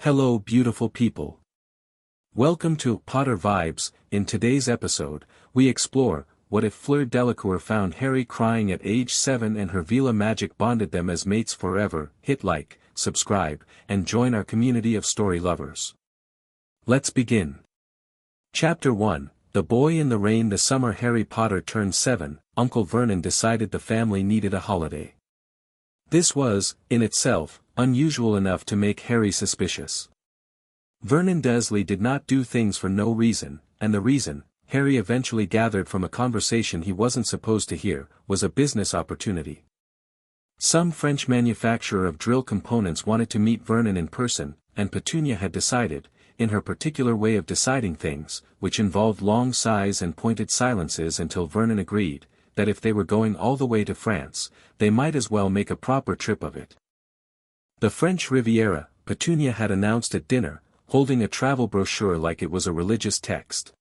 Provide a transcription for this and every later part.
Hello beautiful people. Welcome to Potter Vibes. In today's episode, we explore, what if Fleur Delacour found Harry crying at age 7 and her Veela magic bonded them as mates forever? Hit like, subscribe, and join our community of story lovers. Let's begin. Chapter 1, The Boy in the Rain. The summer Harry Potter turned 7, Uncle Vernon decided the family needed a holiday. This was, in itself, unusual enough to make Harry suspicious. Vernon Dursley did not do things for no reason, and the reason, Harry eventually gathered from a conversation he wasn't supposed to hear, was a business opportunity. Some French manufacturer of drill components wanted to meet Vernon in person, and Petunia had decided, in her particular way of deciding things, which involved long sighs and pointed silences until Vernon agreed, that if they were going all the way to France, they might as well make a proper trip of it. The French Riviera, Petunia had announced at dinner, holding a travel brochure like it was a religious text.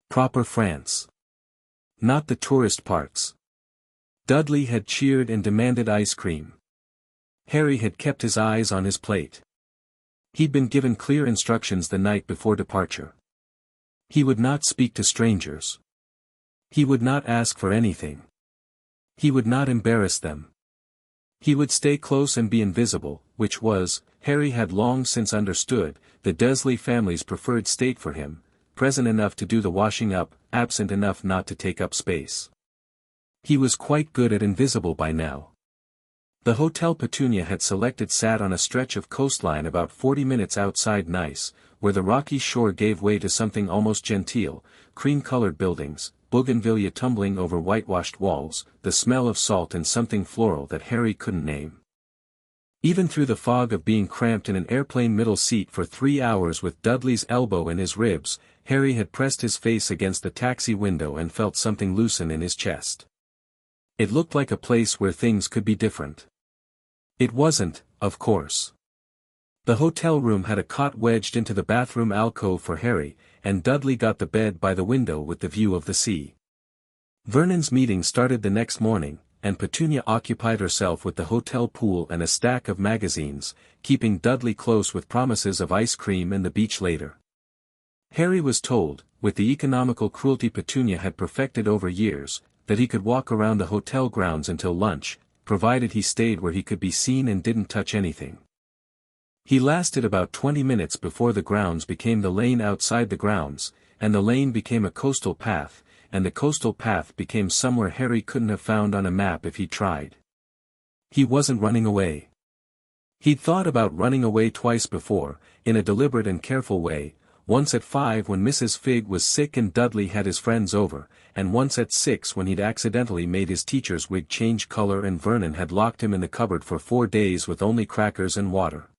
Proper France. Not the tourist parts. Dudley had cheered and demanded ice cream. Harry had kept his eyes on his plate. He'd been given clear instructions the night before departure. He would not speak to strangers. He would not ask for anything. He would not embarrass them. He would stay close and be invisible, which was, Harry had long since understood, the Dursley family's preferred state for him, present enough to do the washing up, absent enough not to take up space. He was quite good at invisible by now. The hotel Petunia had selected sat on a stretch of coastline about 40 minutes outside Nice, where the rocky shore gave way to something almost genteel, cream-colored buildings, bougainvillea tumbling over whitewashed walls, the smell of salt and something floral that Harry couldn't name. Even through the fog of being cramped in an airplane middle seat for 3 hours with Dudley's elbow in his ribs, Harry had pressed his face against the taxi window and felt something loosen in his chest. It looked like a place where things could be different. It wasn't, of course. The hotel room had a cot wedged into the bathroom alcove for Harry, and Dudley got the bed by the window with the view of the sea. Vernon's meeting started the next morning, and Petunia occupied herself with the hotel pool and a stack of magazines, keeping Dudley close with promises of ice cream and the beach later. Harry was told, with the economical cruelty Petunia had perfected over years, that he could walk around the hotel grounds until lunch, provided he stayed where he could be seen and didn't touch anything. He lasted about 20 minutes before the grounds became the lane outside the grounds, and the lane became a coastal path, and the coastal path became somewhere Harry couldn't have found on a map if he tried. He wasn't running away. He'd thought about running away twice before, in a deliberate and careful way, once at 5 when Mrs. Figg was sick and Dudley had his friends over, and once at 6 when he'd accidentally made his teacher's wig change color and Vernon had locked him in the cupboard for 4 days with only crackers and water.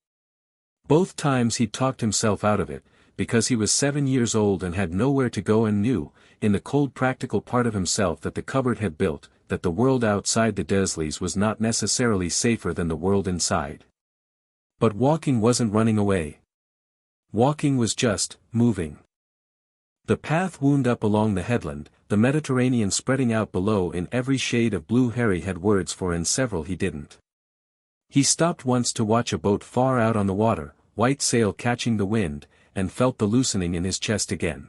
Both times he'd talked himself out of it, because he was 7 years old and had nowhere to go and knew, in the cold practical part of himself that the cupboard had built, that the world outside the Dursleys was not necessarily safer than the world inside. But walking wasn't running away. Walking was just, moving. The path wound up along the headland, the Mediterranean spreading out below in every shade of blue. Harry had words for and several he didn't. He stopped once to watch a boat far out on the water, white sail catching the wind, and felt the loosening in his chest again.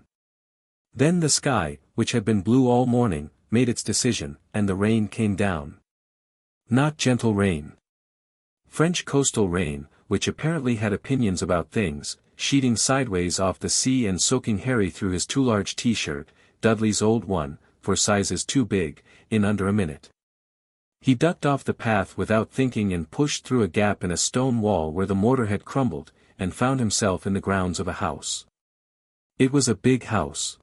Then the sky, which had been blue all morning, made its decision, and the rain came down. Not gentle rain. French coastal rain, which apparently had opinions about things, sheeting sideways off the sea and soaking Harry through his too large t-shirt, Dudley's old one, for sizes too big, in under a minute. He ducked off the path without thinking and pushed through a gap in a stone wall where the mortar had crumbled, and found himself in the grounds of a house. It was a big house.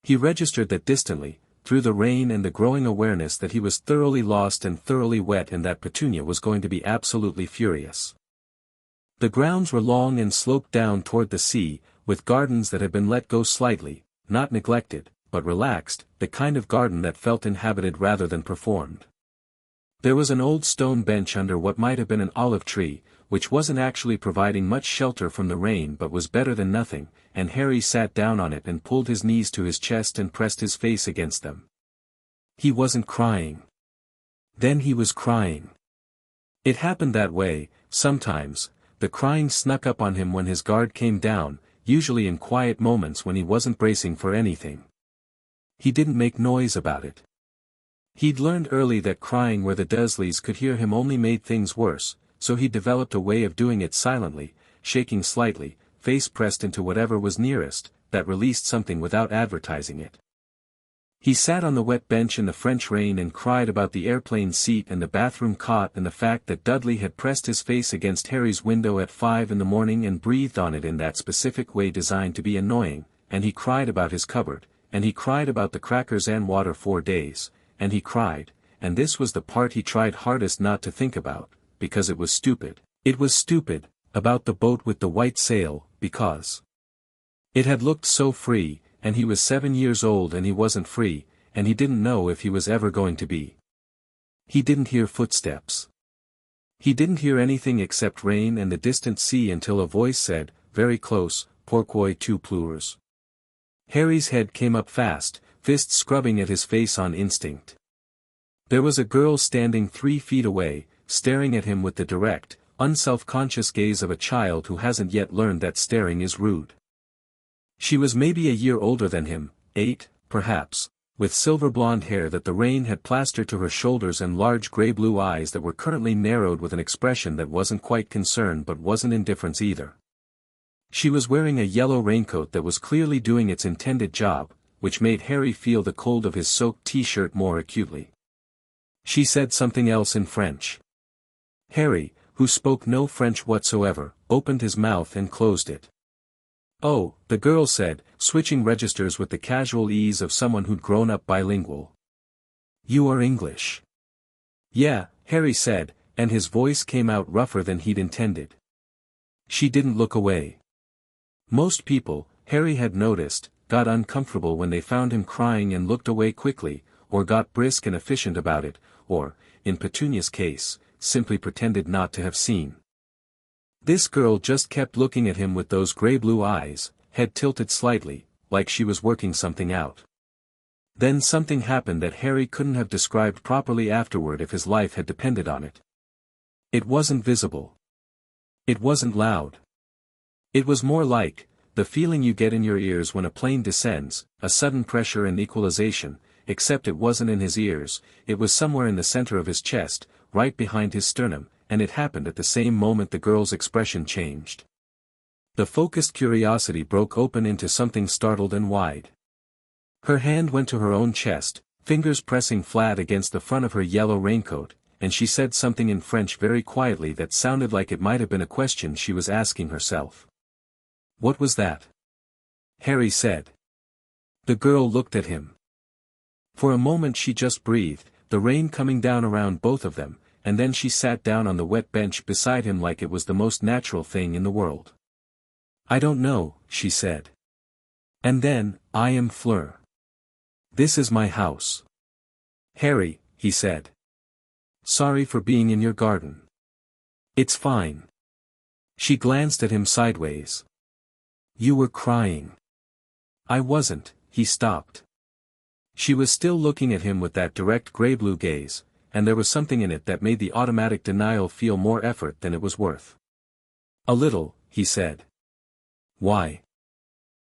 He registered that distantly, through the rain and the growing awareness that he was thoroughly lost and thoroughly wet and that Petunia was going to be absolutely furious. The grounds were long and sloped down toward the sea, with gardens that had been let go slightly, not neglected, but relaxed, the kind of garden that felt inhabited rather than performed. There was an old stone bench under what might have been an olive tree, which wasn't actually providing much shelter from the rain but was better than nothing, and Harry sat down on it and pulled his knees to his chest and pressed his face against them. He wasn't crying. Then he was crying. It happened that way, sometimes, the crying snuck up on him when his guard came down, usually in quiet moments when he wasn't bracing for anything. He didn't make noise about it. He'd learned early that crying where the Dursleys could hear him only made things worse, so he developed a way of doing it silently, shaking slightly, face pressed into whatever was nearest, that released something without advertising it. He sat on the wet bench in the French rain and cried about the airplane seat and the bathroom cot and the fact that Dudley had pressed his face against Harry's window at 5 in the morning and breathed on it in that specific way designed to be annoying, and he cried about his cupboard, and he cried about the crackers and water 4 days, and he cried, and this was the part he tried hardest not to think about, because it was stupid. It was stupid, about the boat with the white sail, because it had looked so free, and he was 7 years old and he wasn't free, and he didn't know if he was ever going to be. He didn't hear footsteps. He didn't hear anything except rain and the distant sea until a voice said, very close, "Pourquoi tu pleures?" Harry's head came up fast, fists scrubbing at his face on instinct. There was a girl standing 3 feet away, staring at him with the direct, unself-conscious gaze of a child who hasn't yet learned that staring is rude. She was maybe a year older than him, 8, perhaps, with silver blonde hair that the rain had plastered to her shoulders and large gray-blue eyes that were currently narrowed with an expression that wasn't quite concern but wasn't indifference either. She was wearing a yellow raincoat that was clearly doing its intended job, which made Harry feel the cold of his soaked t-shirt more acutely. She said something else in French. Harry, who spoke no French whatsoever, opened his mouth and closed it. "Oh," the girl said, switching registers with the casual ease of someone who'd grown up bilingual. "You are English." "Yeah," Harry said, and his voice came out rougher than he'd intended. She didn't look away. Most people, Harry had noticed, got uncomfortable when they found him crying and looked away quickly, or got brisk and efficient about it, or, in Petunia's case, simply pretended not to have seen. This girl just kept looking at him with those gray-blue eyes, head tilted slightly, like she was working something out. Then something happened that Harry couldn't have described properly afterward if his life had depended on it. It wasn't visible. It wasn't loud. It was more like the feeling you get in your ears when a plane descends, a sudden pressure and equalization, except it wasn't in his ears, it was somewhere in the center of his chest, right behind his sternum, and it happened at the same moment the girl's expression changed. The focused curiosity broke open into something startled and wide. Her hand went to her own chest, fingers pressing flat against the front of her yellow raincoat, and she said something in French very quietly that sounded like it might have been a question she was asking herself. "What was that?" Harry said. The girl looked at him. For a moment she just breathed, the rain coming down around both of them, and then she sat down on the wet bench beside him like it was the most natural thing in the world. "I don't know," she said. "And then, I am Fleur. This is my house." "Harry," he said. "Sorry for being in your garden." "It's fine." She glanced at him sideways. "You were crying." "I wasn't," he stopped. She was still looking at him with that direct gray-blue gaze, and there was something in it that made the automatic denial feel more effort than it was worth. "A little," he said. "Why?"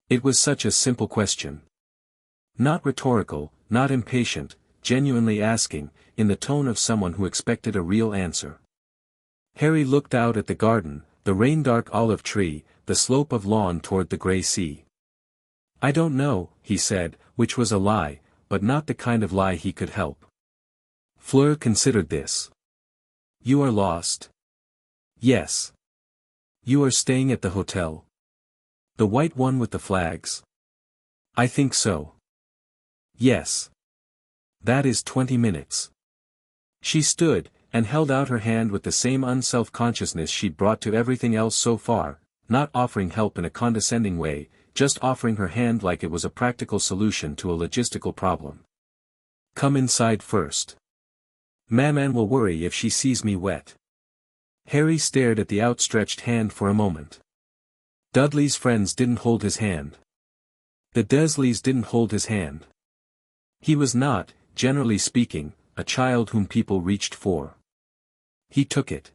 It was such a simple question. Not rhetorical, not impatient, genuinely asking, in the tone of someone who expected a real answer. Harry looked out at the garden, the rain-dark olive tree, the slope of lawn toward the gray sea. "I don't know," he said, which was a lie, but not the kind of lie he could help. Fleur considered this. "You are lost?" "Yes." "You are staying at the hotel? The white one with the flags?" "I think so." "Yes." "That is 20 minutes." She stood, and held out her hand with the same unself-consciousness she'd brought to everything else so far, not offering help in a condescending way, just offering her hand like it was a practical solution to a logistical problem. "Come inside first. Maman will worry if she sees me wet." Harry stared at the outstretched hand for a moment. Dudley's friends didn't hold his hand. The Dursleys didn't hold his hand. He was not, generally speaking, a child whom people reached for. He took it.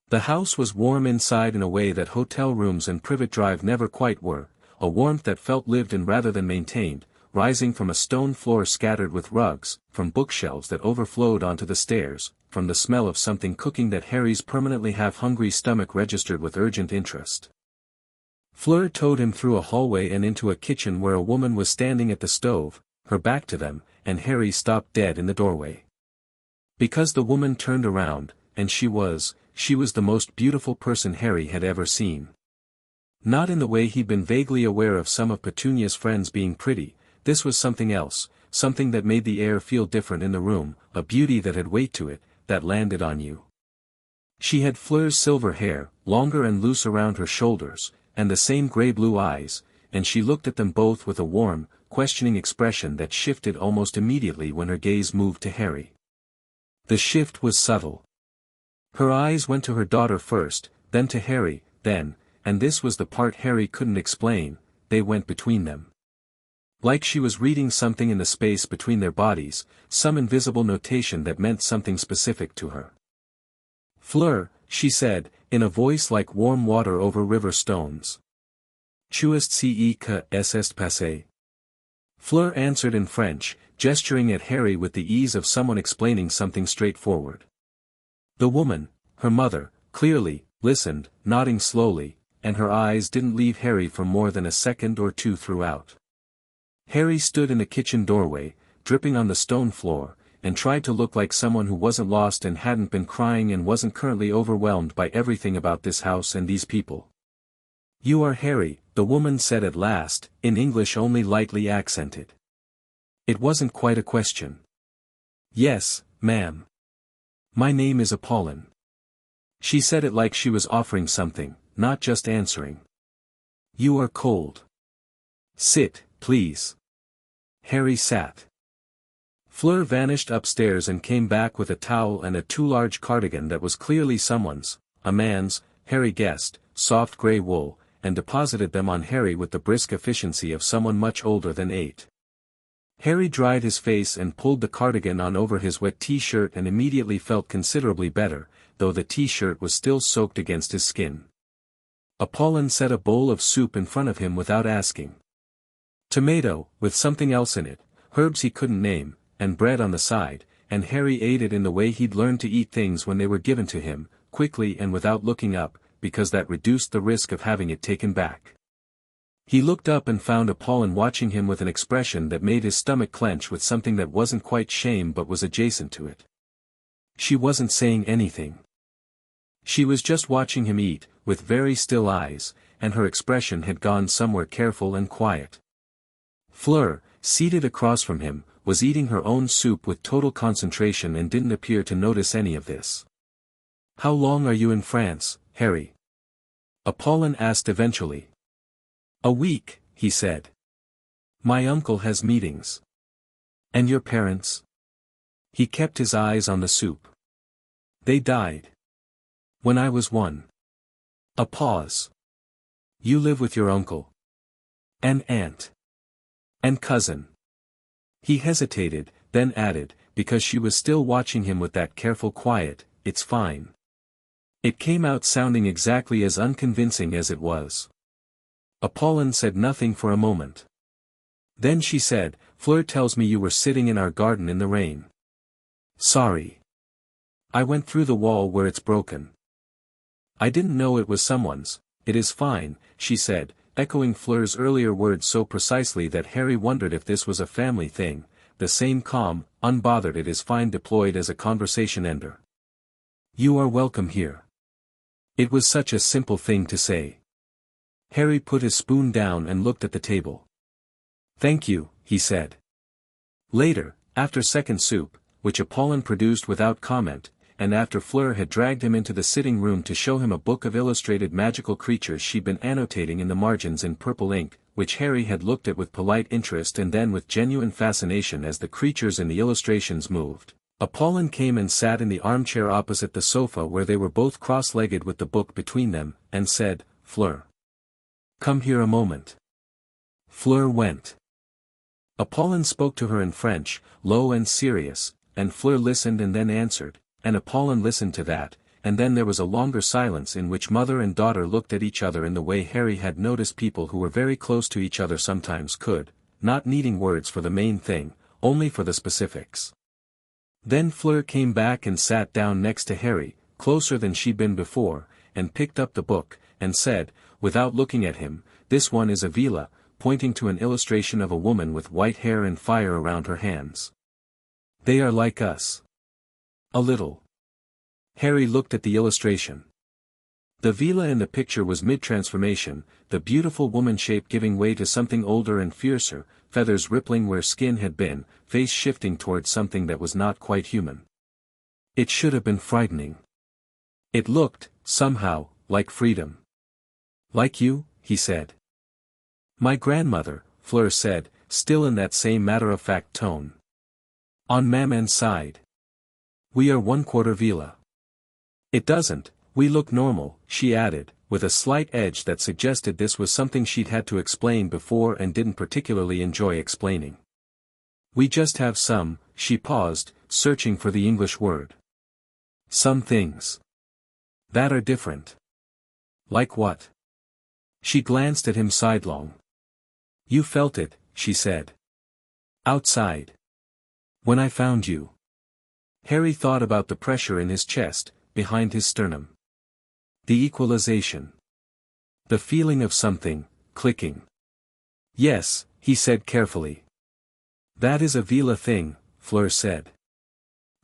The house was warm inside in a way that hotel rooms and Privet Drive never quite were, a warmth that felt lived in rather than maintained, rising from a stone floor scattered with rugs, from bookshelves that overflowed onto the stairs, from the smell of something cooking that Harry's permanently half-hungry stomach registered with urgent interest. Fleur towed him through a hallway and into a kitchen where a woman was standing at the stove, her back to them, and Harry stopped dead in the doorway. Because the woman turned around, and she was the most beautiful person Harry had ever seen. Not in the way he'd been vaguely aware of some of Petunia's friends being pretty, this was something else, something that made the air feel different in the room, a beauty that had weight to it, that landed on you. She had Fleur's silver hair, longer and loose around her shoulders, and the same grey-blue eyes, and she looked at them both with a warm, questioning expression that shifted almost immediately when her gaze moved to Harry. The shift was subtle. Her eyes went to her daughter first, then to Harry, then, and this was the part Harry couldn't explain, they went between them. Like she was reading something in the space between their bodies, some invisible notation that meant something specific to her. "Fleur," she said, in a voice like warm water over river stones. "Tu es ce que est passé?" Fleur answered in French, gesturing at Harry with the ease of someone explaining something straightforward. The woman, her mother, clearly, listened, nodding slowly, and her eyes didn't leave Harry for more than a second or two throughout. Harry stood in the kitchen doorway, dripping on the stone floor, and tried to look like someone who wasn't lost and hadn't been crying and wasn't currently overwhelmed by everything about this house and these people. "You are Harry," the woman said at last, in English only lightly accented. It wasn't quite a question. "Yes, ma'am. My name is Apollon." She said it like she was offering something, not just answering. "You are cold. Sit, please." Harry sat. Fleur vanished upstairs and came back with a towel and a too-large cardigan that was clearly someone's, a man's, Harry guessed, soft grey wool, and deposited them on Harry with the brisk efficiency of someone much older than 8. Harry dried his face and pulled the cardigan on over his wet t-shirt and immediately felt considerably better, though the t-shirt was still soaked against his skin. Apollon set a bowl of soup in front of him without asking. Tomato, with something else in it, herbs he couldn't name, and bread on the side, and Harry ate it in the way he'd learned to eat things when they were given to him, quickly and without looking up, because that reduced the risk of having it taken back. He looked up and found Apollon watching him with an expression that made his stomach clench with something that wasn't quite shame but was adjacent to it. She wasn't saying anything. She was just watching him eat, with very still eyes, and her expression had gone somewhere careful and quiet. Fleur, seated across from him, was eating her own soup with total concentration and didn't appear to notice any of this. "How long are you in France, Harry?" Apollon asked eventually. "A week," he said. "My uncle has meetings." "And your parents?" He kept his eyes on the soup. "They died when I was 1. A pause. "You live with your uncle and aunt and cousin." He hesitated, then added, because she was still watching him with that careful quiet, "It's fine." It came out sounding exactly as unconvincing as it was. Apollon said nothing for a moment. Then she said, "Fleur tells me you were sitting in our garden in the rain." "Sorry. I went through the wall where it's broken. I didn't know it was someone's." "It is fine," she said, echoing Fleur's earlier words so precisely that Harry wondered if this was a family thing, the same calm, unbothered "it is fine" deployed as a conversation ender. "You are welcome here." It was such a simple thing to say. Harry put his spoon down and looked at the table. "Thank you," he said. Later, after second soup, which Apollon produced without comment, and after Fleur had dragged him into the sitting room to show him a book of illustrated magical creatures she'd been annotating in the margins in purple ink, which Harry had looked at with polite interest and then with genuine fascination as the creatures in the illustrations moved, Apollon came and sat in the armchair opposite the sofa where they were both cross-legged with the book between them, and said, "Fleur, come here a moment." Fleur went. Apollon spoke to her in French, low and serious, and Fleur listened and then answered, and Apollon listened to that, and then there was a longer silence in which mother and daughter looked at each other in the way Harry had noticed people who were very close to each other sometimes could, not needing words for the main thing, only for the specifics. Then Fleur came back and sat down next to Harry, closer than she'd been before, and picked up the book, and said, without looking at him, "This one is a Veela," pointing to an illustration of a woman with white hair and fire around her hands. "They are like us." "A little." Harry looked at the illustration. The Veela in the picture was mid-transformation, the beautiful woman shape giving way to something older and fiercer, feathers rippling where skin had been, face shifting towards something that was not quite human. It should have been frightening. It looked, somehow, like freedom. "Like you?" he said. "My grandmother," Fleur said, still in that same matter-of-fact tone. "On Maman's side. We are 1/4 Veela." "It doesn't, we look normal," she added, with a slight edge that suggested this was something she'd had to explain before and didn't particularly enjoy explaining. "We just have some," she paused, searching for the English word. "Some things. That are different." "Like what?" She glanced at him sidelong. "You felt it," she said. "Outside. When I found you." Harry thought about the pressure in his chest, behind his sternum. The equalization. The feeling of something, clicking. "Yes," he said carefully. "That is a Veela thing," Fleur said.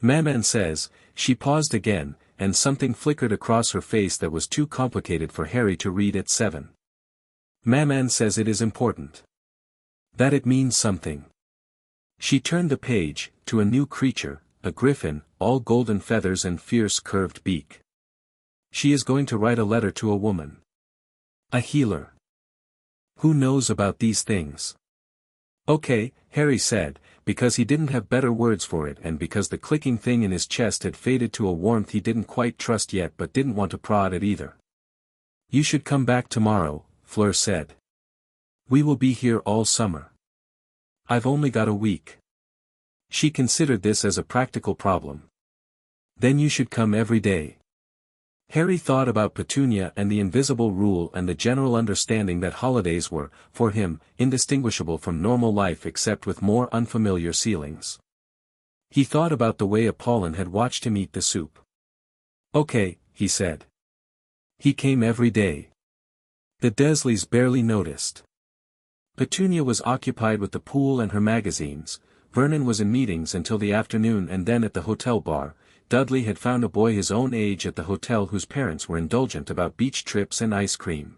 "Maman says," she paused again, and something flickered across her face that was too complicated for Harry to read at 7. "Maman says it is important. That it means something." She turned the page, to a new creature, a griffin, all golden feathers and fierce curved beak. "She is going to write a letter to a woman. A healer. Who knows about these things?" "Okay," Harry said, because he didn't have better words for it and because the clicking thing in his chest had faded to a warmth he didn't quite trust yet but didn't want to prod at either. "You should come back tomorrow," Fleur said. "We will be here all summer. I've only got a week." She considered this as a practical problem. "Then you should come every day." Harry thought about Petunia and the invisible rule and the general understanding that holidays were, for him, indistinguishable from normal life except with more unfamiliar ceilings. He thought about the way Apollon had watched him eat the soup. "Okay," he said. He came every day. The Desleys barely noticed. Petunia was occupied with the pool and her magazines, Vernon was in meetings until the afternoon and then at the hotel bar. Dudley had found a boy his own age at the hotel whose parents were indulgent about beach trips and ice cream.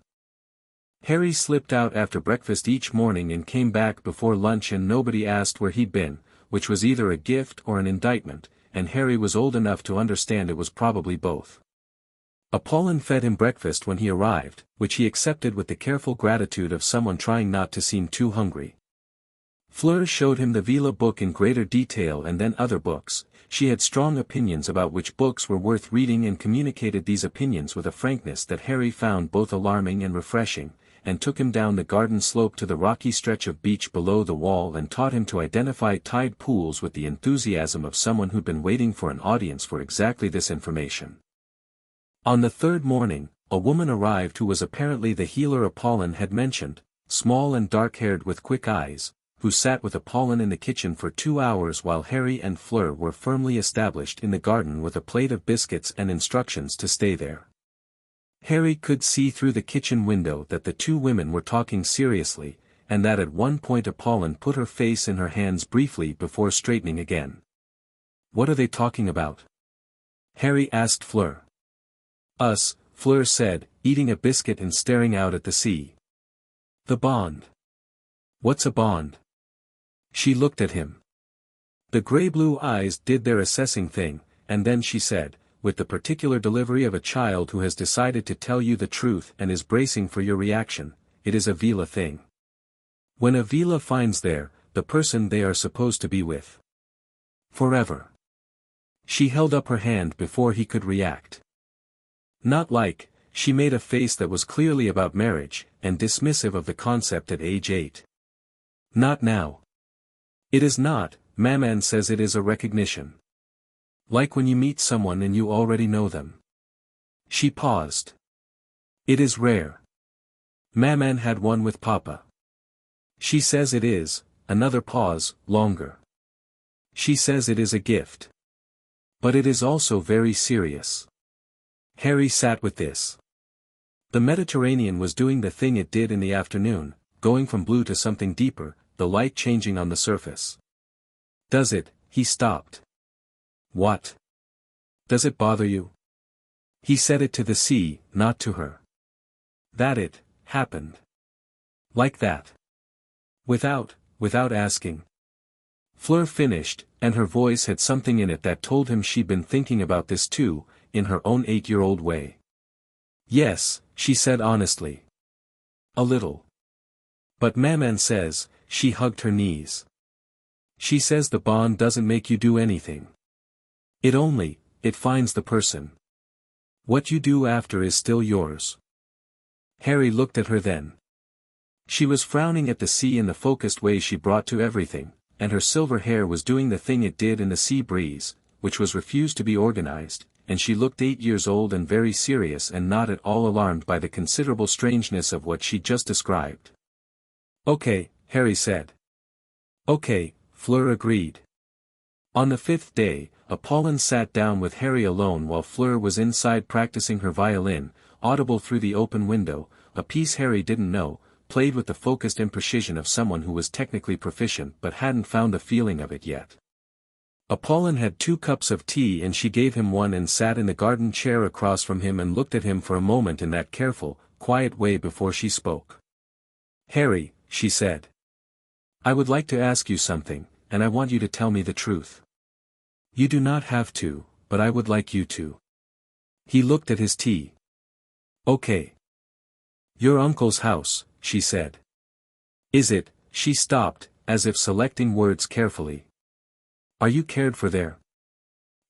Harry slipped out after breakfast each morning and came back before lunch and nobody asked where he'd been, which was either a gift or an indictment, and Harry was old enough to understand it was probably both. Apollon fed him breakfast when he arrived, which he accepted with the careful gratitude of someone trying not to seem too hungry. Fleur showed him the Veela book in greater detail and then other books. She had strong opinions about which books were worth reading and communicated these opinions with a frankness that Harry found both alarming and refreshing, and took him down the garden slope to the rocky stretch of beach below the wall and taught him to identify tide pools with the enthusiasm of someone who'd been waiting for an audience for exactly this information. On the third morning, a woman arrived who was apparently the healer Apollon had mentioned, small and dark-haired with quick eyes, who sat with Apollon in the kitchen for 2 hours while Harry and Fleur were firmly established in the garden with a plate of biscuits and instructions to stay there. Harry could see through the kitchen window that the two women were talking seriously, and that at one point Apollon put her face in her hands briefly before straightening again. "What are they talking about?" Harry asked Fleur. "Us," Fleur said, eating a biscuit and staring out at the sea. "The bond." "What's a bond?" She looked at him. The gray-blue eyes did their assessing thing, and then she said, with the particular delivery of a child who has decided to tell you the truth and is bracing for your reaction, "It is a Veela thing. When a Veela finds the person they are supposed to be with. Forever." She held up her hand before he could react. "Not like," she made a face that was clearly about marriage, and dismissive of the concept at age 8. "Not now. It is not, Maman says it is a recognition. Like when you meet someone and you already know them. She paused. It is rare. Maman had one with Papa. She says it is. Another pause, longer. She says it is a gift. But it is also very serious. Harry sat with this. The Mediterranean was doing the thing it did in the afternoon, going from blue to something deeper, the light changing on the surface. Does it? He stopped. What? Does it bother you? He said it to the sea, not to her. That it happened. Like that. Without asking. Fleur finished, and her voice had something in it that told him she'd been thinking about this too, in her own 8-year-old way. Yes, she said honestly. A little. But Maman says, she hugged her knees. She says the bond doesn't make you do anything. It finds the person. What you do after is still yours. Harry looked at her then. She was frowning at the sea in the focused way she brought to everything, and her silver hair was doing the thing it did in the sea breeze, which was refused to be organized, and she looked 8 years old and very serious and not at all alarmed by the considerable strangeness of what she'd just described. Okay, Harry said. Okay, Fleur agreed. On the 5th day, Apollon sat down with Harry alone while Fleur was inside practicing her violin, audible through the open window, a piece Harry didn't know, played with the focused imprecision of someone who was technically proficient but hadn't found the feeling of it yet. Apollon had 2 cups of tea and she gave him one and sat in the garden chair across from him and looked at him for a moment in that careful, quiet way before she spoke. Harry, she said. I would like to ask you something, and I want you to tell me the truth. You do not have to, but I would like you to. He looked at his tea. Okay. Your uncle's house, she said. Is it? She stopped, as if selecting words carefully. Are you cared for there?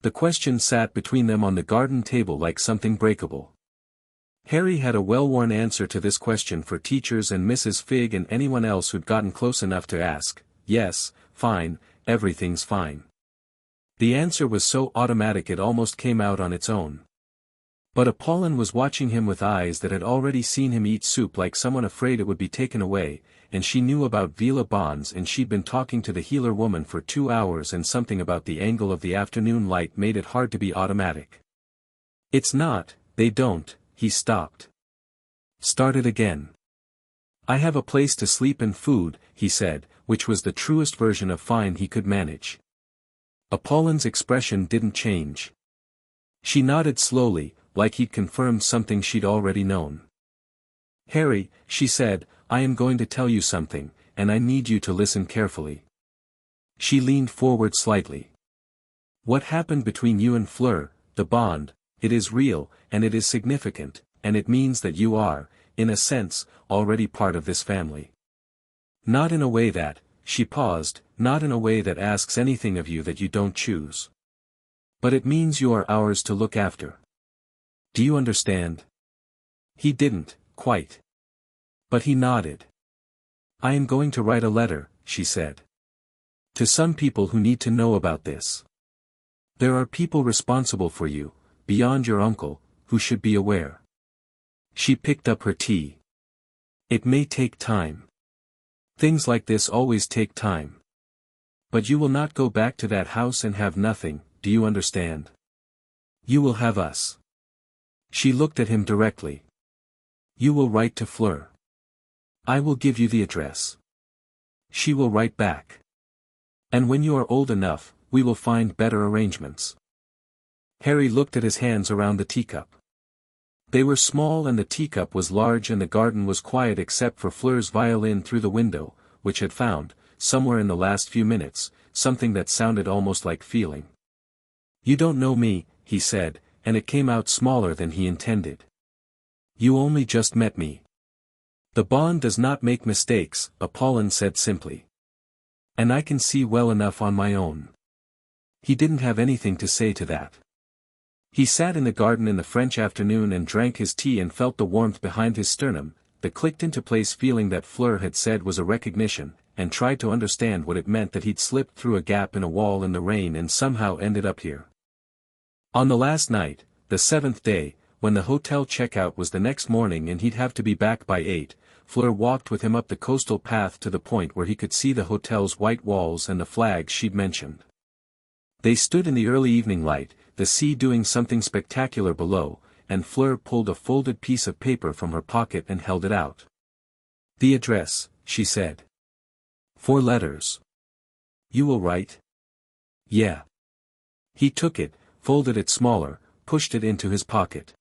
The question sat between them on the garden table like something breakable. Harry had a well-worn answer to this question for teachers and Mrs. Figg and anyone else who'd gotten close enough to ask, yes, fine, everything's fine. The answer was so automatic it almost came out on its own. But Apollon was watching him with eyes that had already seen him eat soup like someone afraid it would be taken away, and she knew about Veela bonds and she'd been talking to the healer woman for 2 hours and something about the angle of the afternoon light made it hard to be automatic. It's not, they don't, he stopped. Started again. I have a place to sleep and food, he said, which was the truest version of fine he could manage. Apollon's expression didn't change. She nodded slowly, like he'd confirmed something she'd already known. Harry, she said, I am going to tell you something, and I need you to listen carefully. She leaned forward slightly. What happened between you and Fleur, the bond, it is real, and it is significant, and it means that you are, in a sense, already part of this family. Not in a way that, she paused, not in a way that asks anything of you that you don't choose. But it means you are ours to look after. Do you understand? He didn't, quite. But he nodded. I am going to write a letter, she said. To some people who need to know about this. There are people responsible for you, beyond your uncle, who should be aware. She picked up her tea. It may take time. Things like this always take time. But you will not go back to that house and have nothing, do you understand? You will have us. She looked at him directly. You will write to Fleur. I will give you the address. She will write back. And when you are old enough, we will find better arrangements. Harry looked at his hands around the teacup. They were small and the teacup was large and the garden was quiet except for Fleur's violin through the window, which had found, somewhere in the last few minutes, something that sounded almost like feeling. You don't know me, he said, and it came out smaller than he intended. You only just met me. The bond does not make mistakes, Apollon said simply. And I can see well enough on my own. He didn't have anything to say to that. He sat in the garden in the French afternoon and drank his tea and felt the warmth behind his sternum, the clicked into place feeling that Fleur had said was a recognition, and tried to understand what it meant that he'd slipped through a gap in a wall in the rain and somehow ended up here. On the last night, the 7th day, when the hotel checkout was the next morning and he'd have to be back by 8, Fleur walked with him up the coastal path to the point where he could see the hotel's white walls and the flags she'd mentioned. They stood in the early evening light, the sea doing something spectacular below, and Fleur pulled a folded piece of paper from her pocket and held it out. "The address," she said. "4 letters. You will write?" "Yeah." He took it, folded it smaller, pushed it into his pocket.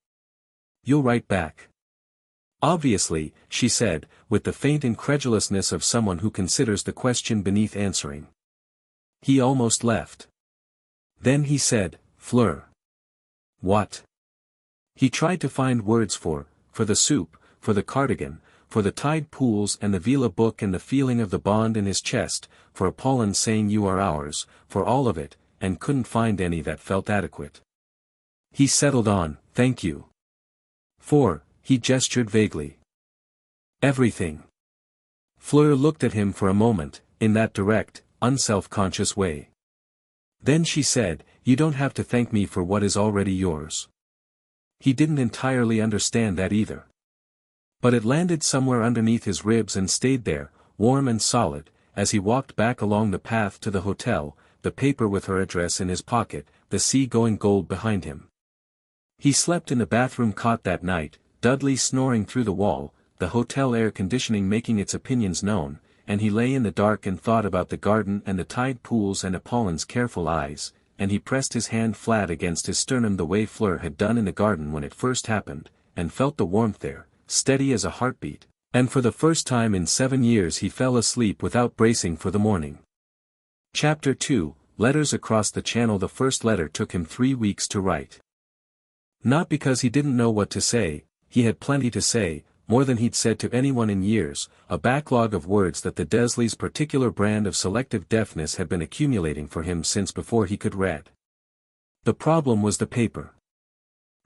"You'll write back?" "Obviously," she said, with the faint incredulousness of someone who considers the question beneath answering. He almost left. Then he said, "Fleur." "What?" He tried to find words for the soup, for the cardigan, for the tide pools and the Veela book and the feeling of the bond in his chest, for Apollon saying "you are ours," for all of it, and couldn't find any that felt adequate. He settled on, "Thank you." "For," he gestured vaguely. "Everything." Fleur looked at him for a moment, in that direct, unself-conscious way. Then she said, "You don't have to thank me for what is already yours." He didn't entirely understand that either. But it landed somewhere underneath his ribs and stayed there, warm and solid, as he walked back along the path to the hotel, the paper with her address in his pocket, the sea going gold behind him. He slept in the bathroom cot that night, Dudley snoring through the wall, the hotel air conditioning making its opinions known, and he lay in the dark and thought about the garden and the tide pools and Apollon's careful eyes, and he pressed his hand flat against his sternum the way Fleur had done in the garden when it first happened, and felt the warmth there, steady as a heartbeat, and for the first time in 7 years he fell asleep without bracing for the morning. Chapter 2, Letters Across the Channel. The first letter took him 3 weeks to write. Not because he didn't know what to say, he had plenty to say, more than he'd said to anyone in years, a backlog of words that the Desleys' particular brand of selective deafness had been accumulating for him since before he could read. The problem was the paper.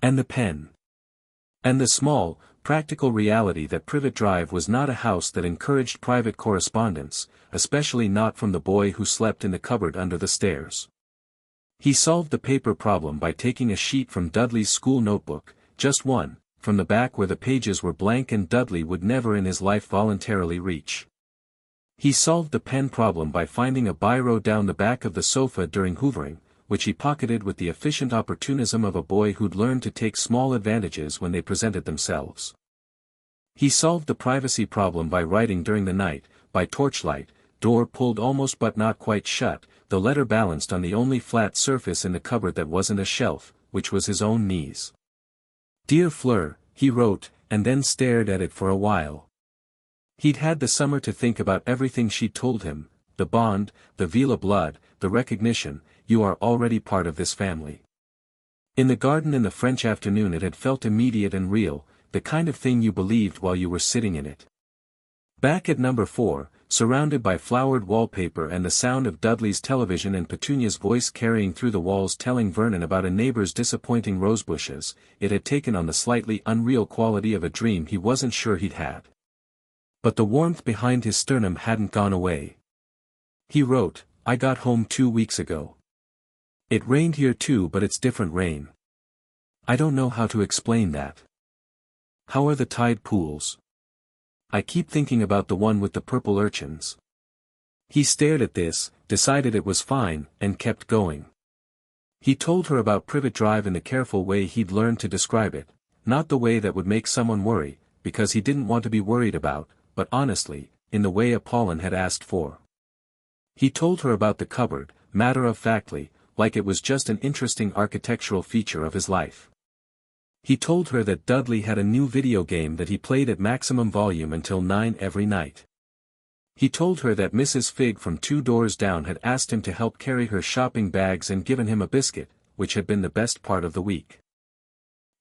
And the pen. And the small, practical reality that Privet Drive was not a house that encouraged private correspondence, especially not from the boy who slept in the cupboard under the stairs. He solved the paper problem by taking a sheet from Dudley's school notebook, just one, from the back where the pages were blank and Dudley would never in his life voluntarily reach. He solved the pen problem by finding a biro down the back of the sofa during hoovering, which he pocketed with the efficient opportunism of a boy who'd learned to take small advantages when they presented themselves. He solved the privacy problem by writing during the night, by torchlight, door pulled almost but not quite shut, the letter balanced on the only flat surface in the cupboard that wasn't a shelf, which was his own knees. "Dear Fleur," he wrote, and then stared at it for a while. He'd had the summer to think about everything she'd told him, the bond, the Veela blood, the recognition, "You are already part of this family." In the garden in the French afternoon it had felt immediate and real, the kind of thing you believed while you were sitting in it. Back at number 4, surrounded by flowered wallpaper and the sound of Dudley's television and Petunia's voice carrying through the walls telling Vernon about a neighbor's disappointing rosebushes, it had taken on the slightly unreal quality of a dream he wasn't sure he'd had. But the warmth behind his sternum hadn't gone away. He wrote, "I got home 2 weeks ago. It rained here too, but it's different rain. I don't know how to explain that. How are the tide pools? I keep thinking about the one with the purple urchins." He stared at this, decided it was fine, and kept going. He told her about Privet Drive in the careful way he'd learned to describe it, not the way that would make someone worry, because he didn't want to be worried about, but honestly, in the way Apollon had asked for. He told her about the cupboard, matter-of-factly, like it was just an interesting architectural feature of his life. He told her that Dudley had a new video game that he played at maximum volume until 9 every night. He told her that Mrs. Figg from 2 doors down had asked him to help carry her shopping bags and given him a biscuit, which had been the best part of the week.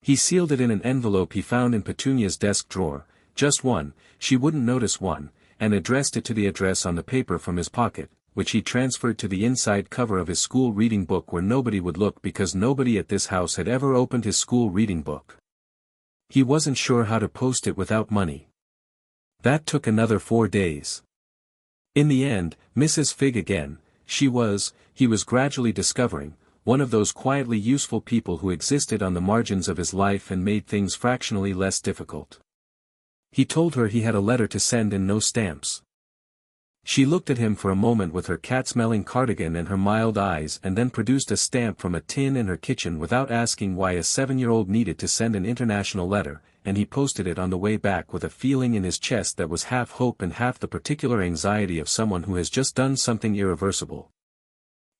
He sealed it in an envelope he found in Petunia's desk drawer, just one, she wouldn't notice one, and addressed it to the address on the paper from his pocket, which he transferred to the inside cover of his school reading book where nobody would look because nobody at this house had ever opened his school reading book. He wasn't sure how to post it without money. That took another 4 days. In the end, Mrs. Figg again, he was gradually discovering, one of those quietly useful people who existed on the margins of his life and made things fractionally less difficult. He told her he had a letter to send and no stamps. She looked at him for a moment with her cat-smelling cardigan and her mild eyes and then produced a stamp from a tin in her kitchen without asking why a 7-year-old needed to send an international letter, and he posted it on the way back with a feeling in his chest that was half hope and half the particular anxiety of someone who has just done something irreversible.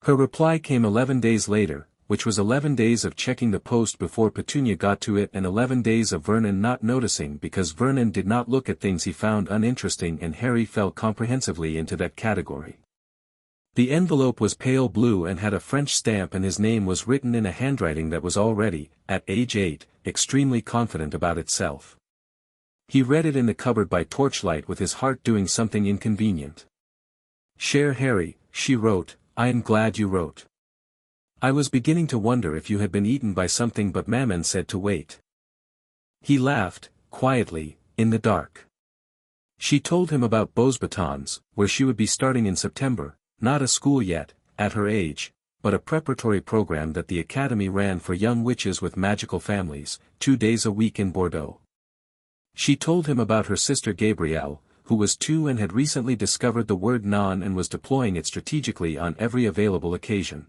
Her reply came 11 days later, which was 11 days of checking the post before Petunia got to it and 11 days of Vernon not noticing because Vernon did not look at things he found uninteresting and Harry fell comprehensively into that category. The envelope was pale blue and had a French stamp and his name was written in a handwriting that was already, at age 8, extremely confident about itself. He read it in the cupboard by torchlight with his heart doing something inconvenient. "Cher Harry," she wrote, "I am glad you wrote. I was beginning to wonder if you had been eaten by something but Maman said to wait." He laughed, quietly, in the dark. She told him about Beauxbatons, where she would be starting in September, not a school yet, at her age, but a preparatory program that the academy ran for young witches with magical families, 2 days a week in Bordeaux. She told him about her sister Gabrielle, who was 2 and had recently discovered the word non and was deploying it strategically on every available occasion.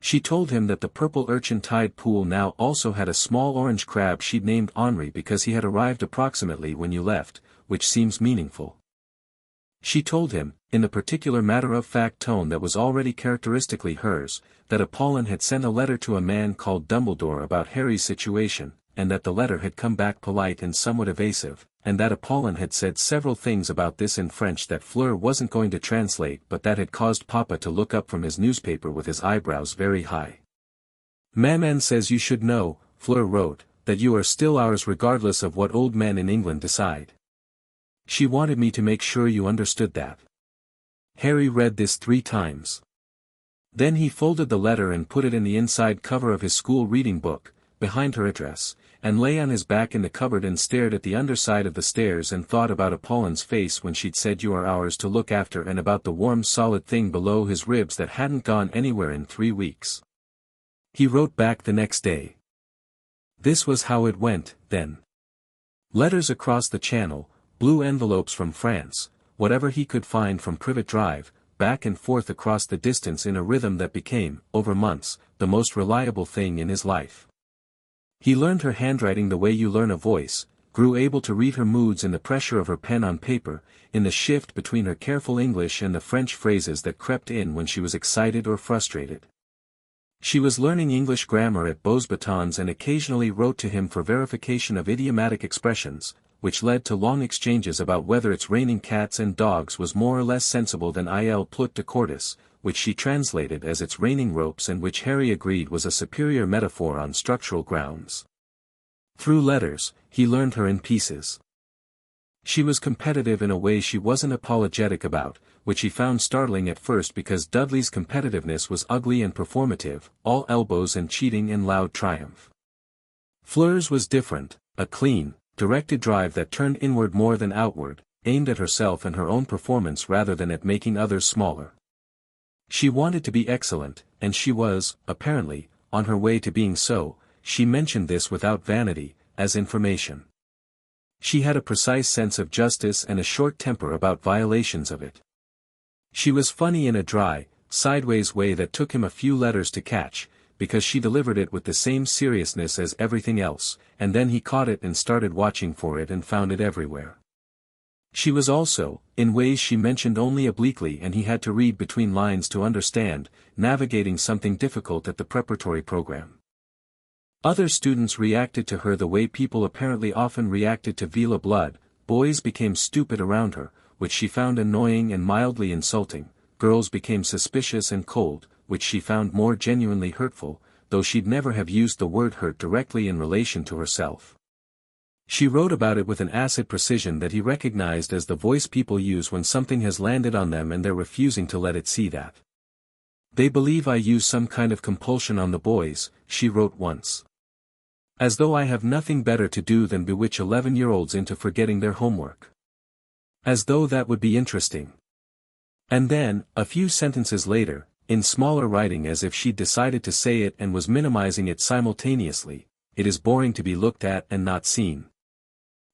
She told him that the purple urchin tide pool now also had a small orange crab she'd named Henri because he had arrived approximately when you left, which seems meaningful. She told him, in the particular matter-of-fact tone that was already characteristically hers, that Apollon had sent a letter to a man called Dumbledore about Harry's situation, and that the letter had come back polite and somewhat evasive, and that Apollon had said several things about this in French that Fleur wasn't going to translate but that had caused Papa to look up from his newspaper with his eyebrows very high. "Maman says you should know," Fleur wrote, "that you are still ours regardless of what old men in England decide. She wanted me to make sure you understood that." Harry read this 3 times. Then he folded the letter and put it in the inside cover of his school reading book, behind her address, and lay on his back in the cupboard and stared at the underside of the stairs and thought about Apollon's face when she'd said you are ours to look after and about the warm solid thing below his ribs that hadn't gone anywhere in 3 weeks. He wrote back the next day. This was how it went, then. Letters across the channel, blue envelopes from France, whatever he could find from Privet Drive, back and forth across the distance in a rhythm that became, over months, the most reliable thing in his life. He learned her handwriting the way you learn a voice, grew able to read her moods in the pressure of her pen on paper, in the shift between her careful English and the French phrases that crept in when she was excited or frustrated. She was learning English grammar at Beauxbatons and occasionally wrote to him for verification of idiomatic expressions, which led to long exchanges about whether it's raining cats and dogs was more or less sensible than il plut de cordis, which she translated as it's raining ropes and which Harry agreed was a superior metaphor on structural grounds. Through letters, he learned her in pieces. She was competitive in a way she wasn't apologetic about, which he found startling at first because Dudley's competitiveness was ugly and performative, all elbows and cheating and loud triumph. Fleur's was different, a clean, directed drive that turned inward more than outward, aimed at herself and her own performance rather than at making others smaller. She wanted to be excellent, and she was, apparently, on her way to being so. She mentioned this without vanity, as information. She had a precise sense of justice and a short temper about violations of it. She was funny in a dry, sideways way that took him a few letters to catch, because she delivered it with the same seriousness as everything else, and then he caught it and started watching for it and found it everywhere. She was also, in ways she mentioned only obliquely and he had to read between lines to understand, navigating something difficult at the preparatory program. Other students reacted to her the way people apparently often reacted to Veela blood. Boys became stupid around her, which she found annoying and mildly insulting, girls became suspicious and cold, which she found more genuinely hurtful, though she'd never have used the word hurt directly in relation to herself. She wrote about it with an acid precision that he recognized as the voice people use when something has landed on them and they're refusing to let it see that. "They believe I use some kind of compulsion on the boys," she wrote once. "As though I have nothing better to do than bewitch 11-year-olds into forgetting their homework. As though that would be interesting." And then, a few sentences later, in smaller writing as if she'd decided to say it and was minimizing it simultaneously, "It is boring to be looked at and not seen.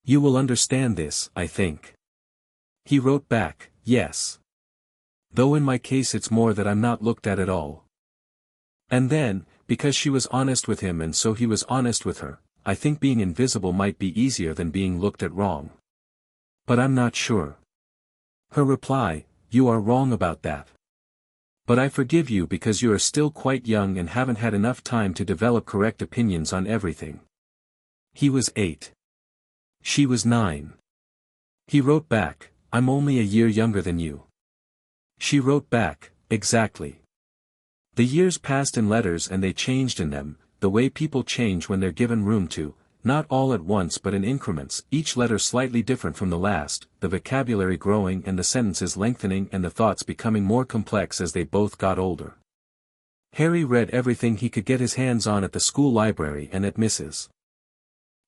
You will understand this, I think." He wrote back, "Yes. Though in my case it's more that I'm not looked at all." And then, because she was honest with him and so he was honest with her, "I think being invisible might be easier than being looked at wrong. But I'm not sure." Her reply, "You are wrong about that. But I forgive you because you are still quite young and haven't had enough time to develop correct opinions on everything." He was 8. She was 9. He wrote back, "I'm only a year younger than you." She wrote back, "Exactly." The years passed in letters and they changed in them, the way people change when they're given room to, not all at once but in increments, each letter slightly different from the last, the vocabulary growing and the sentences lengthening and the thoughts becoming more complex as they both got older. Harry read everything he could get his hands on at the school library and at Mrs.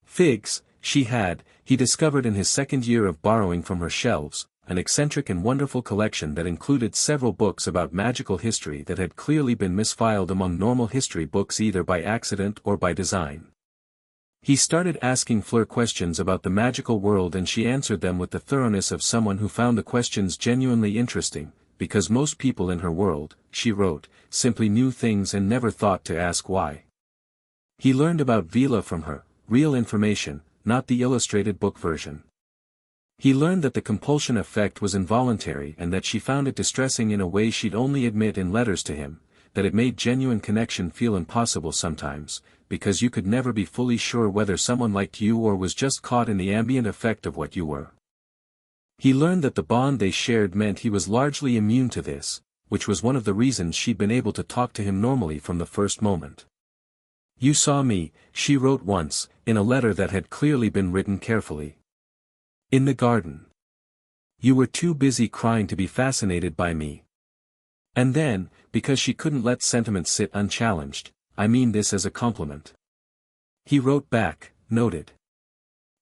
Figg's. He discovered in his second year of borrowing from her shelves, an eccentric and wonderful collection that included several books about magical history that had clearly been misfiled among normal history books either by accident or by design. He started asking Fleur questions about the magical world and she answered them with the thoroughness of someone who found the questions genuinely interesting, because most people in her world, she wrote, simply knew things and never thought to ask why. He learned about Veela from her, real information, not the illustrated book version. He learned that the compulsion effect was involuntary and that she found it distressing in a way she'd only admit in letters to him, that it made genuine connection feel impossible sometimes, because you could never be fully sure whether someone liked you or was just caught in the ambient effect of what you were. He learned that the bond they shared meant he was largely immune to this, which was one of the reasons she'd been able to talk to him normally from the first moment. "You saw me," she wrote once, in a letter that had clearly been written carefully. "In the garden. You were too busy crying to be fascinated by me." And then, because she couldn't let sentiment sit unchallenged, "I mean this as a compliment." He wrote back, "Noted."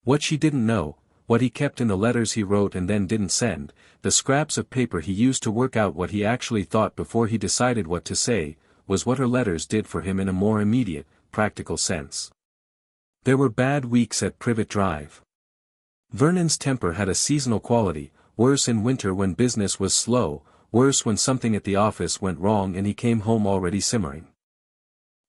What she didn't know, what he kept in the letters he wrote and then didn't send, the scraps of paper he used to work out what he actually thought before he decided what to say, was what her letters did for him in a more immediate, practical sense. There were bad weeks at Privet Drive. Vernon's temper had a seasonal quality, worse in winter when business was slow, worse when something at the office went wrong and he came home already simmering.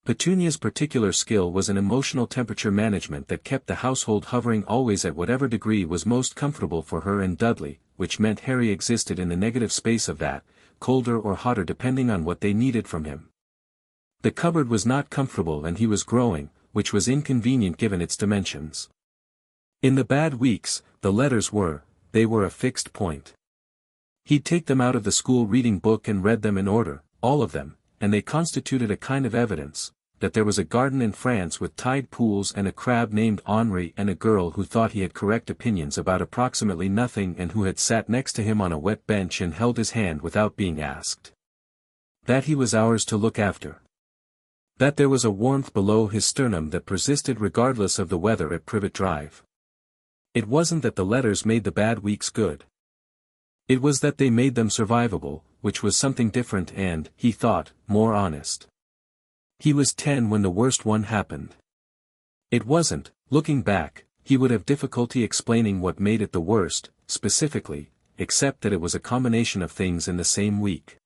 Petunia's particular skill was an emotional temperature management that kept the household hovering always at whatever degree was most comfortable for her and Dudley, which meant Harry existed in the negative space of that, colder or hotter depending on what they needed from him. The cupboard was not comfortable and he was growing, which was inconvenient given its dimensions. In the bad weeks, the letters they were a fixed point. He'd take them out of the school reading book and read them in order, all of them, and they constituted a kind of evidence, that there was a garden in France with tide pools and a crab named Henri and a girl who thought he had correct opinions about approximately nothing and who had sat next to him on a wet bench and held his hand without being asked. That he was ours to look after. That there was a warmth below his sternum that persisted regardless of the weather at Privet Drive. It wasn't that the letters made the bad weeks good. It was that they made them survivable, which was something different and, he thought, more honest. He was 10 when the worst one happened. It wasn't, looking back, he would have difficulty explaining what made it the worst, specifically, except that it was a combination of things in the same week.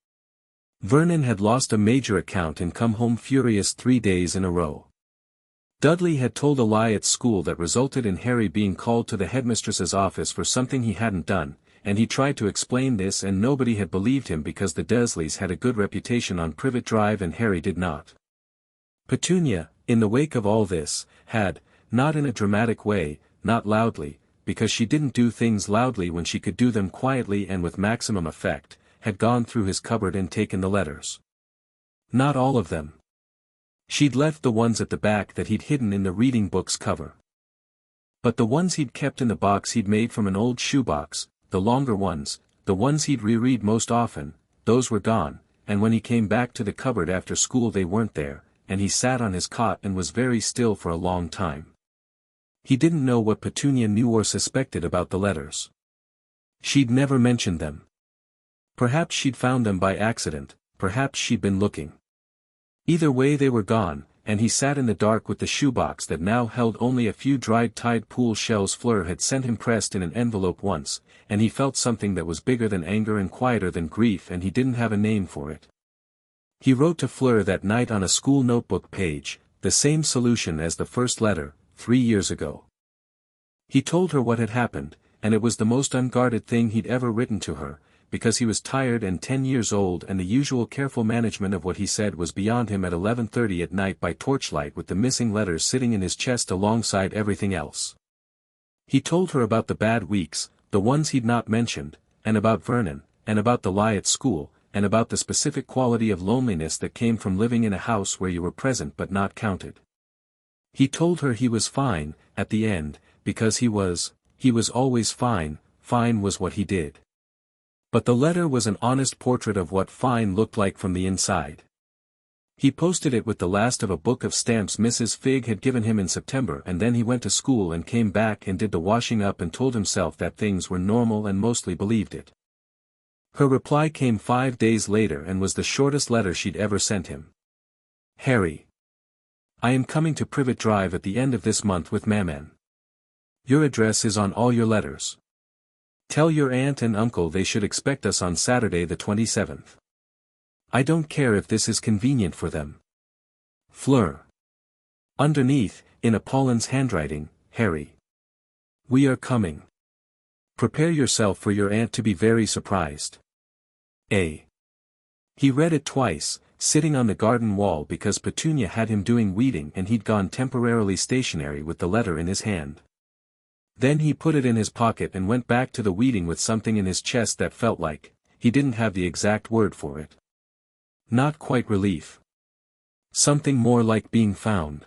Vernon had lost a major account and come home furious 3 days in a row. Dudley had told a lie at school that resulted in Harry being called to the headmistress's office for something he hadn't done, and he tried to explain this and nobody had believed him because the Dursleys had a good reputation on Privet Drive and Harry did not. Petunia, in the wake of all this, had, not in a dramatic way, not loudly, because she didn't do things loudly when she could do them quietly and with maximum effect, had gone through his cupboard and taken the letters. Not all of them. She'd left the ones at the back that he'd hidden in the reading book's cover. But the ones he'd kept in the box he'd made from an old shoebox, the longer ones, the ones he'd reread most often, those were gone, and when he came back to the cupboard after school they weren't there, and he sat on his cot and was very still for a long time. He didn't know what Petunia knew or suspected about the letters. She'd never mentioned them. Perhaps she'd found them by accident, perhaps she'd been looking. Either way they were gone, and he sat in the dark with the shoebox that now held only a few dried Tide Pool shells Fleur had sent him pressed in an envelope once, and he felt something that was bigger than anger and quieter than grief, and he didn't have a name for it. He wrote to Fleur that night on a school notebook page, the same solution as the first letter, 3 years ago. He told her what had happened, and it was the most unguarded thing he'd ever written to her, because he was tired and 10 years old, and the usual careful management of what he said was beyond him at 11:30 at night by torchlight with the missing letters sitting in his chest alongside everything else. He told her about the bad weeks, the ones he'd not mentioned, and about Vernon, and about the lie at school, and about the specific quality of loneliness that came from living in a house where you were present but not counted. He told her he was fine, at the end, because he was always fine, fine was what he did. But the letter was an honest portrait of what fine looked like from the inside. He posted it with the last of a book of stamps Mrs. Figg had given him in September, and then he went to school and came back and did the washing up and told himself that things were normal and mostly believed it. Her reply came 5 days later and was the shortest letter she'd ever sent him. Harry. I am coming to Privet Drive at the end of this month with Maman. Your address is on all your letters. Tell your aunt and uncle they should expect us on Saturday the 27th. I don't care if this is convenient for them. Fleur. Underneath, in Apollin's handwriting, Harry. We are coming. Prepare yourself for your aunt to be very surprised. A. He read it twice, sitting on the garden wall because Petunia had him doing weeding and he'd gone temporarily stationary with the letter in his hand. Then he put it in his pocket and went back to the weeding with something in his chest that felt like, he didn't have the exact word for it. Not quite relief. Something more like being found.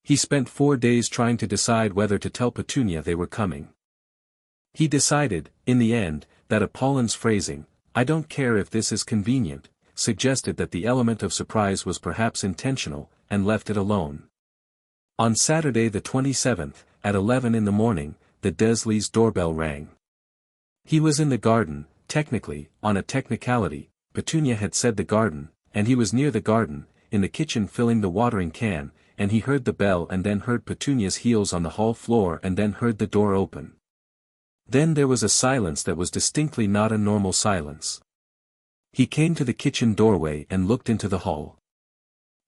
He spent 4 days trying to decide whether to tell Petunia they were coming. He decided, in the end, that Apollin's phrasing, I don't care if this is convenient, suggested that the element of surprise was perhaps intentional, and left it alone. On Saturday the 27th, at 11 in the morning, the Desleys' doorbell rang. He was in the garden, technically, on a technicality, Petunia had said the garden, and he was near the garden, in the kitchen filling the watering can, and he heard the bell and then heard Petunia's heels on the hall floor and then heard the door open. Then there was a silence that was distinctly not a normal silence. He came to the kitchen doorway and looked into the hall.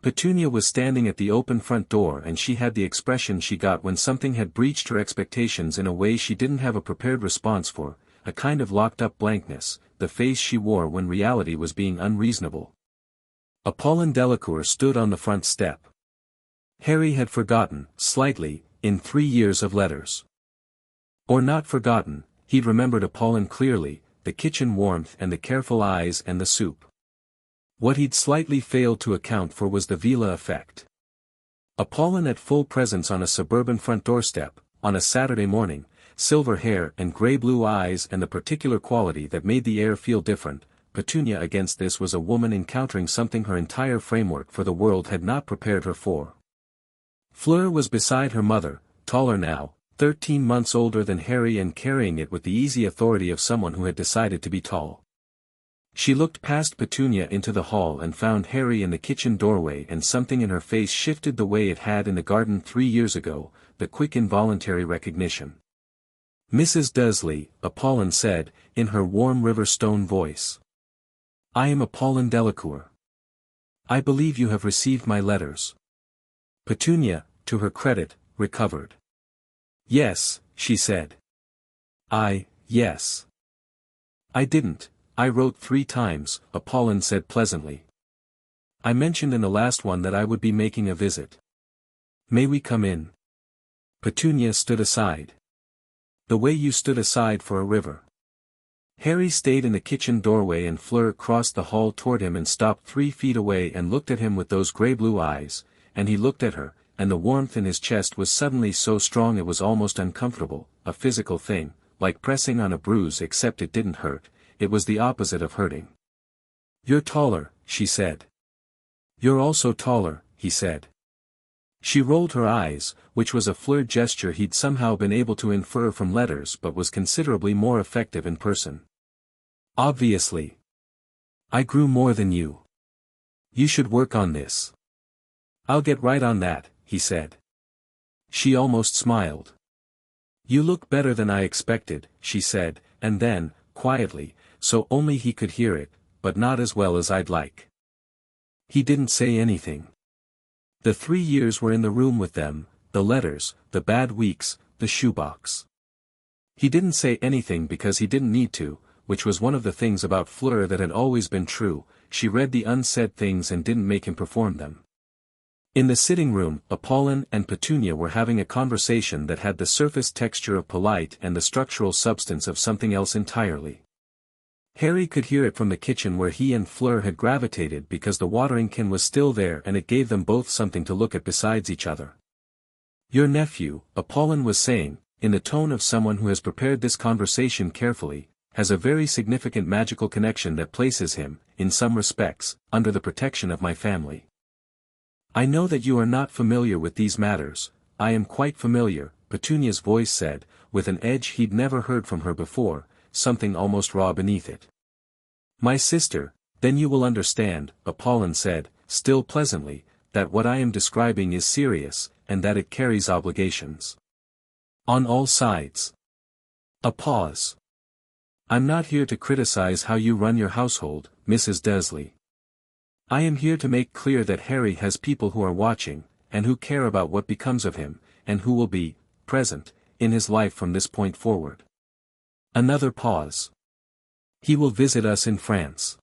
Petunia was standing at the open front door, and she had the expression she got when something had breached her expectations in a way she didn't have a prepared response for, a kind of locked-up blankness, the face she wore when reality was being unreasonable. Fleur Delacour stood on the front step. Harry had forgotten, slightly, in 3 years of letters. Or not forgotten, he'd remembered Apollon clearly, the kitchen warmth and the careful eyes and the soup. What he'd slightly failed to account for was the Veela effect. Apollon at full presence on a suburban front doorstep, on a Saturday morning, silver hair and grey-blue eyes and the particular quality that made the air feel different. Petunia against this was a woman encountering something her entire framework for the world had not prepared her for. Fleur was beside her mother, taller now, 13 months older than Harry, and carrying it with the easy authority of someone who had decided to be tall. She looked past Petunia into the hall and found Harry in the kitchen doorway, and something in her face shifted the way it had in the garden 3 years ago, the quick involuntary recognition. Mrs. Desley, Apollon said, in her warm Riverstone voice. I am Apollon Delacour. I believe you have received my letters. Petunia, to her credit, recovered. Yes, she said. Yes. I didn't. I wrote 3 times, Apollon said pleasantly. I mentioned in the last one that I would be making a visit. May we come in? Petunia stood aside. The way you stood aside for a river. Harry stayed in the kitchen doorway, and Fleur crossed the hall toward him and stopped 3 feet away and looked at him with those grey-blue eyes, and he looked at her, and the warmth in his chest was suddenly so strong it was almost uncomfortable, a physical thing, like pressing on a bruise, except it didn't hurt. It was the opposite of hurting. You're taller, she said. You're also taller, he said. She rolled her eyes, which was a Fleur gesture he'd somehow been able to infer from letters but was considerably more effective in person. Obviously. I grew more than you. You should work on this. I'll get right on that, he said. She almost smiled. You look better than I expected, she said, and then, quietly, so only he could hear it, but not as well as I'd like. He didn't say anything. The 3 years were in the room with them, the letters, the bad weeks, the shoebox. He didn't say anything because he didn't need to, which was one of the things about Fleur that had always been true. She read the unsaid things and didn't make him perform them. In the sitting room, Apollon and Petunia were having a conversation that had the surface texture of polite and the structural substance of something else entirely. Harry could hear it from the kitchen where he and Fleur had gravitated because the watering can was still there and it gave them both something to look at besides each other. Your nephew, Apollon was saying, in the tone of someone who has prepared this conversation carefully, has a very significant magical connection that places him, in some respects, under the protection of my family. I know that you are not familiar with these matters. I am quite familiar, Petunia's voice said, with an edge he'd never heard from her before, something almost raw beneath it. My sister, then you will understand, Apollon said, still pleasantly, that what I am describing is serious, and that it carries obligations. On all sides. A pause. I'm not here to criticize how you run your household, Mrs. Dursley. I am here to make clear that Harry has people who are watching, and who care about what becomes of him, and who will be, present, in his life from this point forward. Another pause. He will visit us in France.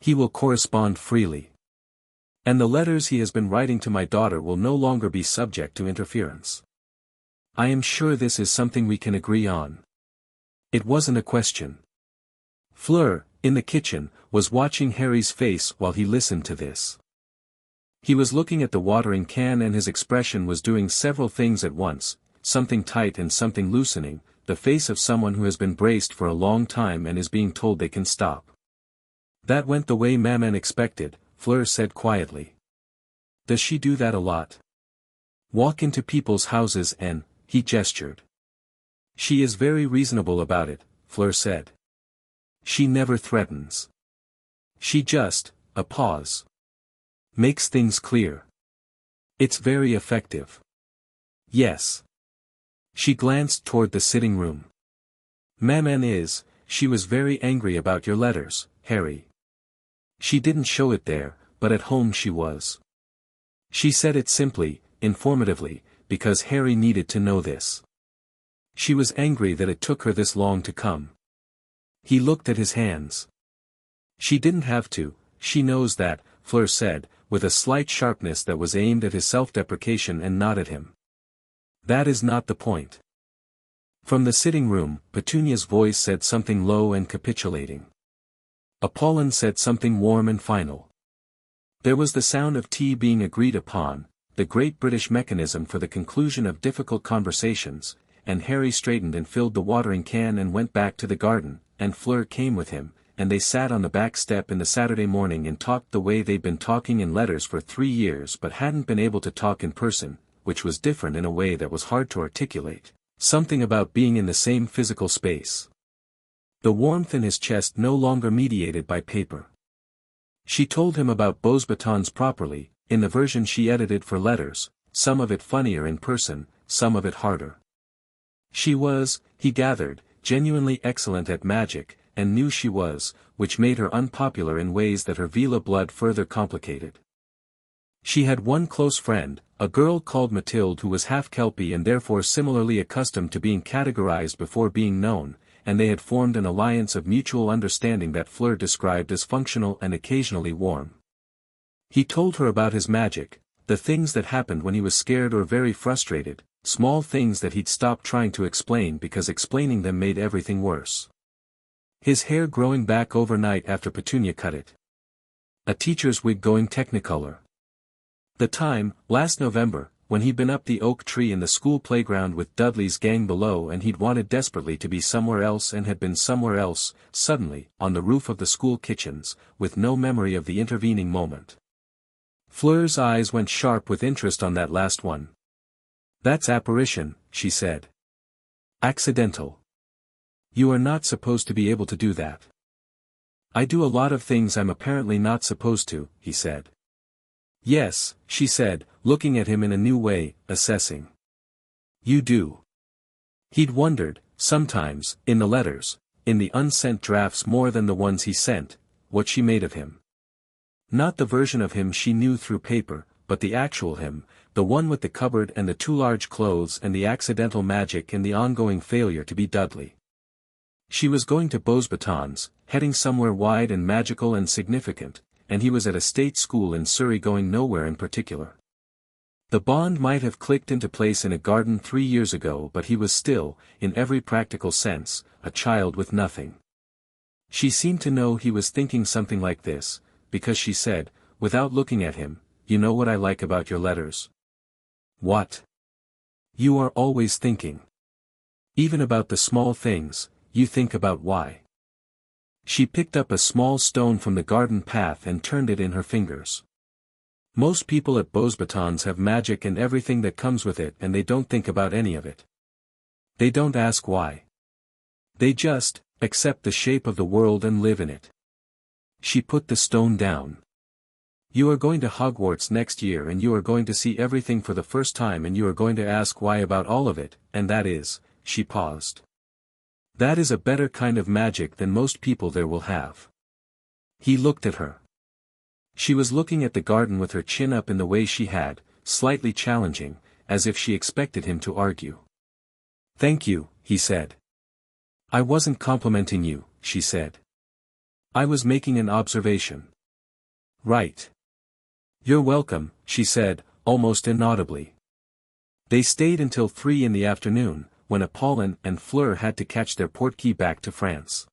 He will correspond freely. And the letters he has been writing to my daughter will no longer be subject to interference. I am sure this is something we can agree on. It wasn't a question. Fleur, in the kitchen, was watching Harry's face while he listened to this. He was looking at the watering can and his expression was doing several things at once, something tight and something loosening, the face of someone who has been braced for a long time and is being told they can stop. That went the way Maman expected, Fleur said quietly. Does she do that a lot? Walk into people's houses and, he gestured. She is very reasonable about it, Fleur said. She never threatens. She just, a pause. Makes things clear. It's very effective. Yes. She glanced toward the sitting room. Maman is, she was very angry about your letters, Harry. She didn't show it there, but at home she was. She said it simply, informatively, because Harry needed to know this. She was angry that it took her this long to come. He looked at his hands. She didn't have to, she knows that, Fleur said, with a slight sharpness that was aimed at his self-deprecation and not at him. That is not the point. From the sitting room, Petunia's voice said something low and capitulating. Apollon said something warm and final. There was the sound of tea being agreed upon, the great British mechanism for the conclusion of difficult conversations, and Harry straightened and filled the watering can and went back to the garden, and Fleur came with him, and they sat on the back step in the Saturday morning and talked the way they'd been talking in letters for 3 years but hadn't been able to talk in person, which was different in a way that was hard to articulate, something about being in the same physical space. The warmth in his chest no longer mediated by paper. She told him about Beauxbatons properly, in the version she edited for letters, some of it funnier in person, some of it harder. She was, he gathered, genuinely excellent at magic, and knew she was, which made her unpopular in ways that her Veela blood further complicated. She had one close friend, a girl called Mathilde who was half Kelpie and therefore similarly accustomed to being categorized before being known, and they had formed an alliance of mutual understanding that Fleur described as functional and occasionally warm. He told her about his magic, the things that happened when he was scared or very frustrated, small things that he'd stopped trying to explain because explaining them made everything worse. His hair growing back overnight after Petunia cut it. A teacher's wig going technicolor. The time, last November, when he'd been up the oak tree in the school playground with Dudley's gang below and he'd wanted desperately to be somewhere else and had been somewhere else, suddenly, on the roof of the school kitchens, with no memory of the intervening moment. Fleur's eyes went sharp with interest on that last one. That's apparition, she said. Accidental. You are not supposed to be able to do that. I do a lot of things I'm apparently not supposed to, he said. Yes, she said, looking at him in a new way, assessing. You do. He'd wondered, sometimes, in the letters, in the unsent drafts more than the ones he sent, what she made of him. Not the version of him she knew through paper, but the actual him, the one with the cupboard and the too large clothes and the accidental magic and the ongoing failure to be Dudley. She was going to Beauxbatons, heading somewhere wide and magical and significant, and he was at a state school in Surrey going nowhere in particular. The bond might have clicked into place in a garden 3 years ago, but he was still, in every practical sense, a child with nothing. She seemed to know he was thinking something like this, because she said, without looking at him, "You know what I like about your letters?" "What?" "You are always thinking. Even about the small things, you think about why." She picked up a small stone from the garden path and turned it in her fingers. Most people at Beauxbatons have magic and everything that comes with it, and they don't think about any of it. They don't ask why. They just accept the shape of the world and live in it. She put the stone down. You are going to Hogwarts next year and you are going to see everything for the first time and you are going to ask why about all of it, and that is, she paused. That is a better kind of magic than most people there will have. He looked at her. She was looking at the garden with her chin up in the way she had, slightly challenging, as if she expected him to argue. "Thank you," he said. "I wasn't complimenting you," she said. "I was making an observation." "Right. You're welcome," she said, almost inaudibly. They stayed until 3 in the afternoon, when Apollon and Fleur had to catch their portkey back to France.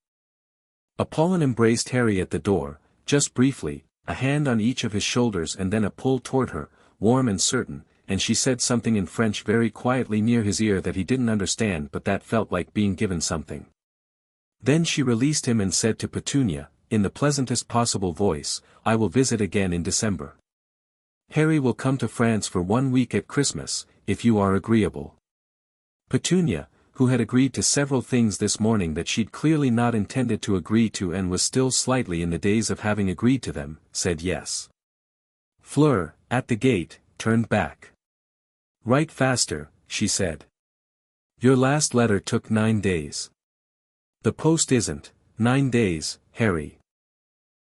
Apollon embraced Harry at the door, just briefly, a hand on each of his shoulders and then a pull toward her, warm and certain, and she said something in French very quietly near his ear that he didn't understand but that felt like being given something. Then she released him and said to Petunia, in the pleasantest possible voice, "I will visit again in December. Harry will come to France for 1 week at Christmas, if you are agreeable." Petunia, who had agreed to several things this morning that she'd clearly not intended to agree to and was still slightly in the days of having agreed to them, said yes. Fleur, at the gate, turned back. "Write faster," she said. "Your last letter took 9 days. The post isn't 9 days, Harry."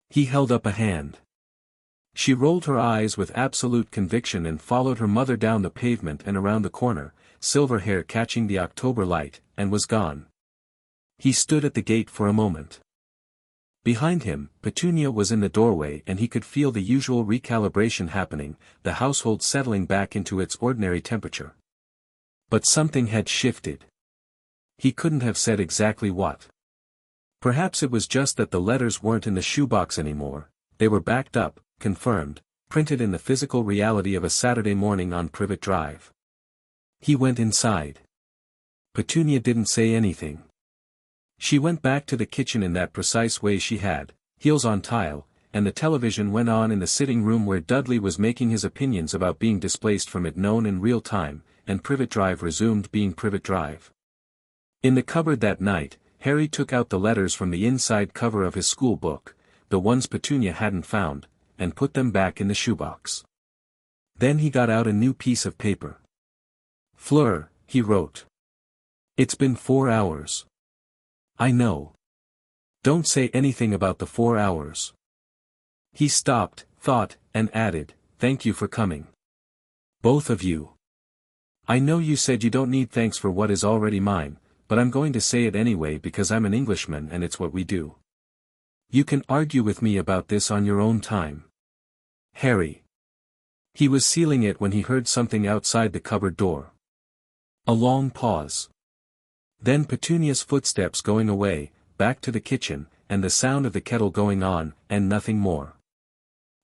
He held up a hand. She rolled her eyes with absolute conviction and followed her mother down the pavement and around the corner, silver hair catching the October light, and was gone. He stood at the gate for a moment. Behind him, Petunia was in the doorway and he could feel the usual recalibration happening, the household settling back into its ordinary temperature. But something had shifted. He couldn't have said exactly what. Perhaps it was just that the letters weren't in the shoebox anymore, they were backed up, confirmed, printed in the physical reality of a Saturday morning on Privet Drive. He went inside. Petunia didn't say anything. She went back to the kitchen in that precise way she had, heels on tile, and the television went on in the sitting room where Dudley was making his opinions about being displaced from it known in real time, and Privet Drive resumed being Privet Drive. In the cupboard that night, Harry took out the letters from the inside cover of his school book, the ones Petunia hadn't found, and put them back in the shoebox. Then he got out a new piece of paper. "Fleur," he wrote. "It's been 4 hours. I know. Don't say anything about the 4 hours." He stopped, thought, and added, "Thank you for coming. Both of you. I know you said you don't need thanks for what is already mine, but I'm going to say it anyway because I'm an Englishman and it's what we do. You can argue with me about this on your own time. Harry." He was sealing it when he heard something outside the cupboard door. A long pause. Then Petunia's footsteps going away, back to the kitchen, and the sound of the kettle going on, and nothing more.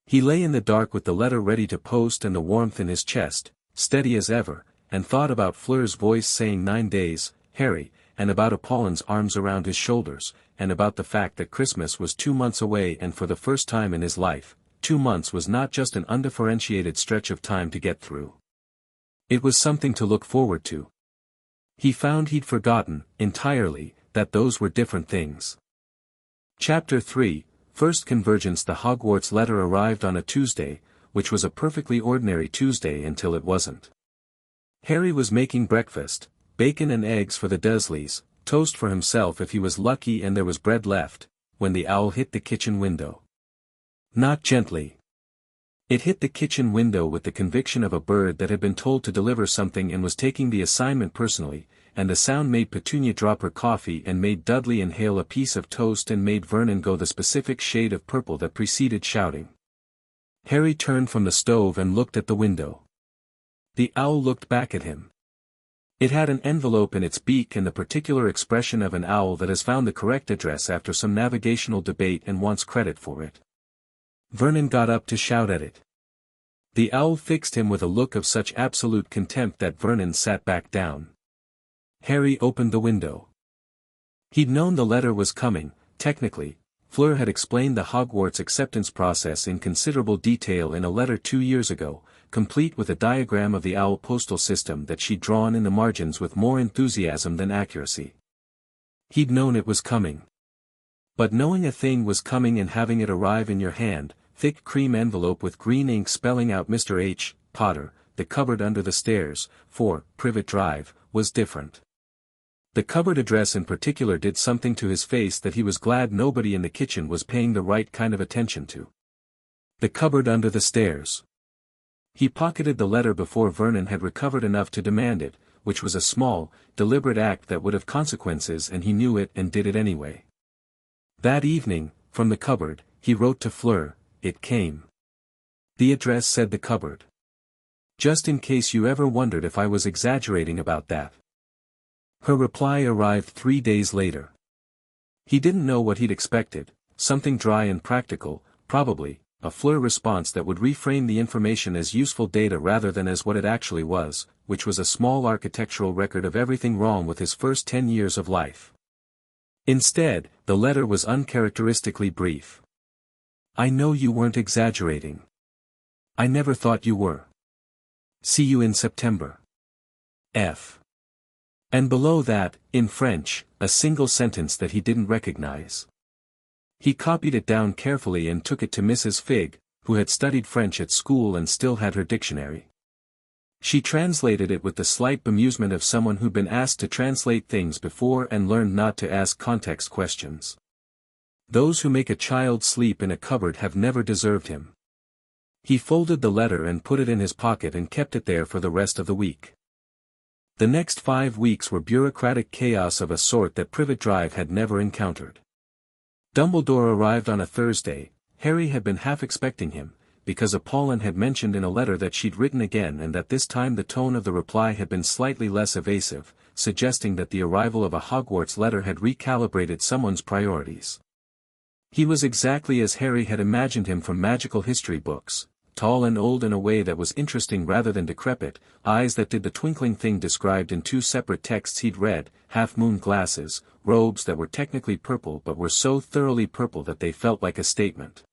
He lay in the dark with the letter ready to post and the warmth in his chest, steady as ever, and thought about Fleur's voice saying 9 days, Harry, and about Apollon's arms around his shoulders, and about the fact that Christmas was 2 months away and for the first time in his life, 2 months was not just an undifferentiated stretch of time to get through. It was something to look forward to. He found he'd forgotten, entirely, that those were different things. Chapter 3, First convergence. The Hogwarts letter arrived on a Tuesday, which was a perfectly ordinary Tuesday until it wasn't. Harry was making breakfast, bacon and eggs for the Dursleys, toast for himself if he was lucky and there was bread left, when the owl hit the kitchen window. Not gently. It hit the kitchen window with the conviction of a bird that had been told to deliver something and was taking the assignment personally, and the sound made Petunia drop her coffee and made Dudley inhale a piece of toast and made Vernon go the specific shade of purple that preceded shouting. Harry turned from the stove and looked at the window. The owl looked back at him. It had an envelope in its beak and the particular expression of an owl that has found the correct address after some navigational debate and wants credit for it. Vernon got up to shout at it. The owl fixed him with a look of such absolute contempt that Vernon sat back down. Harry opened the window. He'd known the letter was coming. Technically, Fleur had explained the Hogwarts acceptance process in considerable detail in a letter 2 years ago, complete with a diagram of the owl postal system that she'd drawn in the margins with more enthusiasm than accuracy. He'd known it was coming. But knowing a thing was coming and having it arrive in your hand, thick cream envelope with green ink spelling out Mr. H. Potter, the cupboard under the stairs, 4, Privet Drive, was different. The cupboard address in particular did something to his face that he was glad nobody in the kitchen was paying the right kind of attention to. The cupboard under the stairs. He pocketed the letter before Vernon had recovered enough to demand it, which was a small, deliberate act that would have consequences, and he knew it and did it anyway. That evening, from the cupboard, he wrote to Fleur. It came. The address said the cupboard. Just in case you ever wondered if I was exaggerating about that. Her reply arrived 3 days later. He didn't know what he'd expected, something dry and practical, probably, a Fleur response that would reframe the information as useful data rather than as what it actually was, which was a small architectural record of everything wrong with his first 10 years of life. Instead, the letter was uncharacteristically brief. I know you weren't exaggerating. I never thought you were. See you in September. F. And below that, in French, a single sentence that he didn't recognize. He copied it down carefully and took it to Mrs. Figg, who had studied French at school and still had her dictionary. She translated it with the slight bemusement of someone who'd been asked to translate things before and learned not to ask context questions. Those who make a child sleep in a cupboard have never deserved him. He folded the letter and put it in his pocket and kept it there for the rest of the week. The next 5 weeks were bureaucratic chaos of a sort that Privet Drive had never encountered. Dumbledore arrived on a Thursday. Harry had been half expecting him, because Apollon had mentioned in a letter that she'd written again and that this time the tone of the reply had been slightly less evasive, suggesting that the arrival of a Hogwarts letter had recalibrated someone's priorities. He was exactly as Harry had imagined him from magical history books, tall and old in a way that was interesting rather than decrepit, eyes that did the twinkling thing described in 2 separate texts he'd read, half-moon glasses, robes that were technically purple but were so thoroughly purple that they felt like a statement.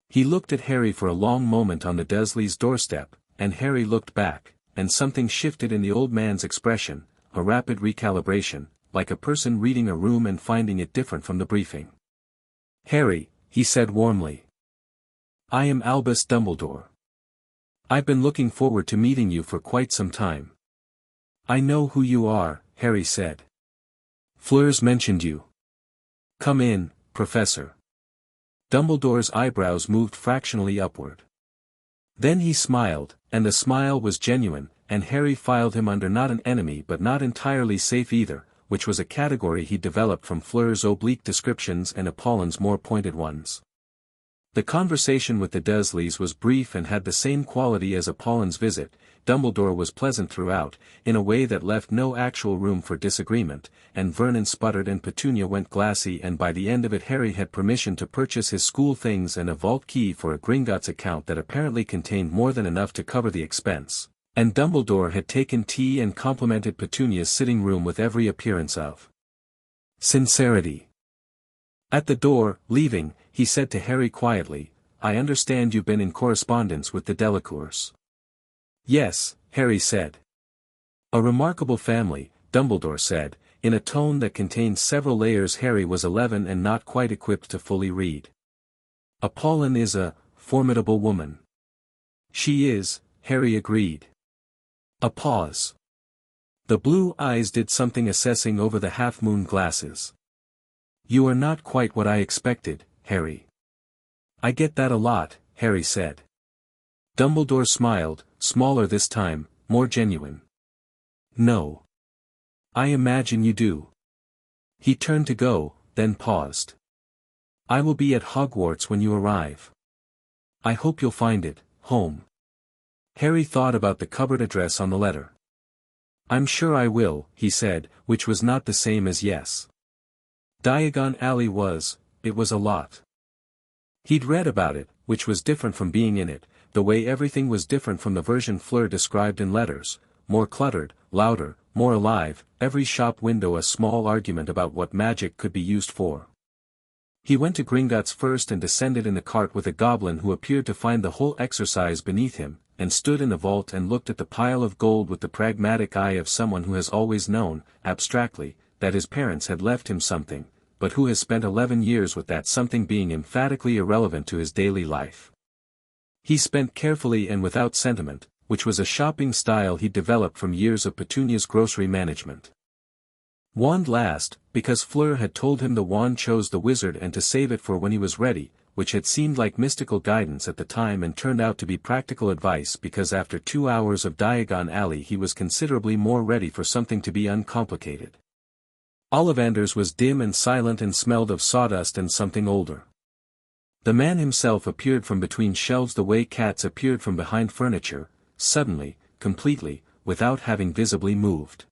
He looked at Harry for a long moment on the Dursleys' doorstep, and Harry looked back, and something shifted in the old man's expression, a rapid recalibration, like a person reading a room and finding it different from the briefing. Harry, he said warmly. I am Albus Dumbledore. I've been looking forward to meeting you for quite some time. I know who you are, Harry said. Fleur's mentioned you. Come in, Professor. Dumbledore's eyebrows moved fractionally upward. Then he smiled, and the smile was genuine, and Harry filed him under not an enemy but not entirely safe either, which was a category he developed from Fleur's oblique descriptions and Apollon's more pointed ones. The conversation with the Dursleys was brief and had the same quality as Apollon's visit. Dumbledore was pleasant throughout, in a way that left no actual room for disagreement, and Vernon sputtered and Petunia went glassy, and by the end of it Harry had permission to purchase his school things and a vault key for a Gringotts account that apparently contained more than enough to cover the expense, and Dumbledore had taken tea and complimented Petunia's sitting room with every appearance of sincerity. At the door, leaving, he said to Harry quietly, I understand you've been in correspondence with the Delacours. Yes, Harry said. A remarkable family, Dumbledore said, in a tone that contained several layers. Harry was 11 and not quite equipped to fully read. Apollon is a formidable woman. She is, Harry agreed. A pause. The blue eyes did something assessing over the half-moon glasses. You are not quite what I expected, Harry. I get that a lot, Harry said. Dumbledore smiled, smaller this time, more genuine. No. I imagine you do. He turned to go, then paused. I will be at Hogwarts when you arrive. I hope you'll find it, home. Harry thought about the cupboard address on the letter. I'm sure I will, he said, which was not the same as yes. Diagon Alley was, it was a lot. He'd read about it, which was different from being in it, the way everything was different from the version Fleur described in letters, more cluttered, louder, more alive, every shop window a small argument about what magic could be used for. He went to Gringotts first and descended in the cart with a goblin who appeared to find the whole exercise beneath him, and stood in the vault and looked at the pile of gold with the pragmatic eye of someone who has always known, abstractly, that his parents had left him something, but who has spent 11 years with that something being emphatically irrelevant to his daily life. He spent carefully and without sentiment, which was a shopping style he'd developed from years of Petunia's grocery management. Wand last, because Fleur had told him the wand chose the wizard and to save it for when he was ready, which had seemed like mystical guidance at the time and turned out to be practical advice because after 2 hours of Diagon Alley he was considerably more ready for something to be uncomplicated. Ollivander's was dim and silent and smelled of sawdust and something older. The man himself appeared from between shelves the way cats appeared from behind furniture, suddenly, completely, without having visibly moved.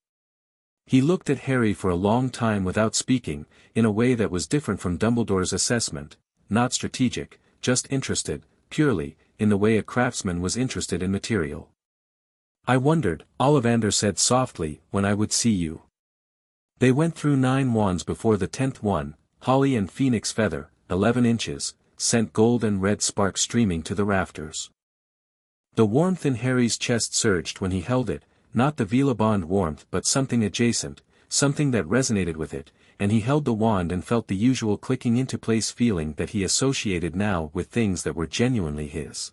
He looked at Harry for a long time without speaking, in a way that was different from Dumbledore's assessment, not strategic, just interested, purely, in the way a craftsman was interested in material. I wondered, Ollivander said softly, when I would see you. They went through 9 wands before the 10th one, holly and phoenix feather, 11 inches, sent gold and red sparks streaming to the rafters. The warmth in Harry's chest surged when he held it, not the Veela bond warmth but something adjacent, something that resonated with it, and he held the wand and felt the usual clicking into place feeling that he associated now with things that were genuinely his.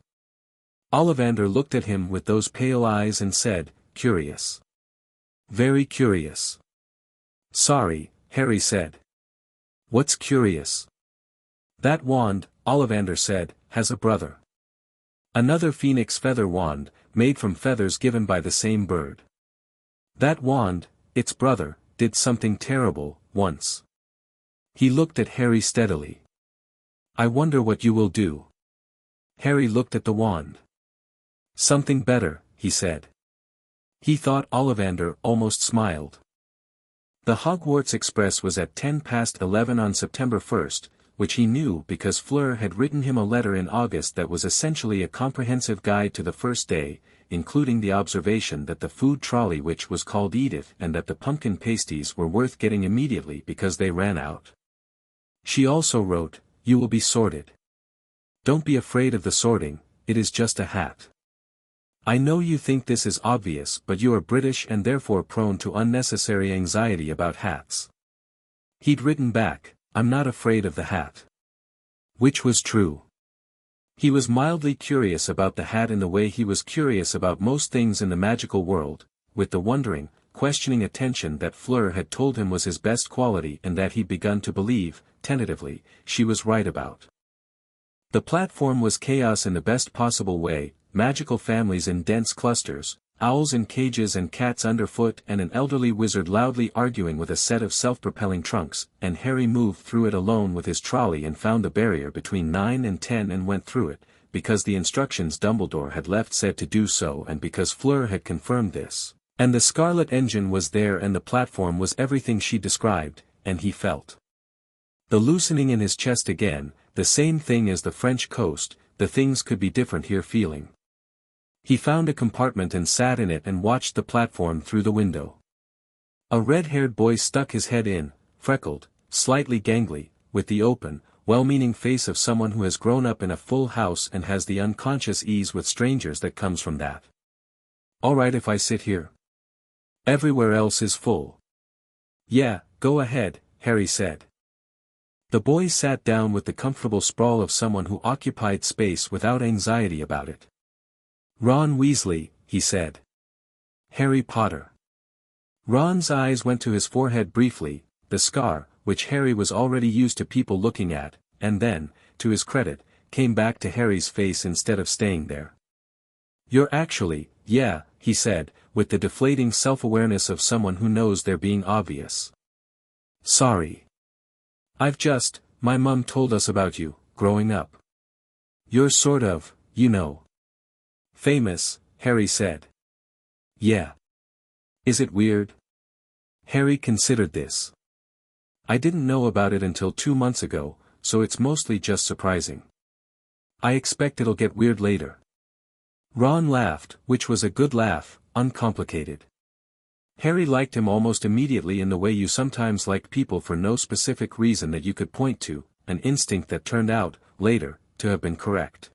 Ollivander looked at him with those pale eyes and said, curious. Very curious. Sorry, Harry said. What's curious? That wand, Ollivander said, has a brother. Another phoenix feather wand, made from feathers given by the same bird. That wand, its brother, did something terrible, once. He looked at Harry steadily. I wonder what you will do. Harry looked at the wand. Something better, he said. He thought Ollivander almost smiled. The Hogwarts Express was at 11:10 on September 1st, which he knew because Fleur had written him a letter in August that was essentially a comprehensive guide to the first day, including the observation that the food trolley which was called Edith and that the pumpkin pasties were worth getting immediately because they ran out. She also wrote, you will be sorted. Don't be afraid of the sorting, it is just a hat. I know you think this is obvious but you are British and therefore prone to unnecessary anxiety about hats. He'd written back, I'm not afraid of the hat. Which was true. He was mildly curious about the hat in the way he was curious about most things in the magical world, with the wondering, questioning attention that Fleur had told him was his best quality and that he'd begun to believe, tentatively, she was right about. The platform was chaos in the best possible way, magical families in dense clusters, owls in cages and cats underfoot and an elderly wizard loudly arguing with a set of self-propelling trunks, and Harry moved through it alone with his trolley and found the barrier between 9 and 10 and went through it, because the instructions Dumbledore had left said to do so and because Fleur had confirmed this. And the scarlet engine was there and the platform was everything she described, and he felt the loosening in his chest again, the same thing as the French coast, the things could be different here feeling. He found a compartment and sat in it and watched the platform through the window. A red-haired boy stuck his head in, freckled, slightly gangly, with the open, well-meaning face of someone who has grown up in a full house and has the unconscious ease with strangers that comes from that. All right if I sit here. Everywhere else is full. Yeah, go ahead, Harry said. The boy sat down with the comfortable sprawl of someone who occupied space without anxiety about it. "Ron Weasley," he said. "Harry Potter." Ron's eyes went to his forehead briefly, the scar, which Harry was already used to people looking at, and then, to his credit, came back to Harry's face instead of staying there. "You're actually, yeah," he said, with the deflating self-awareness of someone who knows they're being obvious. "Sorry. My mum told us about you, growing up. You're sort of, you know. Famous," Harry said. "Yeah. Is it weird?" Harry considered this. "I didn't know about it until 2 months ago, so it's mostly just surprising. I expect it'll get weird later." Ron laughed, which was a good laugh, uncomplicated. Harry liked him almost immediately in the way you sometimes like people for no specific reason that you could point to, an instinct that turned out, later, to have been correct.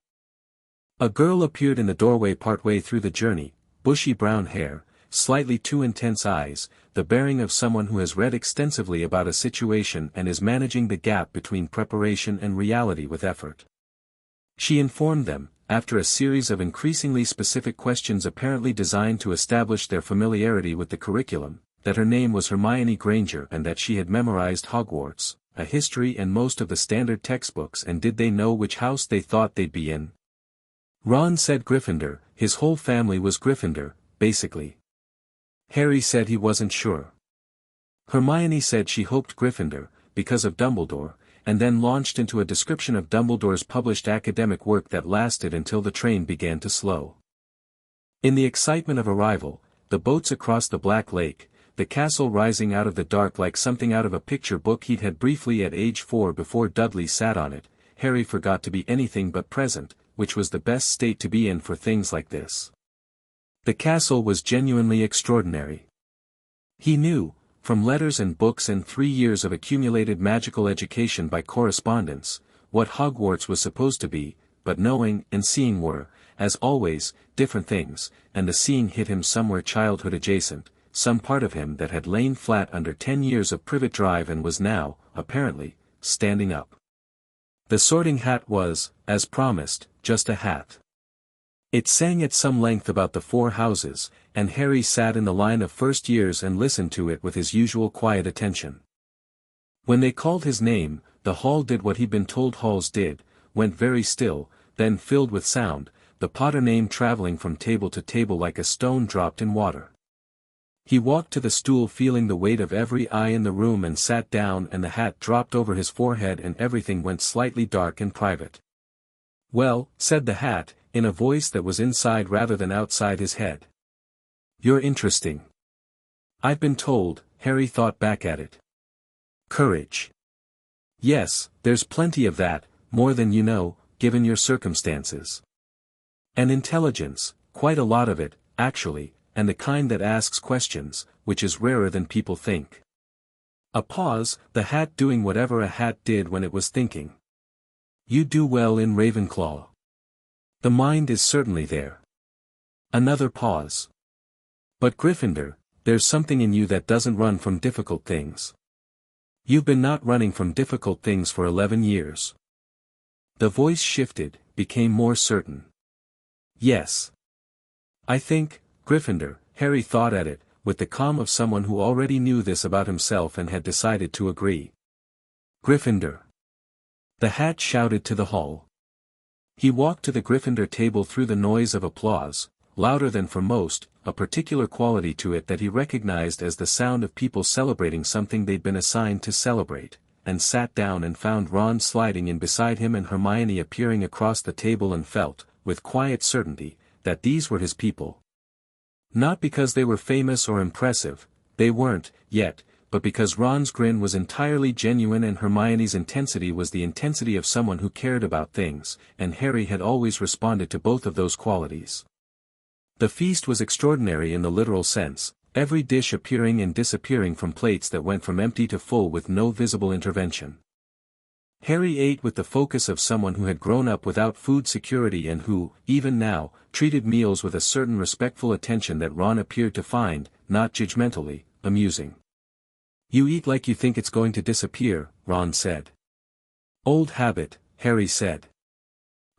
A girl appeared in the doorway partway through the journey, bushy brown hair, slightly too intense eyes, the bearing of someone who has read extensively about a situation and is managing the gap between preparation and reality with effort. She informed them, after a series of increasingly specific questions apparently designed to establish their familiarity with the curriculum, that her name was Hermione Granger and that she had memorized Hogwarts, a history and most of the standard textbooks, and did they know which house they thought they'd be in. Ron said Gryffindor, his whole family was Gryffindor, basically. Harry said he wasn't sure. Hermione said she hoped Gryffindor, because of Dumbledore, and then launched into a description of Dumbledore's published academic work that lasted until the train began to slow. In the excitement of arrival, the boats across the Black Lake, the castle rising out of the dark like something out of a picture book he'd had briefly at age 4 before Dudley sat on it, Harry forgot to be anything but present, which was the best state to be in for things like this. The castle was genuinely extraordinary. He knew, from letters and books and 3 years of accumulated magical education by correspondence, what Hogwarts was supposed to be, but knowing and seeing were, as always, different things, and the seeing hit him somewhere childhood adjacent, some part of him that had lain flat under 10 years of privet drive and was now, apparently, standing up. The Sorting Hat was, as promised, just a hat. It sang at some length about the 4 houses, and Harry sat in the line of first years and listened to it with his usual quiet attention. When they called his name, the hall did what he'd been told halls did, went very still, then filled with sound, the Potter name traveling from table to table like a stone dropped in water. He walked to the stool feeling the weight of every eye in the room and sat down, and the hat dropped over his forehead and everything went slightly dark and private. "Well," said the hat, in a voice that was inside rather than outside his head. "You're interesting." "I've been told," Harry thought back at it. "Courage." "Yes, there's plenty of that, more than you know, given your circumstances. And intelligence, quite a lot of it, actually, and the kind that asks questions, which is rarer than people think." A pause, the hat doing whatever a hat did when it was thinking. "You do well in Ravenclaw. The mind is certainly there." Another pause. "But Gryffindor, there's something in you that doesn't run from difficult things. You've been not running from difficult things for 11 years. The voice shifted, became more certain. "Yes. I think, Gryffindor," Harry thought at it, with the calm of someone who already knew this about himself and had decided to agree. "Gryffindor." The hat shouted to the hall. He walked to the Gryffindor table through the noise of applause, louder than for most, a particular quality to it that he recognized as the sound of people celebrating something they'd been assigned to celebrate, and sat down and found Ron sliding in beside him and Hermione appearing across the table and felt, with quiet certainty, that these were his people. Not because they were famous or impressive, they weren't, yet, but because Ron's grin was entirely genuine and Hermione's intensity was the intensity of someone who cared about things, and Harry had always responded to both of those qualities. The feast was extraordinary in the literal sense, every dish appearing and disappearing from plates that went from empty to full with no visible intervention. Harry ate with the focus of someone who had grown up without food security and who, even now, treated meals with a certain respectful attention that Ron appeared to find, not judgmentally, amusing. "You eat like you think it's going to disappear," Ron said. Old habit, Harry said.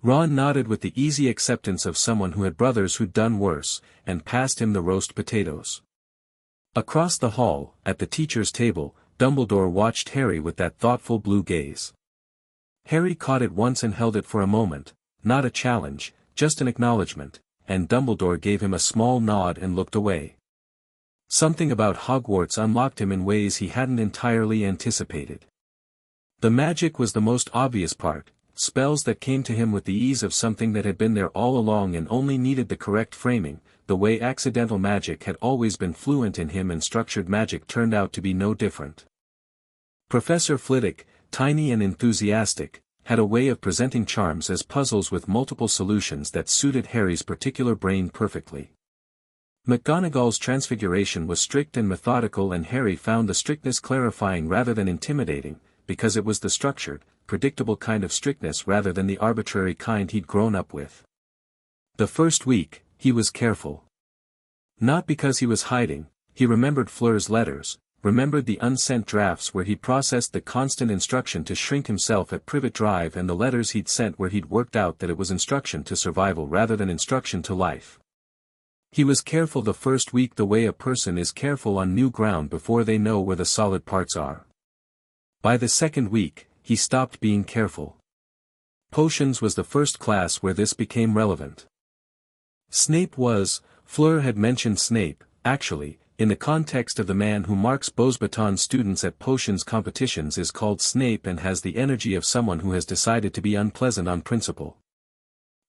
Ron nodded with the easy acceptance of someone who had brothers who'd done worse, and passed him the roast potatoes. Across the hall, at the teacher's table, Dumbledore watched Harry with that thoughtful blue gaze. Harry caught it once and held it for a moment, not a challenge, just an acknowledgement, and Dumbledore gave him a small nod and looked away. Something about Hogwarts unlocked him in ways he hadn't entirely anticipated. The magic was the most obvious part, spells that came to him with the ease of something that had been there all along and only needed the correct framing. The way accidental magic had always been fluent in him and structured magic turned out to be no different. Professor Flitwick, tiny and enthusiastic, had a way of presenting charms as puzzles with multiple solutions that suited Harry's particular brain perfectly. McGonagall's transfiguration was strict and methodical, and Harry found the strictness clarifying rather than intimidating, because it was the structured, predictable kind of strictness rather than the arbitrary kind he'd grown up with. The first week, he was careful. Not because he was hiding, he remembered Fleur's letters, remembered the unsent drafts where he'd processed the constant instruction to shrink himself at Privet Drive and the letters he'd sent where he'd worked out that it was instruction to survival rather than instruction to life. He was careful the first week the way a person is careful on new ground before they know where the solid parts are. By the second week, he stopped being careful. Potions was the first class where this became relevant. Snape was, Fleur had mentioned Snape, actually, in the context of the man who marks Beauxbatons students at potions competitions is called Snape and has the energy of someone who has decided to be unpleasant on principle.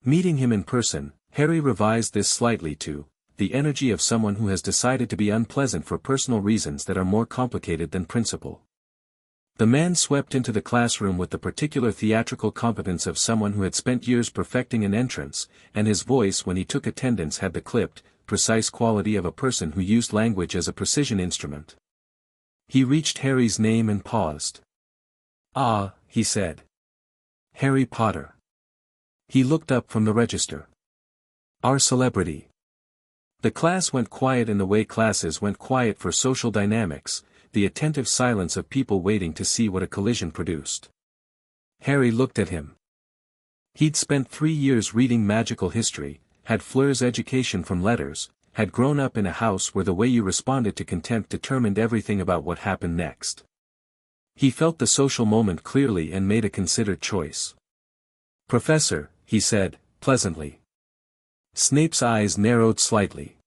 Meeting him in person, Harry revised this slightly to, the energy of someone who has decided to be unpleasant for personal reasons that are more complicated than principle. The man swept into the classroom with the particular theatrical competence of someone who had spent years perfecting an entrance, and his voice when he took attendance had the clipped, precise quality of a person who used language as a precision instrument. He reached Harry's name and paused. "Ah," he said. "Harry Potter." He looked up from the register. "Our celebrity." The class went quiet in the way classes went quiet for social dynamics, the attentive silence of people waiting to see what a collision produced. Harry looked at him. He'd spent 3 years reading magical history, had Fleur's education from letters, had grown up in a house where the way you responded to contempt determined everything about what happened next. He felt the social moment clearly and made a considered choice. "Professor," he said, pleasantly. Snape's eyes narrowed slightly.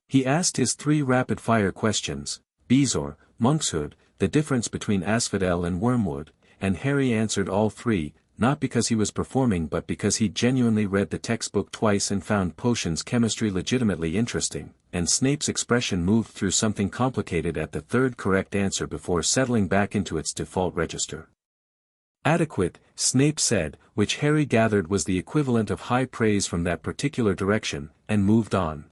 He asked his 3 rapid-fire questions, Bezoar, Monkshood, the difference between asphodel and wormwood, and Harry answered all 3, not because he was performing but because he genuinely read the textbook twice and found potions chemistry legitimately interesting, and Snape's expression moved through something complicated at the 3rd correct answer before settling back into its default register. "Adequate," Snape said, which Harry gathered was the equivalent of high praise from that particular direction, and moved on.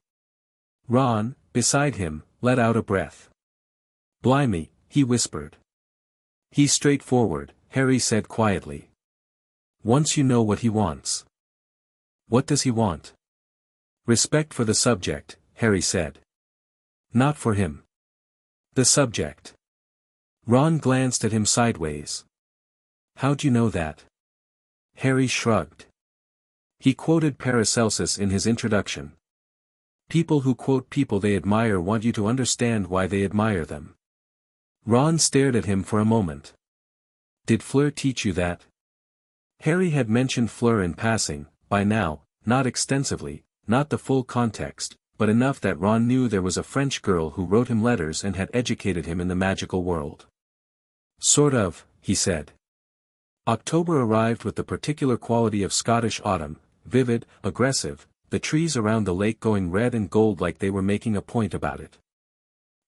Ron, beside him, let out a breath. "Blimey," he whispered. "He's straightforward," Harry said quietly. "Once you know what he wants." "What does he want?" "Respect for the subject," Harry said. "Not for him." "The subject." Ron glanced at him sideways. "How'd you know that?" Harry shrugged. He quoted Paracelsus in his introduction. People who quote people they admire want you to understand why they admire them. Ron stared at him for a moment. "Did Fleur teach you that?" Harry had mentioned Fleur in passing, by now, not extensively, not the full context, but enough that Ron knew there was a French girl who wrote him letters and had educated him in the magical world. "Sort of," he said. October arrived with the particular quality of Scottish autumn, vivid, aggressive, the trees around the lake going red and gold like they were making a point about it.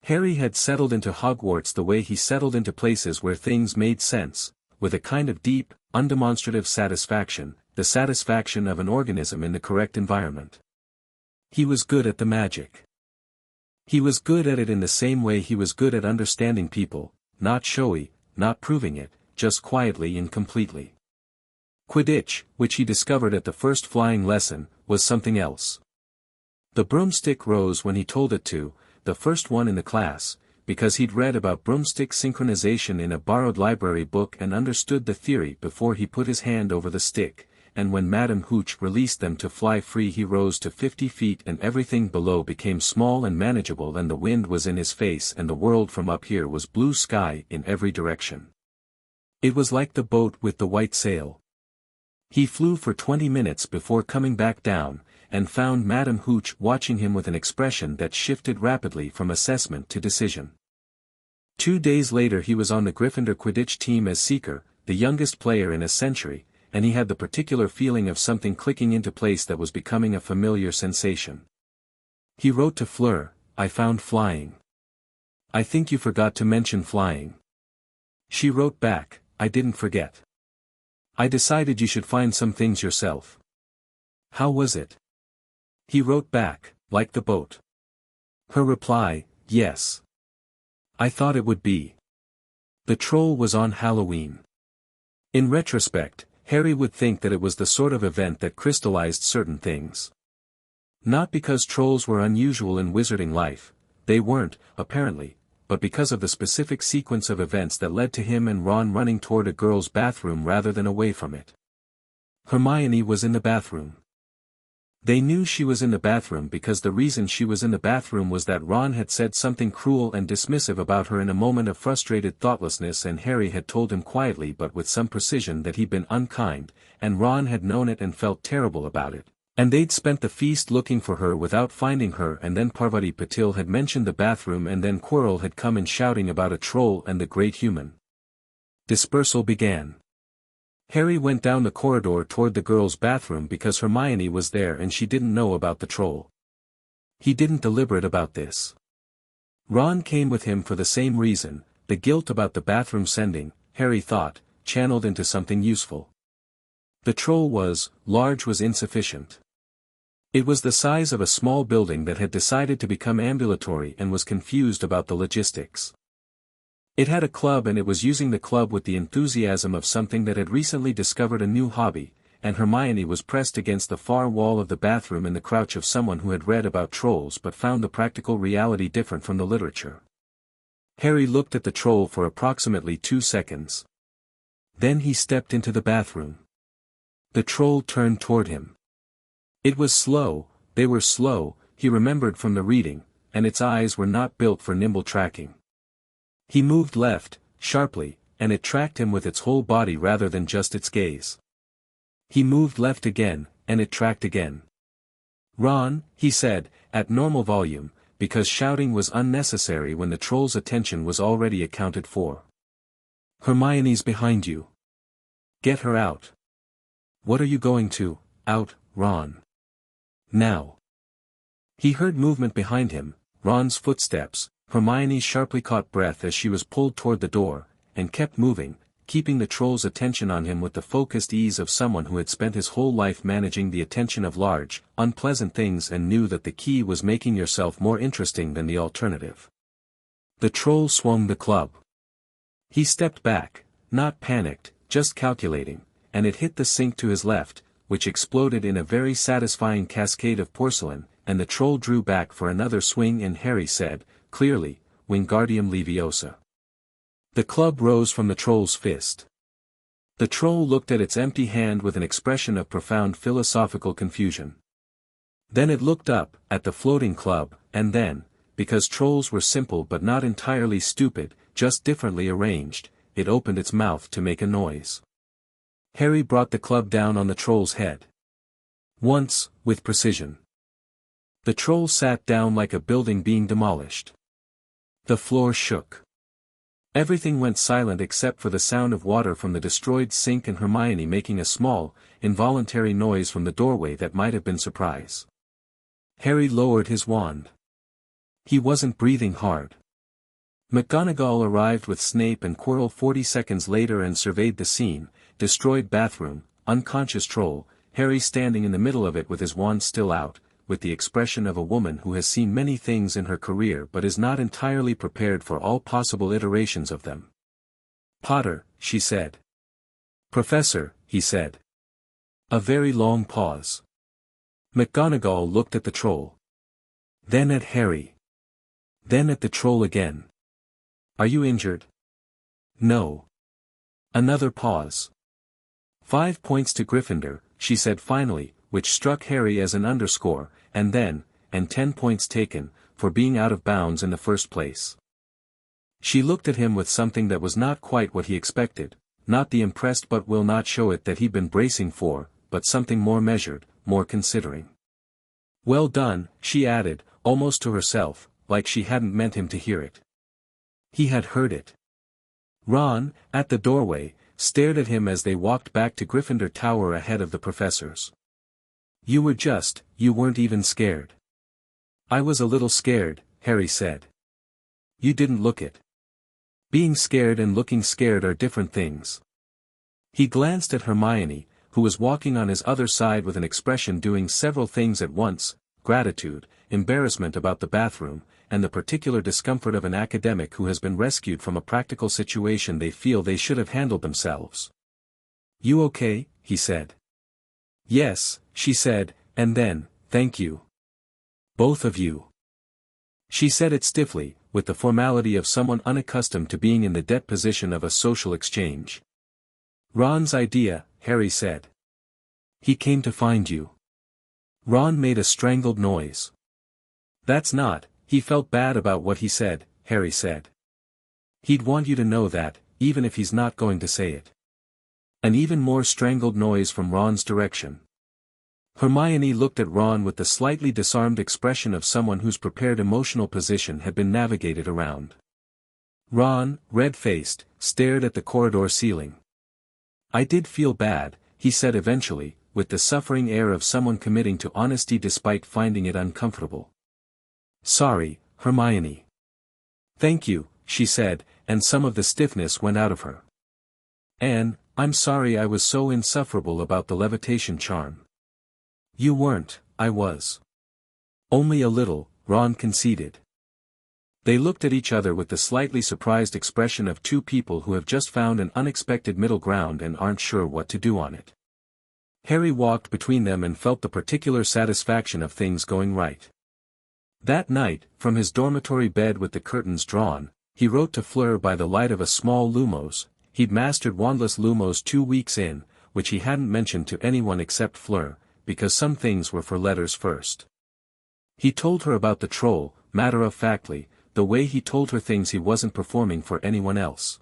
Harry had settled into Hogwarts the way he settled into places where things made sense, with a kind of deep, undemonstrative satisfaction, the satisfaction of an organism in the correct environment. He was good at the magic. He was good at it in the same way he was good at understanding people, not showy, not proving it, just quietly and completely. Quidditch, which he discovered at the first flying lesson, was something else. The broomstick rose when he told it to, the first one in the class, because he'd read about broomstick synchronization in a borrowed library book and understood the theory before he put his hand over the stick, and when Madame Hooch released them to fly free he rose to 50 feet and everything below became small and manageable and the wind was in his face and the world from up here was blue sky in every direction. It was like the boat with the white sail. He flew for 20 minutes before coming back down, and found Madame Hooch watching him with an expression that shifted rapidly from assessment to decision. 2 days later he was on the Gryffindor Quidditch team as Seeker, the youngest player in a century, and he had the particular feeling of something clicking into place that was becoming a familiar sensation. He wrote to Fleur, "I found flying. I think you forgot to mention flying." She wrote back, "I didn't forget. I decided you should find some things yourself. How was it?" He wrote back, "Like the boat." Her reply, "Yes. I thought it would be." The troll was on Halloween. In retrospect, Harry would think that it was the sort of event that crystallized certain things. Not because trolls were unusual in wizarding life, they weren't, apparently, but because of the specific sequence of events that led to him and Ron running toward a girl's bathroom rather than away from it. Hermione was in the bathroom. They knew she was in the bathroom because the reason she was in the bathroom was that Ron had said something cruel and dismissive about her in a moment of frustrated thoughtlessness and Harry had told him quietly but with some precision that he'd been unkind, and Ron had known it and felt terrible about it, and they'd spent the feast looking for her without finding her and then Parvati Patil had mentioned the bathroom and then Quirrell had come in shouting about a troll and the great human. Dispersal began. Harry went down the corridor toward the girls' bathroom because Hermione was there and she didn't know about the troll. He didn't deliberate about this. Ron came with him for the same reason, the guilt about the bathroom sending, Harry thought, channeled into something useful. The troll was insufficient. It was the size of a small building that had decided to become ambulatory and was confused about the logistics. It had a club and it was using the club with the enthusiasm of something that had recently discovered a new hobby, and Hermione was pressed against the far wall of the bathroom in the crouch of someone who had read about trolls but found the practical reality different from the literature. Harry looked at the troll for approximately 2 seconds. Then he stepped into the bathroom. The troll turned toward him. It was slow, they were slow, he remembered from the reading, and its eyes were not built for nimble tracking. He moved left, sharply, and it tracked him with its whole body rather than just its gaze. He moved left again, and it tracked again. "Ron," he said, at normal volume, because shouting was unnecessary when the troll's attention was already accounted for. "Hermione's behind you. Get her out." "What are you going to, out, Ron? Now." He heard movement behind him, Ron's footsteps. Hermione sharply caught breath as she was pulled toward the door, and kept moving, keeping the troll's attention on him with the focused ease of someone who had spent his whole life managing the attention of large, unpleasant things and knew that the key was making yourself more interesting than the alternative. The troll swung the club. He stepped back, not panicked, just calculating, and it hit the sink to his left, which exploded in a very satisfying cascade of porcelain, and the troll drew back for another swing and Harry said, clearly, Wingardium Leviosa. The club rose from the troll's fist. The troll looked at its empty hand with an expression of profound philosophical confusion. Then it looked up, at the floating club, and then, because trolls were simple but not entirely stupid, just differently arranged, it opened its mouth to make a noise. Harry brought the club down on the troll's head. Once, with precision. The troll sat down like a building being demolished. The floor shook. Everything went silent except for the sound of water from the destroyed sink and Hermione making a small, involuntary noise from the doorway that might have been surprise. Harry lowered his wand. He wasn't breathing hard. McGonagall arrived with Snape and Quirrell 40 seconds later and surveyed the scene, destroyed bathroom, unconscious troll, Harry standing in the middle of it with his wand still out, with the expression of a woman who has seen many things in her career but is not entirely prepared for all possible iterations of them. "Potter," she said. "Professor," he said. A very long pause. McGonagall looked at the troll. Then at Harry. Then at the troll again. Are you injured? No. Another pause. 5 points to Gryffindor, she said finally, which struck Harry as an underscore, and 10 points taken, for being out of bounds in the first place. She looked at him with something that was not quite what he expected, not the impressed but will not show it that he'd been bracing for, but something more measured, more considering. Well done, she added, almost to herself, like she hadn't meant him to hear it. He had heard it. Ron, at the doorway, stared at him as they walked back to Gryffindor Tower ahead of the professors. You weren't even scared. I was a little scared, Harry said. You didn't look it. Being scared and looking scared are different things. He glanced at Hermione, who was walking on his other side with an expression doing several things at once, gratitude, embarrassment about the bathroom, and the particular discomfort of an academic who has been rescued from a practical situation they feel they should have handled themselves. You okay? He said. Yes, she said, and then, thank you. Both of you. She said it stiffly, with the formality of someone unaccustomed to being in the debt position of a social exchange. Ron's idea, Harry said. He came to find you. Ron made a strangled noise. That's not, he felt bad about what he said, Harry said. He'd want you to know that, even if he's not going to say it. An even more strangled noise from Ron's direction. Hermione looked at Ron with the slightly disarmed expression of someone whose prepared emotional position had been navigated around. Ron, red-faced, stared at the corridor ceiling. I did feel bad, he said eventually, with the suffering air of someone committing to honesty despite finding it uncomfortable. Sorry, Hermione. Thank you, she said, and some of the stiffness went out of her. And, I'm sorry I was so insufferable about the levitation charm. You weren't, I was. Only a little, Ron conceded. They looked at each other with the slightly surprised expression of two people who have just found an unexpected middle ground and aren't sure what to do on it. Harry walked between them and felt the particular satisfaction of things going right. That night, from his dormitory bed with the curtains drawn, he wrote to Fleur by the light of a small lumos. He'd mastered wandless lumos 2 weeks in, which he hadn't mentioned to anyone except Fleur, because some things were for letters first. He told her about the troll, matter-of-factly, the way he told her things he wasn't performing for anyone else.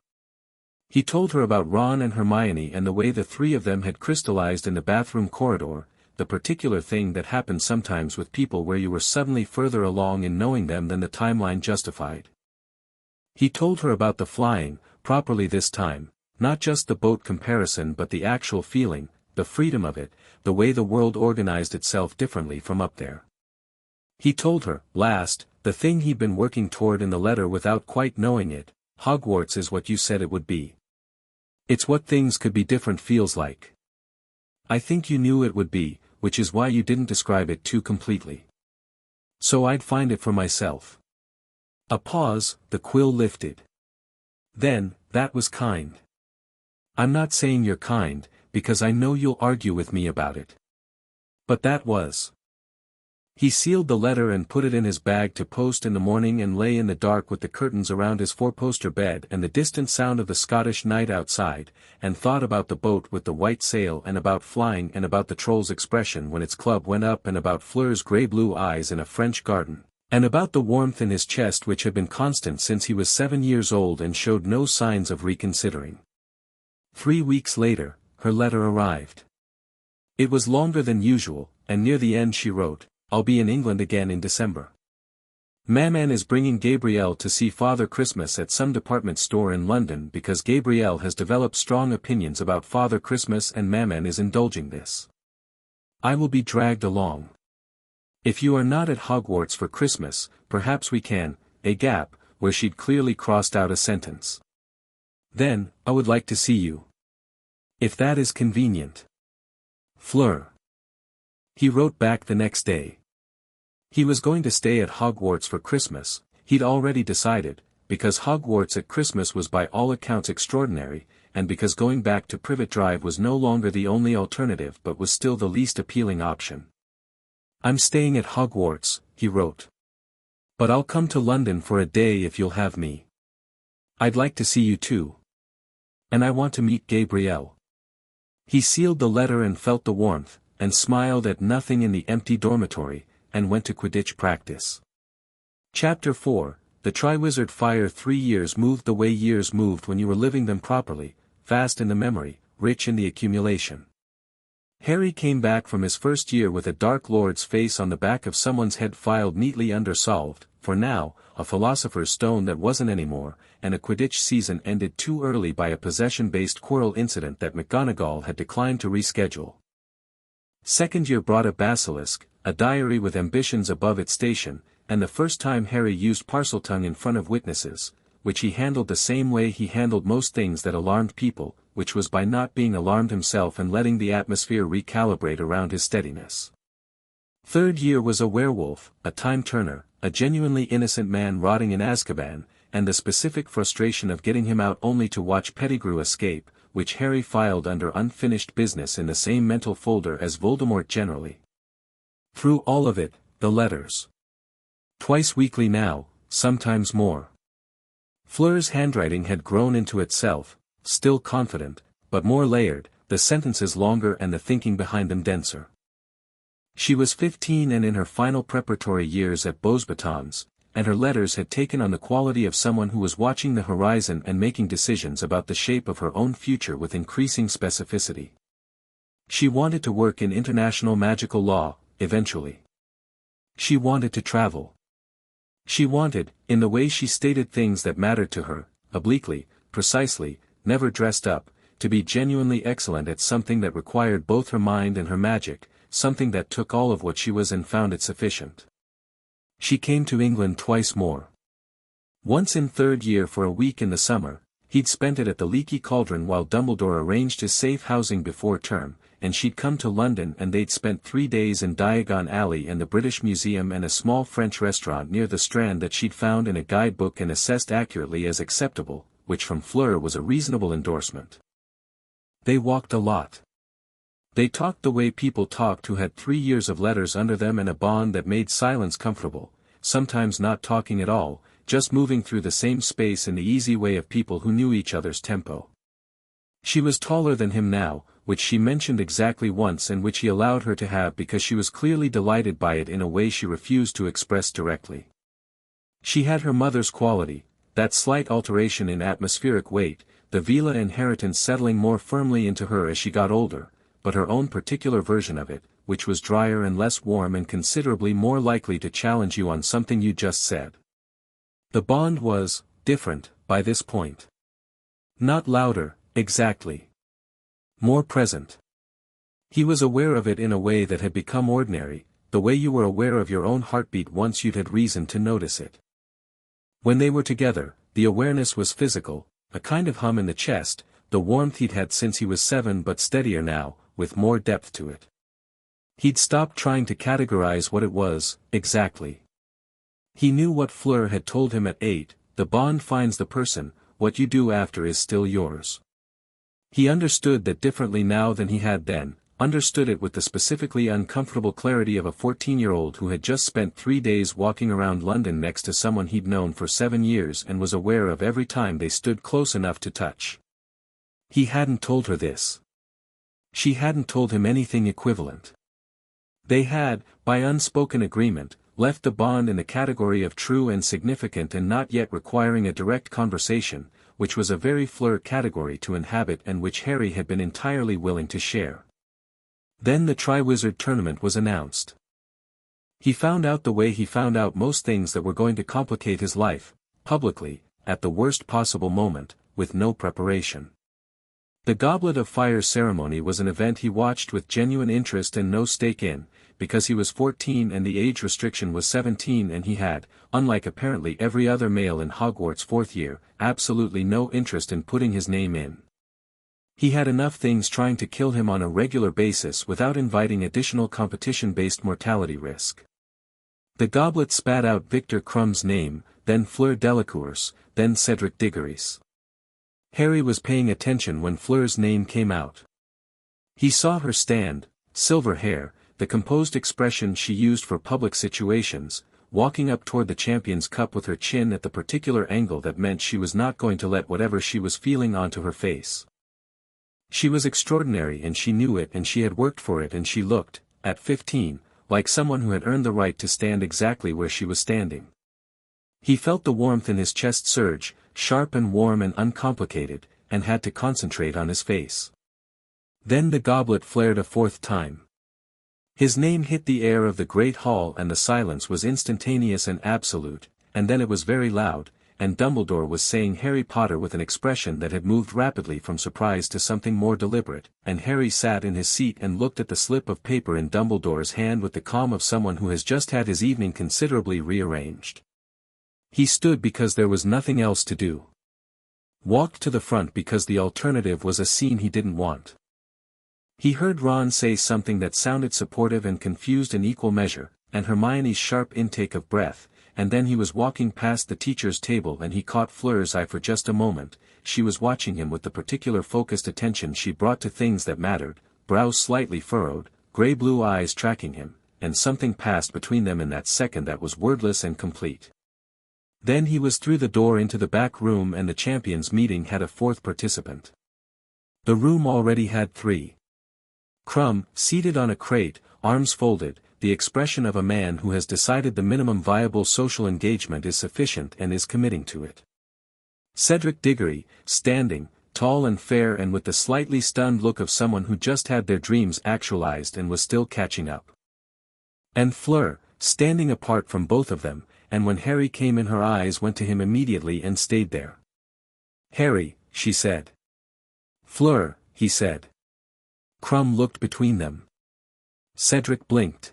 He told her about Ron and Hermione and the way the three of them had crystallized in the bathroom corridor, the particular thing that happens sometimes with people where you were suddenly further along in knowing them than the timeline justified. He told her about the flying, properly this time, not just the boat comparison but the actual feeling, the freedom of it, the way the world organized itself differently from up there. He told her, last, the thing he'd been working toward in the letter without quite knowing it, Hogwarts is what you said it would be. It's what things could be different feels like. I think you knew it would be, which is why you didn't describe it too completely. So I'd find it for myself. A pause, the quill lifted. Then, that was kind. I'm not saying you're kind, because I know you'll argue with me about it. But that was. He sealed the letter and put it in his bag to post in the morning and lay in the dark with the curtains around his four-poster bed and the distant sound of the Scottish night outside, and thought about the boat with the white sail and about flying and about the troll's expression when its club went up and about Fleur's grey-blue eyes in a French garden, and about the warmth in his chest which had been constant since he was 7 years old and showed no signs of reconsidering. 3 weeks later, her letter arrived. It was longer than usual, and near the end she wrote, I'll be in England again in December. Maman is bringing Gabrielle to see Father Christmas at some department store in London because Gabrielle has developed strong opinions about Father Christmas and Maman is indulging this. I will be dragged along. If you are not at Hogwarts for Christmas, perhaps we can, a gap, where she'd clearly crossed out a sentence. Then, I would like to see you. If that is convenient. Fleur. He wrote back the next day. He was going to stay at Hogwarts for Christmas, he'd already decided, because Hogwarts at Christmas was by all accounts extraordinary, and because going back to Privet Drive was no longer the only alternative but was still the least appealing option. I'm staying at Hogwarts, he wrote. But I'll come to London for a day if you'll have me. I'd like to see you too. And I want to meet Gabrielle. He sealed the letter and felt the warmth, and smiled at nothing in the empty dormitory, and went to Quidditch practice. Chapter 4, The Triwizard Fire. 3 years moved the way years moved when you were living them properly, fast in the memory, rich in the accumulation. Harry came back from his first year with a Dark Lord's face on the back of someone's head filed neatly under solved, for now, a Philosopher's Stone that wasn't anymore, and a Quidditch season ended too early by a possession-based quarrel incident that McGonagall had declined to reschedule. Second year brought a basilisk, a diary with ambitions above its station, and the first time Harry used Parseltongue in front of witnesses, which he handled the same way he handled most things that alarmed people, which was by not being alarmed himself and letting the atmosphere recalibrate around his steadiness. Third year was a werewolf, a time-turner, a genuinely innocent man rotting in Azkaban, and the specific frustration of getting him out only to watch Pettigrew escape, which Harry filed under unfinished business in the same mental folder as Voldemort generally. Through all of it, the letters. Twice weekly now, sometimes more. Fleur's handwriting had grown into itself, still confident, but more layered, the sentences longer and the thinking behind them denser. She was 15 and in her final preparatory years at Beauxbatons, and her letters had taken on the quality of someone who was watching the horizon and making decisions about the shape of her own future with increasing specificity. She wanted to work in international magical law, eventually. She wanted to travel. She wanted, in the way she stated things that mattered to her, obliquely, precisely, never dressed up, to be genuinely excellent at something that required both her mind and her magic, something that took all of what she was and found it sufficient. She came to England twice more. Once in third year for a week in the summer, he'd spent it at the Leaky Cauldron while Dumbledore arranged his safe housing before term, and she'd come to London and they'd spent 3 days in Diagon Alley and the British Museum and a small French restaurant near the Strand that she'd found in a guidebook and assessed accurately as acceptable, which from Fleur was a reasonable endorsement. They walked a lot. They talked the way people talked who had 3 years of letters under them and a bond that made silence comfortable, sometimes not talking at all, just moving through the same space in the easy way of people who knew each other's tempo. She was taller than him now, which she mentioned exactly once and which he allowed her to have because she was clearly delighted by it in a way she refused to express directly. She had her mother's quality, that slight alteration in atmospheric weight, the Veela inheritance settling more firmly into her as she got older, but her own particular version of it, which was drier and less warm and considerably more likely to challenge you on something you just said. The bond was different by this point. Not louder, exactly. More present. He was aware of it in a way that had become ordinary, the way you were aware of your own heartbeat once you'd had reason to notice it. When they were together, the awareness was physical, a kind of hum in the chest, the warmth he'd had since he was 7 but steadier now, with more depth to it. He'd stopped trying to categorize what it was, exactly. He knew what Fleur had told him at 8, the bond finds the person, what you do after is still yours. He understood that differently now than he had then, understood it with the specifically uncomfortable clarity of a 14-year-old who had just spent 3 days walking around London next to someone he'd known for 7 years and was aware of every time they stood close enough to touch. He hadn't told her this. She hadn't told him anything equivalent. They had, by unspoken agreement, left the bond in the category of true and significant and not yet requiring a direct conversation, which was a very Fleur category to inhabit and which Harry had been entirely willing to share. Then the Triwizard Tournament was announced. He found out the way he found out most things that were going to complicate his life, publicly, at the worst possible moment, with no preparation. The Goblet of Fire ceremony was an event he watched with genuine interest and no stake in, because he was 14 and the age restriction was 17 and he had, unlike apparently every other male in Hogwarts' 4th year, absolutely no interest in putting his name in. He had enough things trying to kill him on a regular basis without inviting additional competition-based mortality risk. The goblet spat out Victor Crumb's name, then Fleur Delacour's, then Cedric Diggory's. Harry was paying attention when Fleur's name came out. He saw her stand, silver hair, the composed expression she used for public situations, walking up toward the champion's cup with her chin at the particular angle that meant she was not going to let whatever she was feeling onto her face. She was extraordinary and she knew it and she had worked for it and she looked, at 15, like someone who had earned the right to stand exactly where she was standing. He felt the warmth in his chest surge, sharp and warm and uncomplicated, and had to concentrate on his face. Then the goblet flared a fourth time. His name hit the air of the great hall and the silence was instantaneous and absolute, and then it was very loud, and Dumbledore was saying Harry Potter with an expression that had moved rapidly from surprise to something more deliberate, and Harry sat in his seat and looked at the slip of paper in Dumbledore's hand with the calm of someone who has just had his evening considerably rearranged. He stood because there was nothing else to do. Walked to the front because the alternative was a scene he didn't want. He heard Ron say something that sounded supportive and confused in equal measure, and Hermione's sharp intake of breath, and then he was walking past the teacher's table and he caught Fleur's eye for just a moment. She was watching him with the particular focused attention she brought to things that mattered, brows slightly furrowed, gray-blue eyes tracking him, and something passed between them in that second that was wordless and complete. Then he was through the door into the back room and the champions' meeting had a fourth participant. The room already had 3. Crumb, seated on a crate, arms folded, the expression of a man who has decided the minimum viable social engagement is sufficient and is committing to it. Cedric Diggory, standing, tall and fair and with the slightly stunned look of someone who just had their dreams actualized and was still catching up. And Fleur, standing apart from both of them, and when Harry came in her eyes went to him immediately and stayed there. "Harry," she said. "Fleur," he said. Crumb looked between them. Cedric blinked.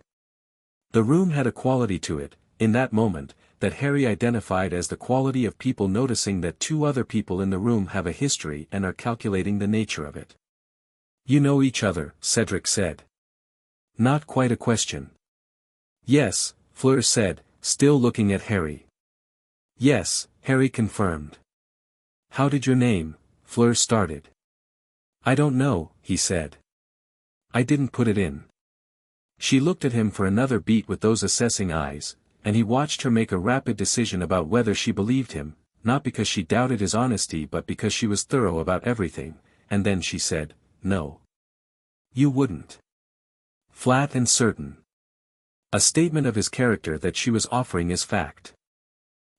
The room had a quality to it, in that moment, that Harry identified as the quality of people noticing that 2 other people in the room have a history and are calculating the nature of it. "You know each other," Cedric said. Not quite a question. "Yes," Fleur said, still looking at Harry. "Yes," Harry confirmed. "How did your name?" Fleur started. "I don't know," he said. "I didn't put it in." She looked at him for another beat with those assessing eyes, and he watched her make a rapid decision about whether she believed him, not because she doubted his honesty but because she was thorough about everything, and then she said, "No. You wouldn't." Flat and certain. A statement of his character that she was offering as fact.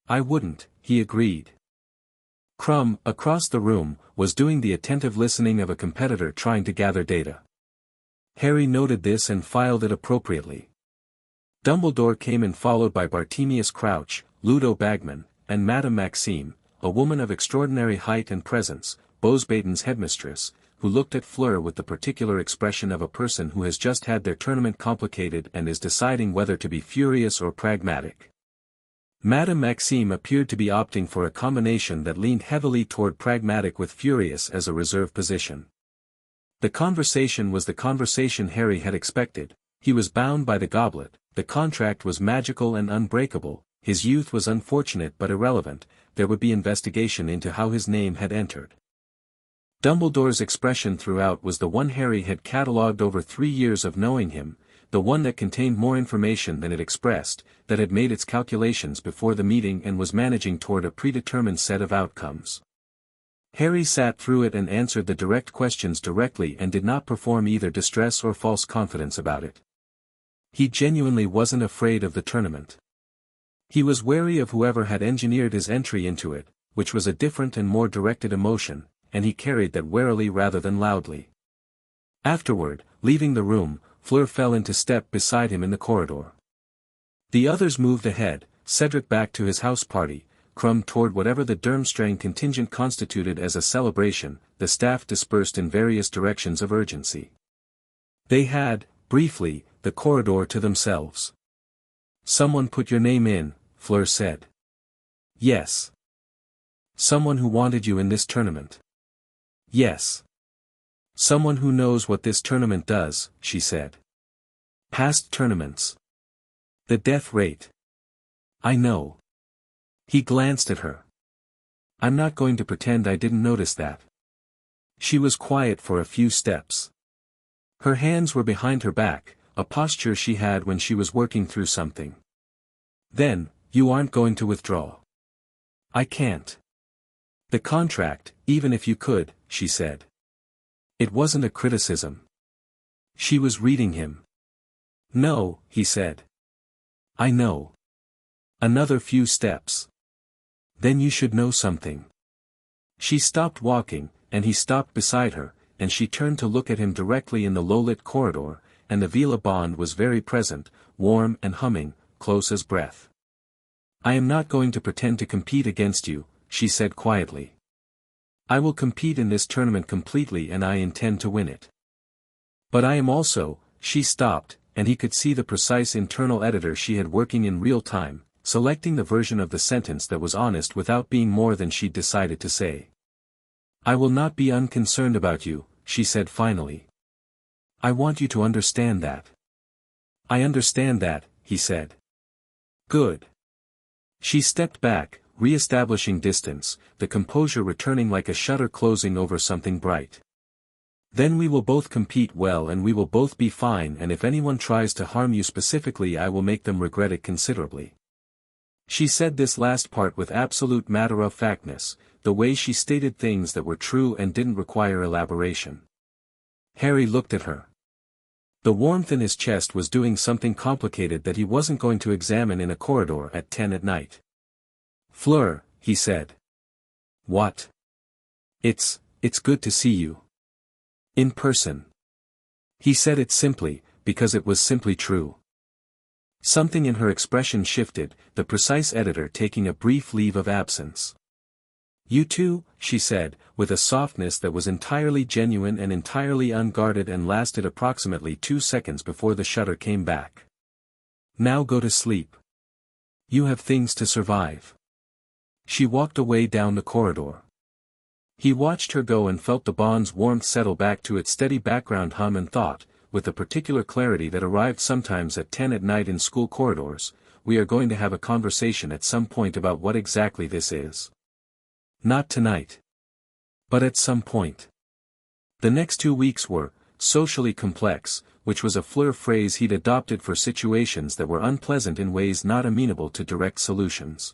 "I wouldn't," he agreed. Crumb, across the room, was doing the attentive listening of a competitor trying to gather data. Harry noted this and filed it appropriately. Dumbledore came in followed by Bartemius Crouch, Ludo Bagman, and Madame Maxime, a woman of extraordinary height and presence, Bosbaden's headmistress, who looked at Fleur with the particular expression of a person who has just had their tournament complicated and is deciding whether to be furious or pragmatic. Madame Maxime appeared to be opting for a combination that leaned heavily toward pragmatic with furious as a reserve position. The conversation was the conversation Harry had expected. He was bound by the goblet, the contract was magical and unbreakable, his youth was unfortunate but irrelevant, there would be investigation into how his name had entered. Dumbledore's expression throughout was the one Harry had catalogued over 3 years of knowing him, the one that contained more information than it expressed, that had made its calculations before the meeting and was managing toward a predetermined set of outcomes. Harry sat through it and answered the direct questions directly and did not perform either distress or false confidence about it. He genuinely wasn't afraid of the tournament. He was wary of whoever had engineered his entry into it, which was a different and more directed emotion, and he carried that warily rather than loudly. Afterward, leaving the room, Fleur fell into step beside him in the corridor. The others moved ahead, Cedric back to his house party, Crumb toward whatever the Durmstrang contingent constituted as a celebration, the staff dispersed in various directions of urgency. They had, briefly, the corridor to themselves. "Someone put your name in," Fleur said. "Yes." "Someone who wanted you in this tournament." "Yes." "Someone who knows what this tournament does," she said. "Past tournaments. The death rate." "I know." He glanced at her. "I'm not going to pretend I didn't notice that." She was quiet for a few steps. Her hands were behind her back, a posture she had when she was working through something. Then, you aren't going to withdraw. I can't. The contract, even if you could, she said. It wasn't a criticism. She was reading him. No, he said. I know. Another few steps. Then you should know something. She stopped walking, and he stopped beside her, and she turned to look at him directly in the low-lit corridor, and the Veela bond was very present, warm and humming, close as breath. I am not going to pretend to compete against you, she said quietly. I will compete in this tournament completely and I intend to win it. But I am also, she stopped, and he could see the precise internal editor she had working in real time, selecting the version of the sentence that was honest without being more than she'd decided to say. I will not be unconcerned about you, she said finally. I want you to understand that. I understand that, he said. Good. She stepped back, re-establishing distance, the composure returning like a shutter closing over something bright. Then we will both compete well and we will both be fine, and if anyone tries to harm you specifically I will make them regret it considerably. She said this last part with absolute matter-of-factness, the way she stated things that were true and didn't require elaboration. Harry looked at her. The warmth in his chest was doing something complicated that he wasn't going to examine in a corridor at 10 at night. Fleur, he said. What? It's good to see you. In person. He said it simply, because it was simply true. Something in her expression shifted, the precise editor taking a brief leave of absence. You too, she said, with a softness that was entirely genuine and entirely unguarded and lasted approximately 2 seconds before the shutter came back. Now go to sleep. You have things to survive. She walked away down the corridor. He watched her go and felt the bond's warmth settle back to its steady background hum and thought, with the particular clarity that arrived sometimes at 10 at night in school corridors, we are going to have a conversation at some point about what exactly this is. Not tonight. But at some point. The next 2 weeks were, socially complex, which was a Fleur phrase he'd adopted for situations that were unpleasant in ways not amenable to direct solutions.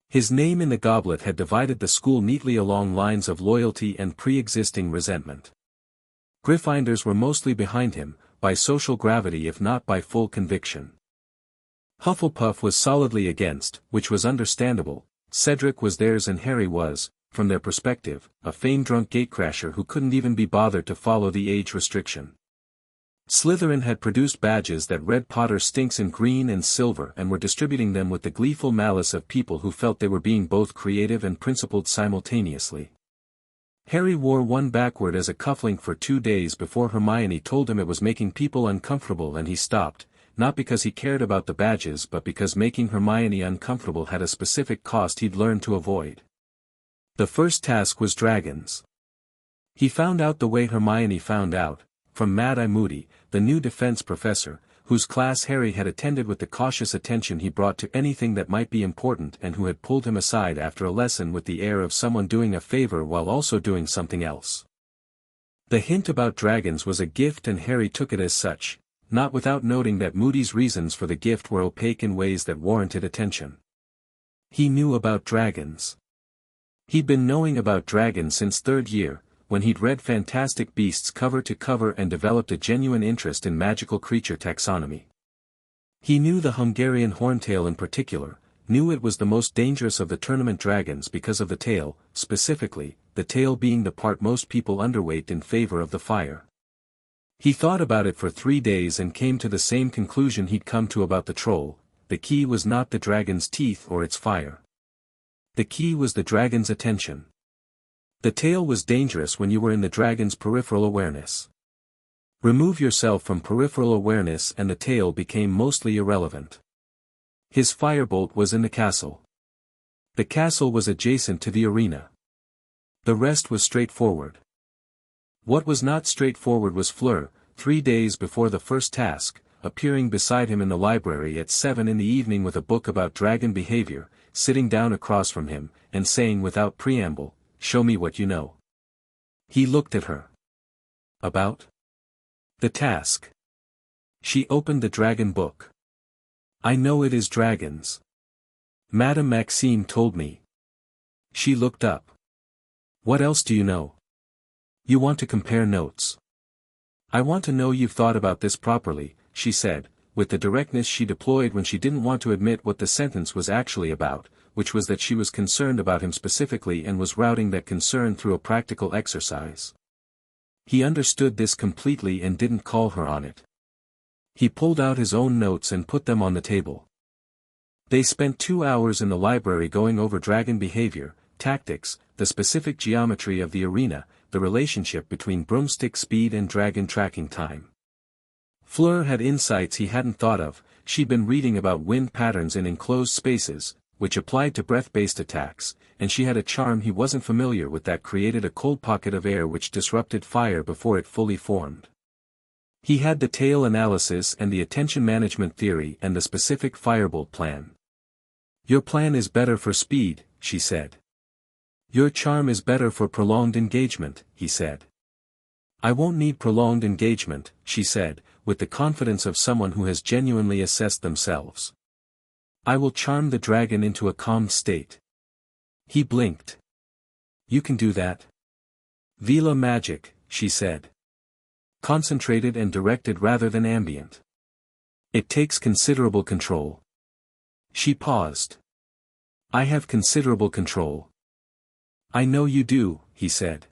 His name in the goblet had divided the school neatly along lines of loyalty and pre-existing resentment. Gryffindors were mostly behind him, by social gravity if not by full conviction. Hufflepuff was solidly against, which was understandable. Cedric was theirs and Harry was, from their perspective, a fame-drunk gatecrasher who couldn't even be bothered to follow the age restriction. Slytherin had produced badges that read Potter stinks in green and silver and were distributing them with the gleeful malice of people who felt they were being both creative and principled simultaneously. Harry wore one backward as a cufflink for 2 days before Hermione told him it was making people uncomfortable and he stopped, not because he cared about the badges but because making Hermione uncomfortable had a specific cost he'd learned to avoid. The first task was dragons. He found out the way Hermione found out, from Mad-Eye Moody, the new defense professor, whose class Harry had attended with the cautious attention he brought to anything that might be important and who had pulled him aside after a lesson with the air of someone doing a favor while also doing something else. The hint about dragons was a gift and Harry took it as such, not without noting that Moody's reasons for the gift were opaque in ways that warranted attention. He knew about dragons. He'd been knowing about dragons since 3rd year, when he'd read Fantastic Beasts cover to cover and developed a genuine interest in magical creature taxonomy. He knew the Hungarian horntail in particular, knew it was the most dangerous of the tournament dragons because of the tail, specifically, the tail being the part most people underweight in favor of the fire. He thought about it for 3 days and came to the same conclusion he'd come to about the troll: the key was not the dragon's teeth or its fire. The key was the dragon's attention. The tail was dangerous when you were in the dragon's peripheral awareness. Remove yourself from peripheral awareness and the tail became mostly irrelevant. His firebolt was in the castle. The castle was adjacent to the arena. The rest was straightforward. What was not straightforward was Fleur, 3 days before the first task, appearing beside him in the library at 7 in the evening with a book about dragon behavior, sitting down across from him, and saying without preamble, "Show me what you know." He looked at her. About the task. She opened the dragon book. I know it is dragons. Madame Maxime told me. She looked up. What else do you know? You want to compare notes. I want to know you've thought about this properly, she said, with the directness she deployed when she didn't want to admit what the sentence was actually about, which was that she was concerned about him specifically and was routing that concern through a practical exercise. He understood this completely and didn't call her on it. He pulled out his own notes and put them on the table. They spent 2 hours in the library going over dragon behavior, tactics, the specific geometry of the arena, the relationship between broomstick speed and dragon tracking time. Fleur had insights he hadn't thought of. She'd been reading about wind patterns in enclosed spaces, which applied to breath-based attacks, and she had a charm he wasn't familiar with that created a cold pocket of air which disrupted fire before it fully formed. He had the tail analysis and the attention management theory and the specific firebolt plan. Your plan is better for speed, she said. Your charm is better for prolonged engagement, he said. I won't need prolonged engagement, she said, with the confidence of someone who has genuinely assessed themselves. I will charm the dragon into a calm state. He blinked. You can do that? Veela magic, she said. Concentrated and directed rather than ambient. It takes considerable control. She paused. I have considerable control. I know you do, he said.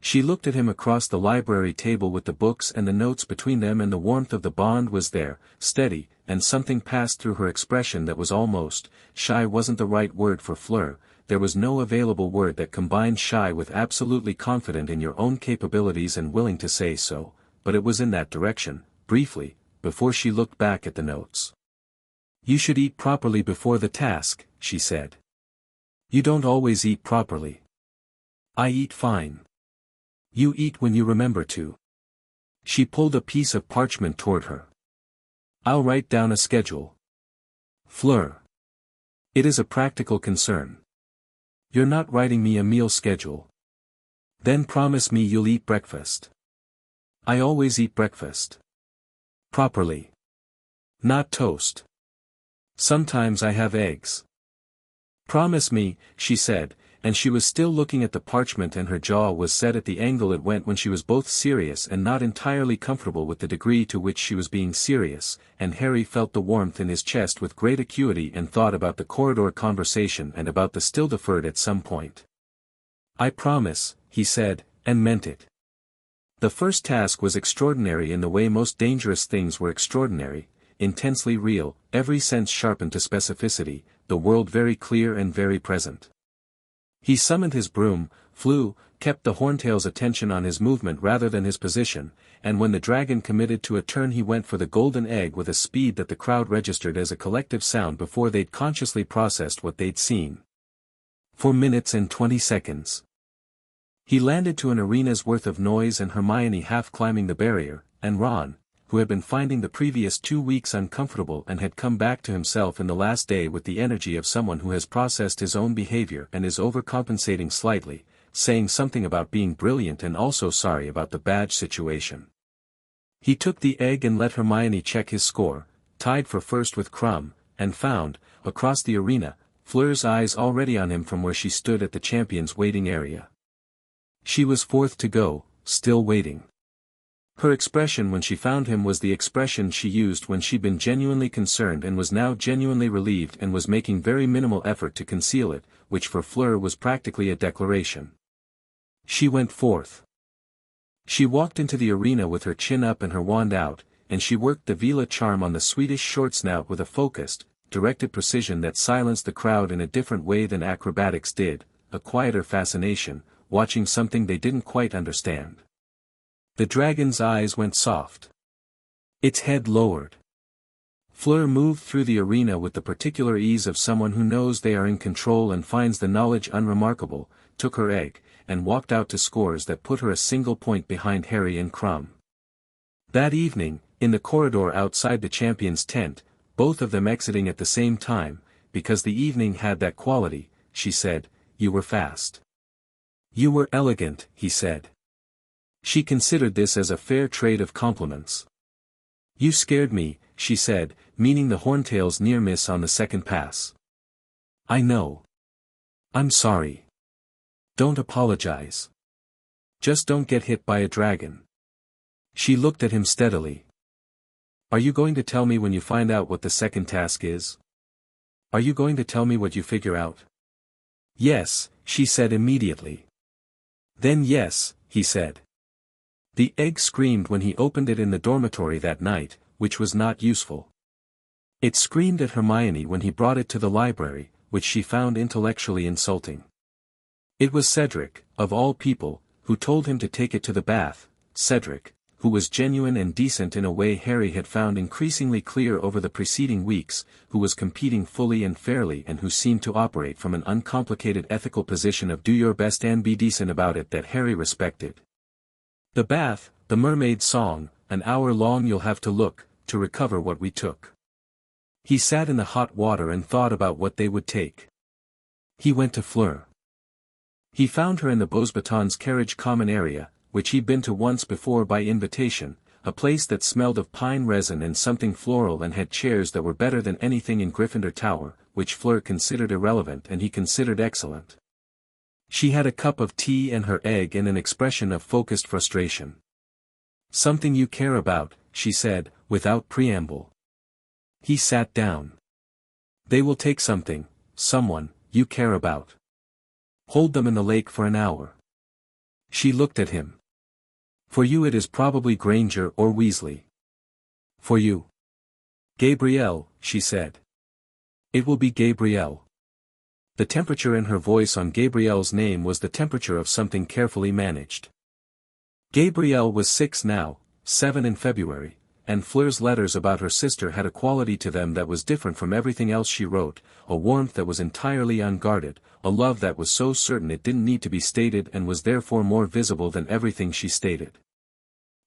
She looked at him across the library table with the books and the notes between them, and the warmth of the bond was there, steady, and something passed through her expression that was almost, shy wasn't the right word for Fleur, there was no available word that combined shy with absolutely confident in your own capabilities and willing to say so, but it was in that direction, briefly, before she looked back at the notes. You should eat properly before the task, she said. You don't always eat properly. I eat fine. You eat when you remember to. She pulled a piece of parchment toward her. I'll write down a schedule. Fleur. It is a practical concern. You're not writing me a meal schedule. Then promise me you'll eat breakfast. I always eat breakfast. Properly. Not toast. Sometimes I have eggs. Promise me, she said, and she was still looking at the parchment and her jaw was set at the angle it went when she was both serious and not entirely comfortable with the degree to which she was being serious, and Harry felt the warmth in his chest with great acuity and thought about the corridor conversation and about the still deferred at some point. I promise, he said, and meant it. The first task was extraordinary in the way most dangerous things were extraordinary, intensely real, every sense sharpened to specificity, the world very clear and very present. He summoned his broom, flew, kept the horntail's attention on his movement rather than his position, and when the dragon committed to a turn he went for the golden egg with a speed that the crowd registered as a collective sound before they'd consciously processed what they'd seen. 4 minutes and 20 seconds. He landed to an arena's worth of noise and Hermione half climbing the barrier, and Ron, who had been finding the previous 2 weeks uncomfortable and had come back to himself in the last day with the energy of someone who has processed his own behavior and is overcompensating slightly, saying something about being brilliant and also sorry about the badge situation. He took the egg and let Hermione check his score, tied for first with Crumb, and found, across the arena, Fleur's eyes already on him from where she stood at the champion's waiting area. She was fourth to go, still waiting. Her expression when she found him was the expression she used when she'd been genuinely concerned and was now genuinely relieved and was making very minimal effort to conceal it, which for Fleur was practically a declaration. She went fourth. She walked into the arena with her chin up and her wand out, and she worked the Veela charm on the Swedish short snout with a focused, directed precision that silenced the crowd in a different way than acrobatics did, a quieter fascination, watching something they didn't quite understand. The dragon's eyes went soft. Its head lowered. Fleur moved through the arena with the particular ease of someone who knows they are in control and finds the knowledge unremarkable, took her egg, and walked out to scores that put her a single point behind Harry and Crumb. That evening, in the corridor outside the champion's tent, both of them exiting at the same time, because the evening had that quality, she said, you were fast. You were elegant, he said. She considered this as a fair trade of compliments. You scared me, she said, meaning the horntail's near miss on the second pass. I know. I'm sorry. Don't apologize. Just don't get hit by a dragon. She looked at him steadily. Are you going to tell me when you find out what the second task is? Are you going to tell me what you figure out? Yes, she said immediately. Then yes, he said. The egg screamed when he opened it in the dormitory that night, which was not useful. It screamed at Hermione when he brought it to the library, which she found intellectually insulting. It was Cedric, of all people, who told him to take it to the bath, Cedric, who was genuine and decent in a way Harry had found increasingly clear over the preceding weeks, who was competing fully and fairly and who seemed to operate from an uncomplicated ethical position of do your best and be decent about it that Harry respected. The bath, the mermaid song, an hour long you'll have to look, to recover what we took. He sat in the hot water and thought about what they would take. He went to Fleur. He found her in the Beauxbatons carriage common area, which he'd been to once before by invitation, a place that smelled of pine resin and something floral and had chairs that were better than anything in Gryffindor Tower, which Fleur considered irrelevant and he considered excellent. She had a cup of tea and her egg and an expression of focused frustration. Something you care about, she said, without preamble. He sat down. They will take something, someone, you care about. Hold them in the lake for an hour. She looked at him. For you it is probably Granger or Weasley. For you. Gabrielle, she said. It will be Gabrielle. The temperature in her voice on Gabrielle's name was the temperature of something carefully managed. Gabrielle was 6 now, 7 in February, and Fleur's letters about her sister had a quality to them that was different from everything else she wrote, a warmth that was entirely unguarded, a love that was so certain it didn't need to be stated and was therefore more visible than everything she stated.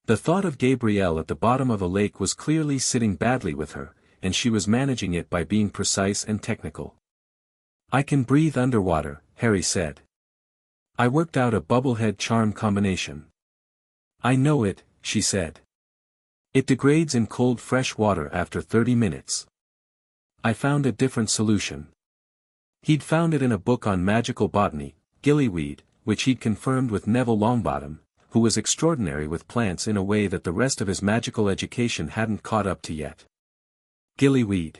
The thought of Gabrielle at the bottom of a lake was clearly sitting badly with her, and she was managing it by being precise and technical. I can breathe underwater, Harry said. I worked out a bubblehead charm combination. I know it, she said. It degrades in cold fresh water after 30 minutes. I found a different solution. He'd found it in a book on magical botany, gillyweed, which he'd confirmed with Neville Longbottom, who was extraordinary with plants in a way that the rest of his magical education hadn't caught up to yet. Gillyweed.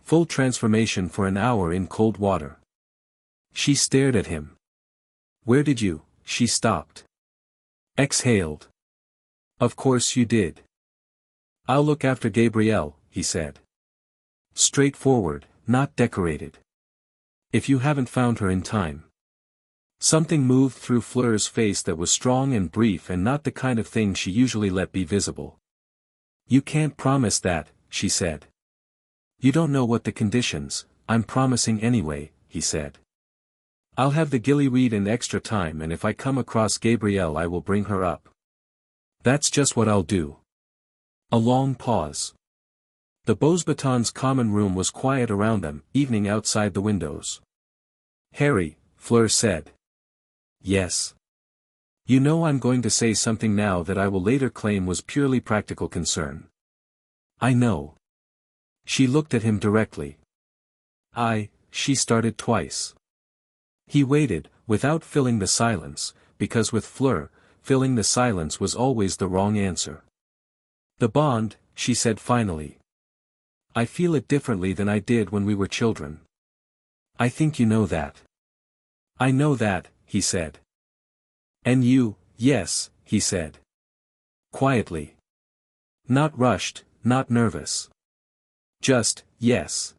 Full transformation for an hour in cold water. She stared at him. Where did you? She stopped. Exhaled. Of course you did. I'll look after Gabrielle, he said. Straightforward, not decorated. If you haven't found her in time. Something moved through Fleur's face that was strong and brief and not the kind of thing she usually let be visible. You can't promise that, she said. You don't know what the conditions, I'm promising anyway, he said. I'll have the gillyweed in extra time and if I come across Gabrielle I will bring her up. That's just what I'll do. A long pause. The Beauxbatons common room was quiet around them, evening outside the windows. Harry, Fleur said. Yes. You know I'm going to say something now that I will later claim was purely practical concern. I know. She looked at him directly. She started twice. He waited, without filling the silence, because with Fleur, filling the silence was always the wrong answer. The bond, she said finally. I feel it differently than I did when we were children. I think you know that. I know that, he said. And you, yes, he said. Quietly. Not rushed, not nervous. Just, yes.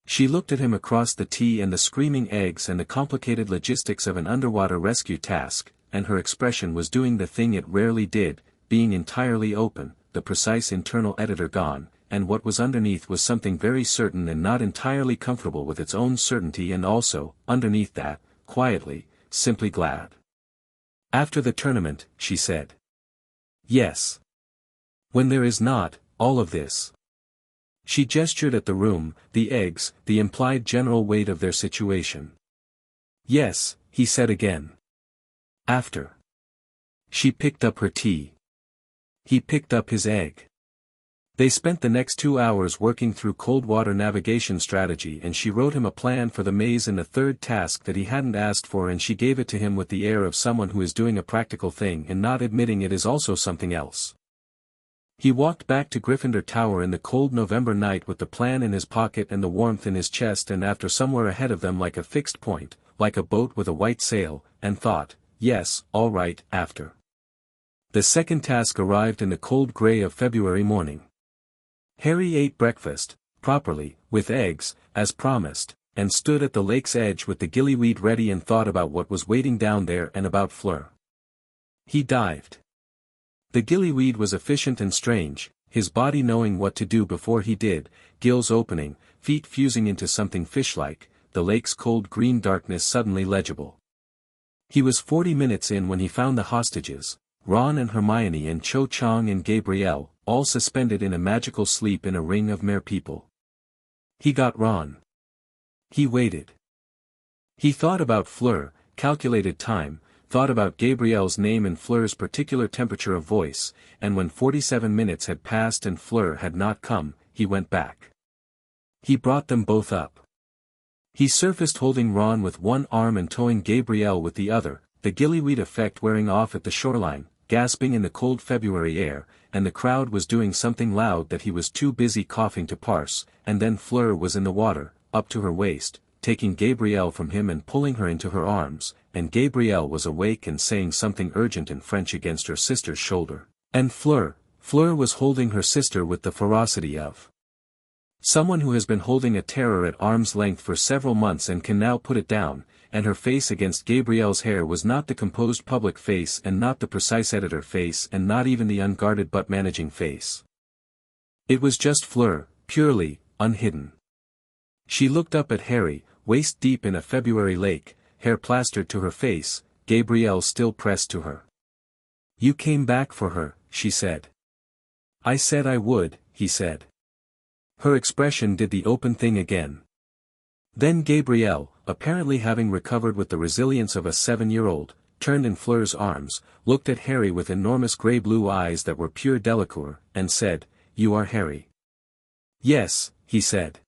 She looked at him across the tea and the screaming eggs and the complicated logistics of an underwater rescue task, and her expression was doing the thing it rarely did, being entirely open, the precise internal editor gone, and what was underneath was something very certain and not entirely comfortable with its own certainty and also, underneath that, quietly, simply glad. After the tournament, she said. Yes. When there is not, all of this. She gestured at the room, the eggs, the implied general weight of their situation. Yes, he said again. After. She picked up her tea. He picked up his egg. They spent the next 2 hours working through cold water navigation strategy, and she wrote him a plan for the maze in the third task that he hadn't asked for, and she gave it to him with the air of someone who is doing a practical thing and not admitting it is also something else. He walked back to Gryffindor Tower in the cold November night with the plan in his pocket and the warmth in his chest, and after somewhere ahead of them like a fixed point, like a boat with a white sail, and thought, yes, all right, after. The second task arrived in the cold grey of February morning. Harry ate breakfast, properly, with eggs, as promised, and stood at the lake's edge with the gillyweed ready and thought about what was waiting down there and about Fleur. He dived. The gillyweed was efficient and strange, his body knowing what to do before he did, gills opening, feet fusing into something fish-like, the lake's cold green darkness suddenly legible. He was 40 minutes in when he found the hostages, Ron and Hermione and Cho Chang and Gabrielle, all suspended in a magical sleep in a ring of mere people. He got Ron. He waited. He thought about Fleur, calculated time, thought about Gabrielle's name and Fleur's particular temperature of voice, and when 47 minutes had passed and Fleur had not come, he went back. He brought them both up. He surfaced holding Ron with one arm and towing Gabrielle with the other, the gillyweed effect wearing off at the shoreline, gasping in the cold February air, and the crowd was doing something loud that he was too busy coughing to parse, and then Fleur was in the water, up to her waist, taking Gabrielle from him and pulling her into her arms, and Gabrielle was awake and saying something urgent in French against her sister's shoulder, and Fleur was holding her sister with the ferocity of someone who has been holding a terror at arm's length for several months and can now put it down, and her face against Gabrielle's hair was not the composed public face and not the precise editor face and not even the unguarded but managing face. It was just Fleur, purely, unhidden. She looked up at Harry, waist deep in a February lake, hair plastered to her face, Gabrielle still pressed to her. "You came back for her," she said. "I said I would," he said. Her expression did the open thing again. Then Gabrielle, apparently having recovered with the resilience of a 7-year-old, turned in Fleur's arms, looked at Harry with enormous grey-blue eyes that were pure Delacour, and said, "You are Harry." "Yes," he said.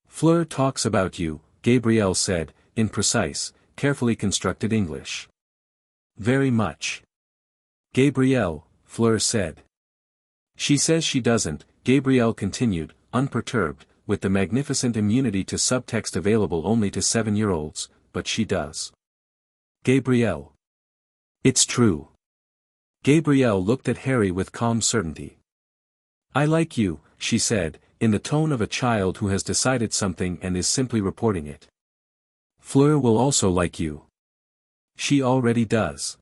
"Fleur talks about you," Gabrielle said, in precise, carefully constructed English. "Very much." "Gabrielle," Fleur said. "She says she doesn't," Gabrielle continued, unperturbed, with the magnificent immunity to subtext available only to 7-year-olds, "but she does." "Gabrielle." "It's true." Gabrielle looked at Harry with calm certainty. "I like you," she said, in the tone of a child who has decided something and is simply reporting it. "Fleur will also like you. She already does.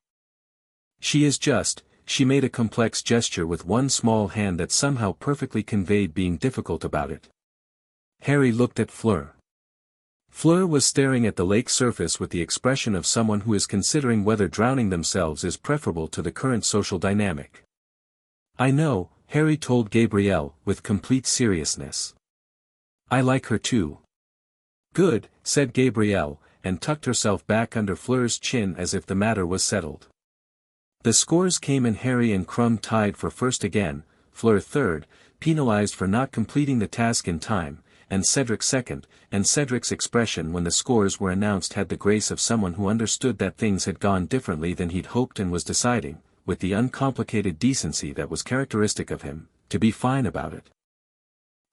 She is just," she made a complex gesture with one small hand that somehow perfectly conveyed being difficult about it. Harry looked at Fleur. Fleur was staring at the lake surface with the expression of someone who is considering whether drowning themselves is preferable to the current social dynamic. "I know," Harry told Gabrielle, with complete seriousness. "I like her too." "Good," said Gabrielle, and tucked herself back under Fleur's chin as if the matter was settled. The scores came in. Harry and Crumb tied for first again, Fleur third, penalized for not completing the task in time, and Cedric second, and Cedric's expression when the scores were announced had the grace of someone who understood that things had gone differently than he'd hoped and was deciding, with the uncomplicated decency that was characteristic of him, to be fine about it.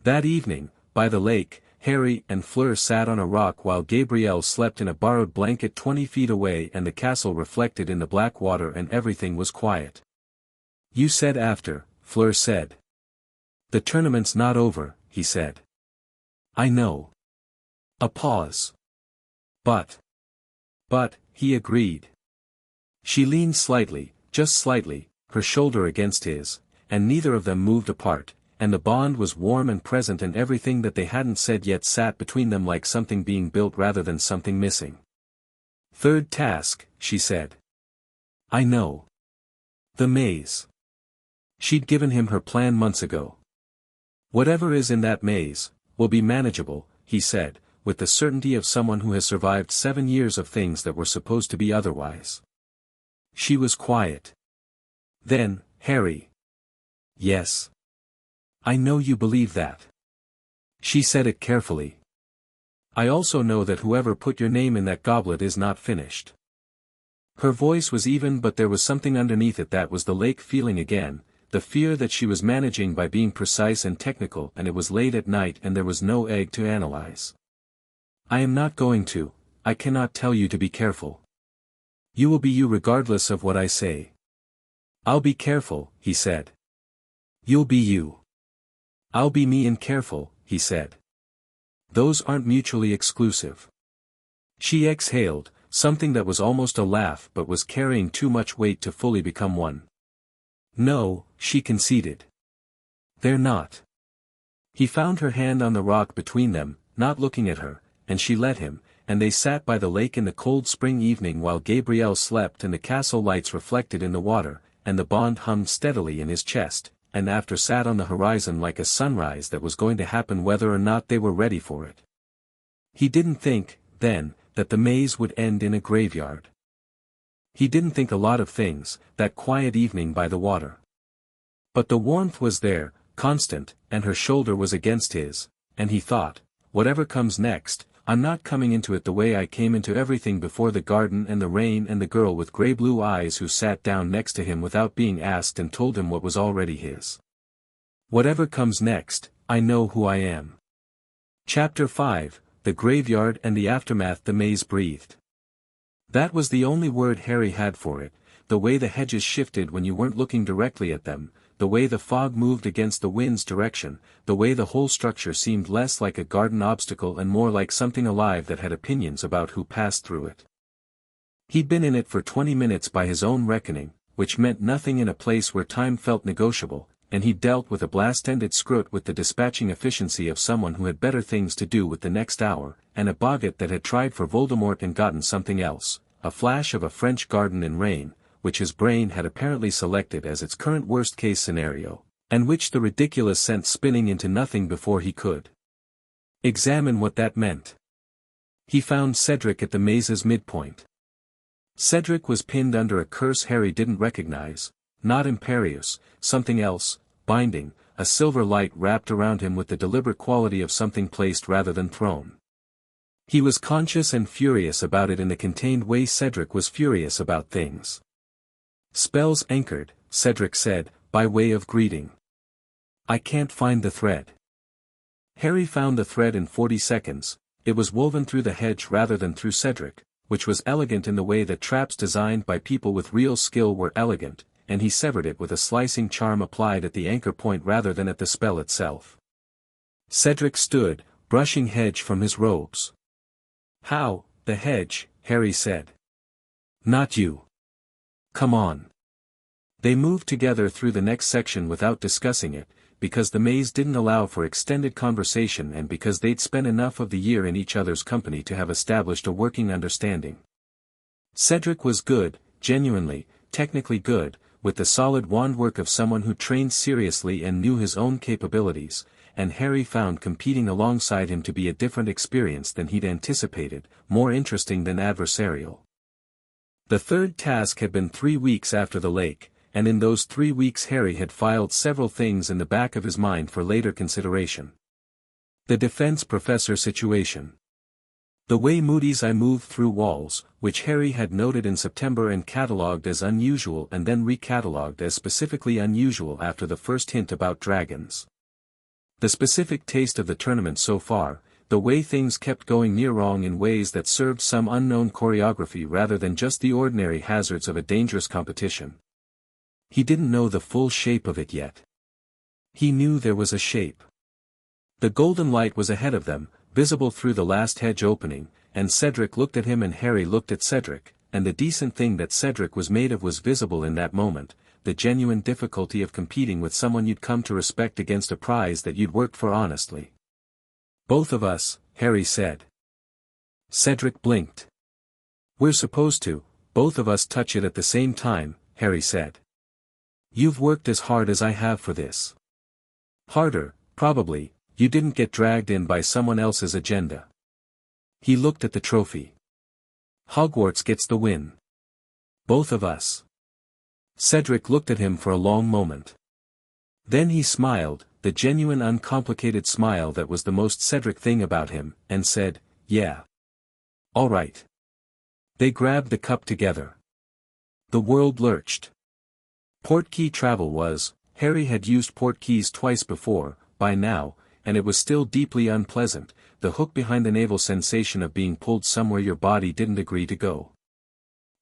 That evening, by the lake, Harry and Fleur sat on a rock while Gabrielle slept in a borrowed blanket 20 feet away and the castle reflected in the black water and everything was quiet. "You said after," Fleur said. "The tournament's not over," he said. "I know." A pause. But, he agreed. She leaned slightly, just slightly, her shoulder against his, and neither of them moved apart, and the bond was warm and present and everything that they hadn't said yet sat between them like something being built rather than something missing. "Third task," she said. "I know. The maze." She'd given him her plan months ago. "Whatever is in that maze, will be manageable," he said, with the certainty of someone who has survived 7 years of things that were supposed to be otherwise. She was quiet. Then, "Harry." "Yes." I know you believe that. She said it carefully. I also know that whoever put your name in that goblet is not finished. Her voice was even, but there was something underneath it that was the lake feeling again, the fear that she was managing by being precise and technical, and it was late at night and there was no egg to analyze. I am not going to, I cannot tell you to be careful. You will be you regardless of what I say. I'll be careful, he said. You'll be you. I'll be me and careful, he said. Those aren't mutually exclusive. She exhaled, something that was almost a laugh but was carrying too much weight to fully become one. No, she conceded. They're not. He found her hand on the rock between them, not looking at her, and she let him, and they sat by the lake in the cold spring evening while Gabrielle slept and the castle lights reflected in the water, and the bond hummed steadily in his chest, and after sat on the horizon like a sunrise that was going to happen whether or not they were ready for it. He didn't think, then, that the maze would end in a graveyard. He didn't think a lot of things, that quiet evening by the water. But the warmth was there, constant, and her shoulder was against his, and he thought, whatever comes next, I'm not coming into it the way I came into everything before, the garden and the rain and the girl with grey-blue eyes who sat down next to him without being asked and told him what was already his. Whatever comes next, I know who I am. Chapter 5, The Graveyard and the Aftermath. The maze breathed. That was the only word Harry had for it, the way the hedges shifted when you weren't looking directly at them, the way the fog moved against the wind's direction, the way the whole structure seemed less like a garden obstacle and more like something alive that had opinions about who passed through it. He'd been in it for 20 minutes by his own reckoning, which meant nothing in a place where time felt negotiable, and he dealt with a blast-ended scrut with the dispatching efficiency of someone who had better things to do with the next hour, and a boggart that had tried for Voldemort and gotten something else, a flash of a French garden in rain, which his brain had apparently selected as its current worst-case scenario, and which the ridiculous sent spinning into nothing before he could examine what that meant. He found Cedric at the maze's midpoint. Cedric was pinned under a curse Harry didn't recognize, not imperious, something else, binding, a silver light wrapped around him with the deliberate quality of something placed rather than thrown. He was conscious and furious about it in the contained way Cedric was furious about things. Spells anchored, Cedric said, by way of greeting. I can't find the thread. Harry found the thread in 40 seconds, it was woven through the hedge rather than through Cedric, which was elegant in the way that traps designed by people with real skill were elegant, and he severed it with a slicing charm applied at the anchor point rather than at the spell itself. Cedric stood, brushing hedge from his robes. How, the hedge, Harry said. Not you. Come on. They moved together through the next section without discussing it, because the maze didn't allow for extended conversation and because they'd spent enough of the year in each other's company to have established a working understanding. Cedric was good, genuinely, technically good, with the solid wandwork of someone who trained seriously and knew his own capabilities, and Harry found competing alongside him to be a different experience than he'd anticipated, more interesting than adversarial. The third task had been 3 weeks after the lake, and in those 3 weeks Harry had filed several things in the back of his mind for later consideration. The defense professor situation. The way Moody's eye moved through walls, which Harry had noted in September and catalogued as unusual and then recatalogued as specifically unusual after the first hint about dragons. The specific taste of the tournament so far, the way things kept going near wrong in ways that served some unknown choreography rather than just the ordinary hazards of a dangerous competition. He didn't know the full shape of it yet. He knew there was a shape. The golden light was ahead of them, visible through the last hedge opening, and Cedric looked at him and Harry looked at Cedric, and the decent thing that Cedric was made of was visible in that moment, the genuine difficulty of competing with someone you'd come to respect against a prize that you'd worked for honestly. Both of us, Harry said. Cedric blinked. We're supposed to, both of us touch it at the same time, Harry said. You've worked as hard as I have for this. Harder, probably, you didn't get dragged in by someone else's agenda. He looked at the trophy. Hogwarts gets the win. Both of us. Cedric looked at him for a long moment. Then he smiled, the genuine uncomplicated smile that was the most Cedric thing about him, and said, "Yeah. All right." They grabbed the cup together. The world lurched. Portkey travel was, Harry had used portkeys twice before, by now, and it was still deeply unpleasant, the hook behind the navel sensation of being pulled somewhere your body didn't agree to go.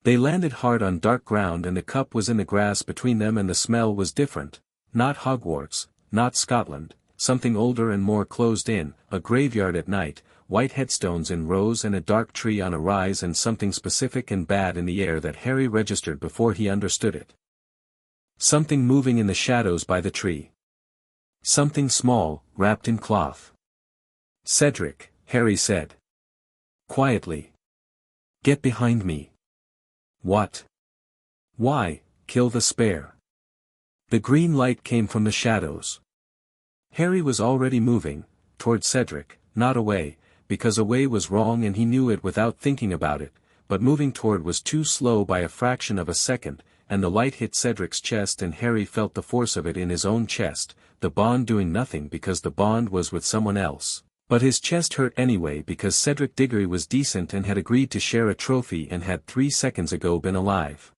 They landed hard on dark ground and the cup was in the grass between them and the smell was different, not Hogwarts, not Scotland, something older and more closed in, a graveyard at night, white headstones in rows and a dark tree on a rise and something specific and bad in the air that Harry registered before he understood it. Something moving in the shadows by the tree. Something small, wrapped in cloth. "Cedric," Harry said. Quietly. "Get behind me." "What?" "Why, kill the spare." The green light came from the shadows. Harry was already moving, toward Cedric, not away, because away was wrong and he knew it without thinking about it, but moving toward was too slow by a fraction of a second, and the light hit Cedric's chest and Harry felt the force of it in his own chest, the bond doing nothing because the bond was with someone else, but his chest hurt anyway because Cedric Diggory was decent and had agreed to share a trophy and had 3 seconds ago been alive.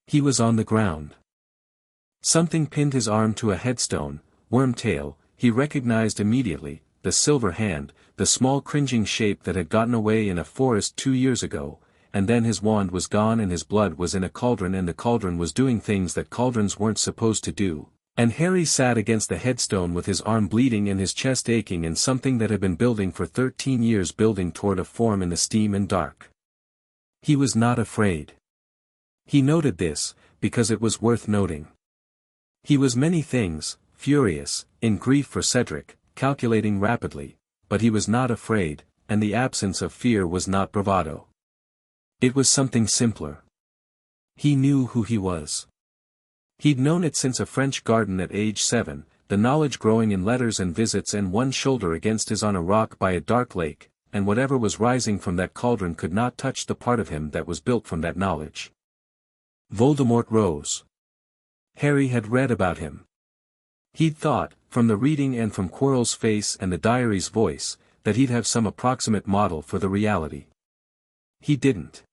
He was on the ground. Something pinned his arm to a headstone, Wormtail, he recognized immediately, the silver hand, the small cringing shape that had gotten away in a forest 2 years ago, and then his wand was gone and his blood was in a cauldron and the cauldron was doing things that cauldrons weren't supposed to do, and Harry sat against the headstone with his arm bleeding and his chest aching and something that had been building for 13 years building toward a form in the steam and dark. He was not afraid. He noted this, because it was worth noting. He was many things, furious, in grief for Cedric, calculating rapidly, but he was not afraid, and the absence of fear was not bravado. It was something simpler. He knew who he was. He'd known it since a French garden at age 7, the knowledge growing in letters and visits and one shoulder against his on a rock by a dark lake, and whatever was rising from that cauldron could not touch the part of him that was built from that knowledge. Voldemort rose. Harry had read about him. He'd thought, from the reading and from Quirrell's face and the diary's voice, that he'd have some approximate model for the reality. He didn't.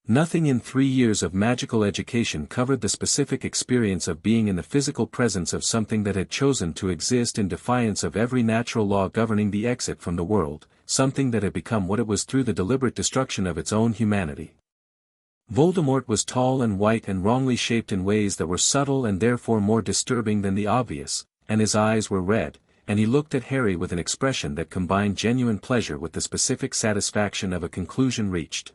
Nothing in 3 years of magical education covered the specific experience of being in the physical presence of something that had chosen to exist in defiance of every natural law governing the exit from the world, something that had become what it was through the deliberate destruction of its own humanity. Voldemort was tall and white and wrongly shaped in ways that were subtle and therefore more disturbing than the obvious, and his eyes were red, and he looked at Harry with an expression that combined genuine pleasure with the specific satisfaction of a conclusion reached.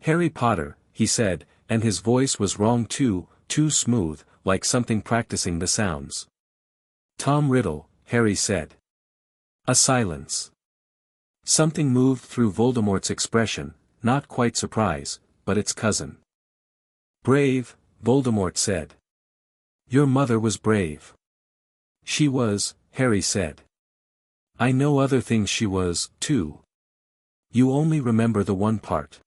"Harry Potter," he said, and his voice was wrong too smooth, like something practicing the sounds. "Tom Riddle," Harry said. A silence. Something moved through Voldemort's expression, not quite surprise, but its cousin. "Brave," Voldemort said. "Your mother was brave." "She was," Harry said. "I know other things she was, too. You only remember the one part."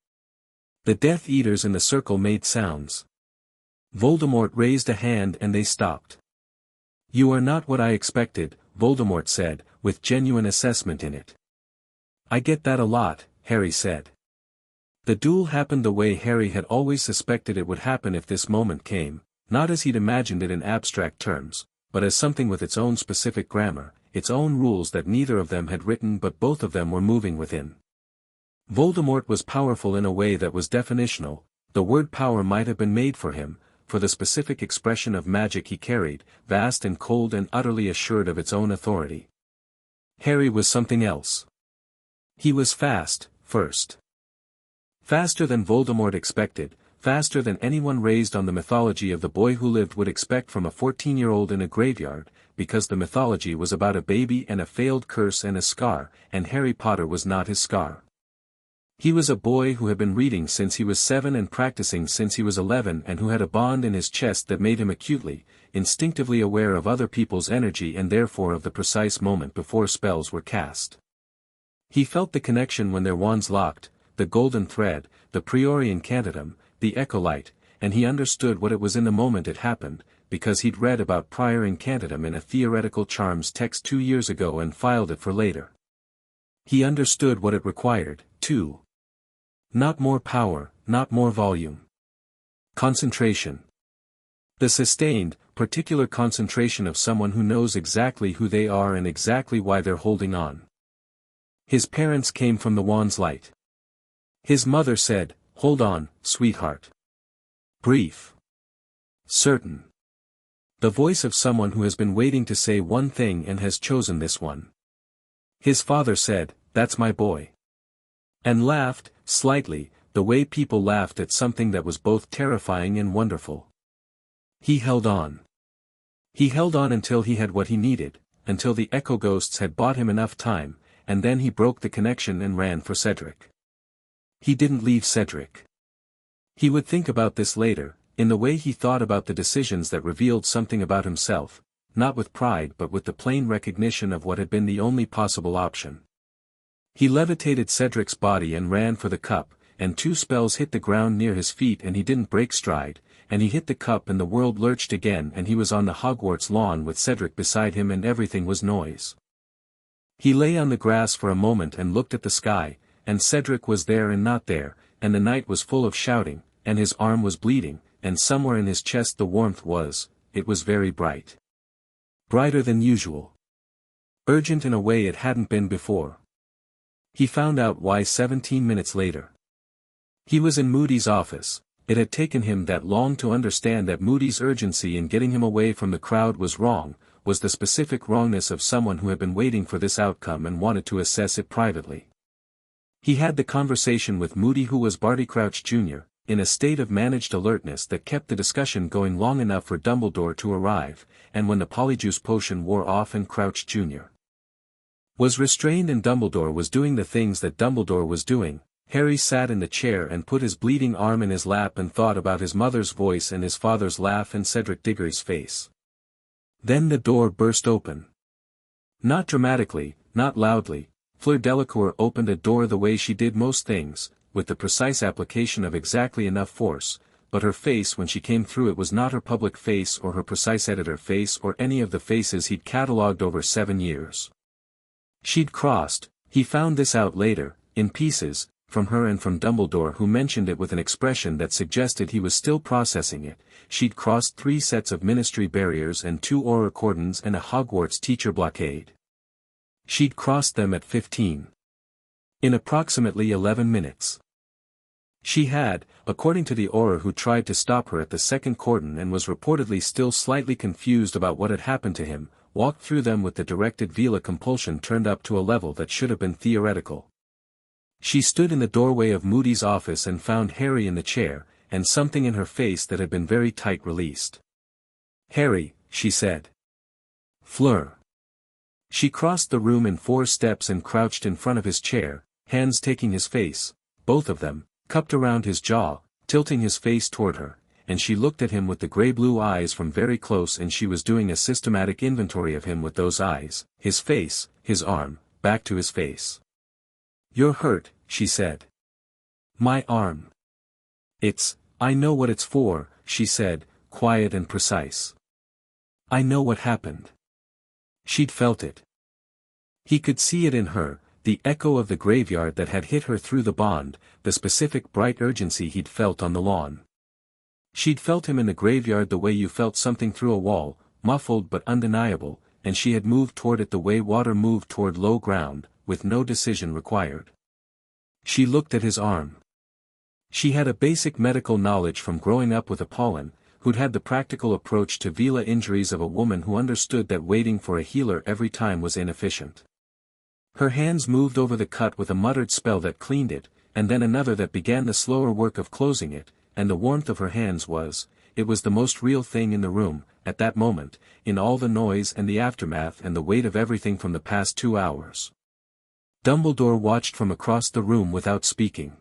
The Death Eaters in the circle made sounds. Voldemort raised a hand and they stopped. "You are not what I expected," Voldemort said, with genuine assessment in it. "I get that a lot," Harry said. The duel happened the way Harry had always suspected it would happen if this moment came, not as he'd imagined it in abstract terms, but as something with its own specific grammar, its own rules that neither of them had written but both of them were moving within. Voldemort was powerful in a way that was definitional, the word power might have been made for him, for the specific expression of magic he carried, vast and cold and utterly assured of its own authority. Harry was something else. He was fast, first. Faster than Voldemort expected, faster than anyone raised on the mythology of the boy who lived would expect from a 14-year-old in a graveyard, because the mythology was about a baby and a failed curse and a scar, and Harry Potter was not his scar. He was a boy who had been reading since he was 7 and practicing since he was 11 and who had a bond in his chest that made him acutely, instinctively aware of other people's energy and therefore of the precise moment before spells were cast. He felt the connection when their wands locked, the golden thread, the priori incantatem, the echolite, and he understood what it was in the moment it happened, because he'd read about prior incantatem in a theoretical charms text 2 years ago and filed it for later. He understood what it required, too. Not more power, not more volume. Concentration. The sustained, particular concentration of someone who knows exactly who they are and exactly why they're holding on. His parents came from the wand's light. His mother said, "Hold on, sweetheart." Brief. Certain. The voice of someone who has been waiting to say one thing and has chosen this one. His father said, "That's my boy." And laughed, slightly, the way people laughed at something that was both terrifying and wonderful. He held on. He held on until he had what he needed, until the echo ghosts had bought him enough time, and then he broke the connection and ran for Cedric. He didn't leave Cedric. He would think about this later, in the way he thought about the decisions that revealed something about himself, not with pride but with the plain recognition of what had been the only possible option. He levitated Cedric's body and ran for the cup, and 2 spells hit the ground near his feet and he didn't break stride, and he hit the cup and the world lurched again and he was on the Hogwarts lawn with Cedric beside him and everything was noise. He lay on the grass for a moment and looked at the sky, and Cedric was there and not there, and the night was full of shouting, and his arm was bleeding, and somewhere in his chest the warmth was, it was very bright. Brighter than usual. Urgent in a way it hadn't been before. He found out why 17 minutes later. He was in Moody's office. It had taken him that long to understand that Moody's urgency in getting him away from the crowd was wrong, was the specific wrongness of someone who had been waiting for this outcome and wanted to assess it privately. He had the conversation with Moody, who was Barty Crouch Jr., in a state of managed alertness that kept the discussion going long enough for Dumbledore to arrive, and when the Polyjuice potion wore off and Crouch Jr. was restrained and Dumbledore was doing the things that Dumbledore was doing, Harry sat in the chair and put his bleeding arm in his lap and thought about his mother's voice and his father's laugh and Cedric Diggory's face. Then the door burst open. Not dramatically, not loudly. Fleur Delacour opened a door the way she did most things, with the precise application of exactly enough force, but her face when she came through it was not her public face or her precise editor face or any of the faces he'd catalogued over 7 years. She'd crossed, he found this out later, in pieces, from her and from Dumbledore, who mentioned it with an expression that suggested he was still processing it. She'd crossed 3 sets of ministry barriers and 2 aura cordons and a Hogwarts teacher blockade. She'd crossed them at 15. In approximately 11 minutes. She had, according to the aura who tried to stop her at the second cordon and was reportedly still slightly confused about what had happened to him, walked through them with the directed Veela compulsion turned up to a level that should have been theoretical. She stood in the doorway of Moody's office and found Harry in the chair, and something in her face that had been very tight released. "Harry," she said. "Fleur." She crossed the room in 4 steps and crouched in front of his chair, hands taking his face, both of them, cupped around his jaw, tilting his face toward her, and she looked at him with the grey-blue eyes from very close and she was doing a systematic inventory of him with those eyes, his face, his arm, back to his face. "You're hurt," she said. "My arm." I know what it's for," she said, quiet and precise. "I know what happened." She'd felt it. He could see it in her, the echo of the graveyard that had hit her through the bond, the specific bright urgency he'd felt on the lawn. She'd felt him in the graveyard the way you felt something through a wall, muffled but undeniable, and she had moved toward it the way water moved toward low ground, with no decision required. She looked at his arm. She had a basic medical knowledge from growing up with Apollon, who'd had the practical approach to Veela injuries of a woman who understood that waiting for a healer every time was inefficient. Her hands moved over the cut with a muttered spell that cleaned it, and then another that began the slower work of closing it, and the warmth of her hands it was the most real thing in the room, at that moment, in all the noise and the aftermath and the weight of everything from the past 2 hours. Dumbledore watched from across the room without speaking.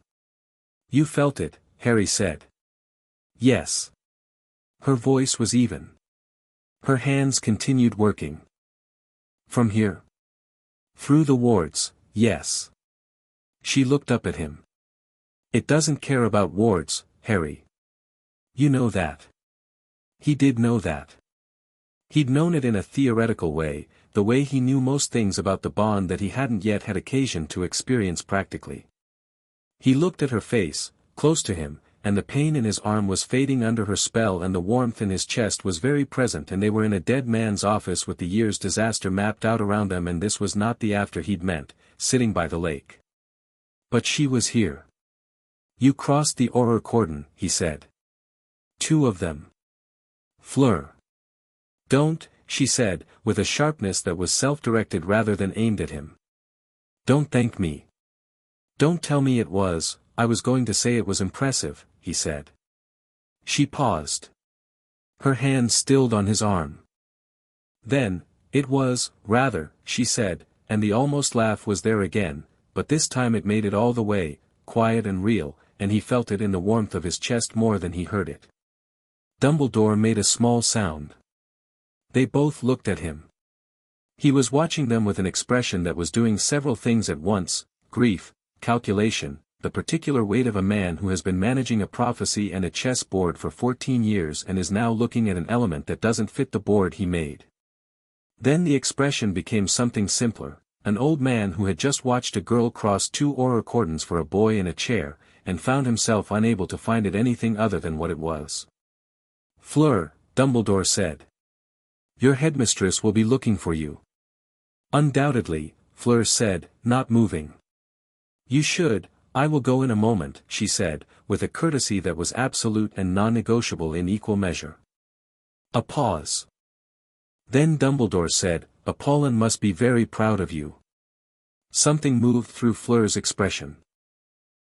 "You felt it," Harry said. "Yes." Her voice was even. Her hands continued working. "From here?" "Through the wards, yes." She looked up at him. "It doesn't care about wards, Harry. You know that." He did know that. He'd known it in a theoretical way, the way he knew most things about the bond that he hadn't yet had occasion to experience practically. He looked at her face, close to him, and the pain in his arm was fading under her spell and the warmth in his chest was very present, and they were in a dead man's office with the year's disaster mapped out around them, and this was not the after he'd meant, sitting by the lake. But she was here. You crossed the Aurora cordon, he said. 2 of them. Fleur. Don't, she said, with a sharpness that was self-directed rather than aimed at him. Don't thank me. Don't tell me it was, I was going to say it was impressive, he said. She paused. Her hand stilled on his arm. Then, it was, rather, she said, and the almost laugh was there again, but this time it made it all the way, quiet and real, and he felt it in the warmth of his chest more than he heard it. Dumbledore made a small sound. They both looked at him. He was watching them with an expression that was doing several things at once: grief, calculation, the particular weight of a man who has been managing a prophecy and a chess board for 14 years and is now looking at an element that doesn't fit the board he made. Then the expression became something simpler: an old man who had just watched a girl cross 2 Aurora cordons for a boy in a chair, and found himself unable to find it anything other than what it was. Fleur, Dumbledore said. Your headmistress will be looking for you. Undoubtedly, Fleur said, not moving. You should, I will go in a moment, she said, with a courtesy that was absolute and non-negotiable in equal measure. A pause. Then Dumbledore said, Apollon must be very proud of you. Something moved through Fleur's expression.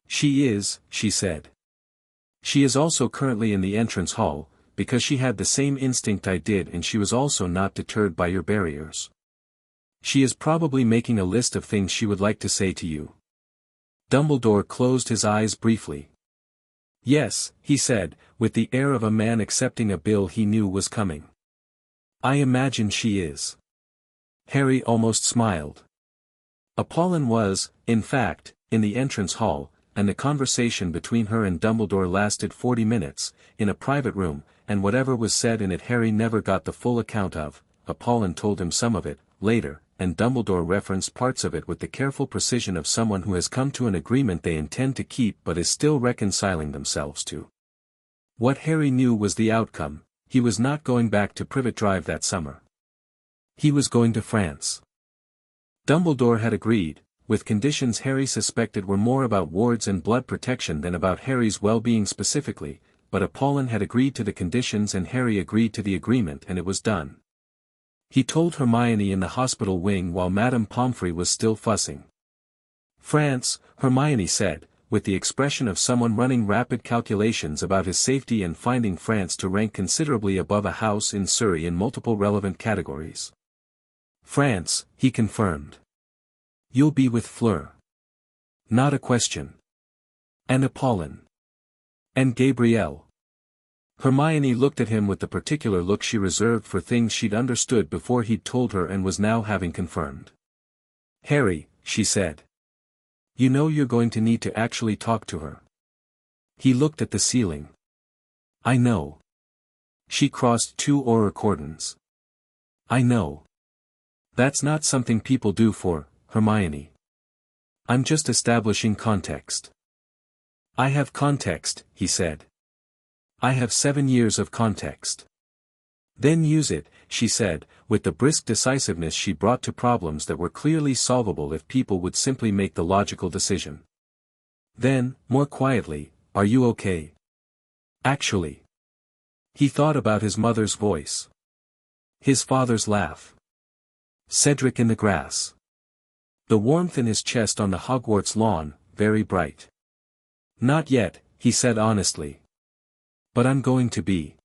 She is, she said. She is also currently in the entrance hall, because she had the same instinct I did, and she was also not deterred by your barriers. She is probably making a list of things she would like to say to you. Dumbledore closed his eyes briefly. Yes, he said, with the air of a man accepting a bill he knew was coming. I imagine she is. Harry almost smiled. Apollon was, in fact, in the entrance hall, and the conversation between her and Dumbledore lasted 40 minutes, in a private room, and whatever was said in it Harry never got the full account of. Apollon told him some of it, later, and Dumbledore referenced parts of it with the careful precision of someone who has come to an agreement they intend to keep but is still reconciling themselves to. What Harry knew was the outcome: he was not going back to Privet Drive that summer. He was going to France. Dumbledore had agreed, with conditions Harry suspected were more about wards and blood protection than about Harry's well-being specifically, but Apollon had agreed to the conditions and Harry agreed to the agreement, and it was done. He told Hermione in the hospital wing while Madame Pomfrey was still fussing. France, Hermione said, with the expression of someone running rapid calculations about his safety and finding France to rank considerably above a house in Surrey in multiple relevant categories. France, he confirmed. You'll be with Fleur. Not a question. And Apollon. And Gabrielle. Hermione looked at him with the particular look she reserved for things she'd understood before he'd told her and was now having confirmed. Harry, she said. You know you're going to need to actually talk to her. He looked at the ceiling. I know. She crossed 2 Aurora cordons. I know. That's not something people do for, Hermione. I'm just establishing context. I have context, he said. I have 7 years of context. Then use it, she said, with the brisk decisiveness she brought to problems that were clearly solvable if people would simply make the logical decision. Then, more quietly, are you okay? Actually. He thought about his mother's voice. His father's laugh. Cedric in the grass. The warmth in his chest on the Hogwarts lawn, very bright. Not yet, he said honestly. But I'm going to be.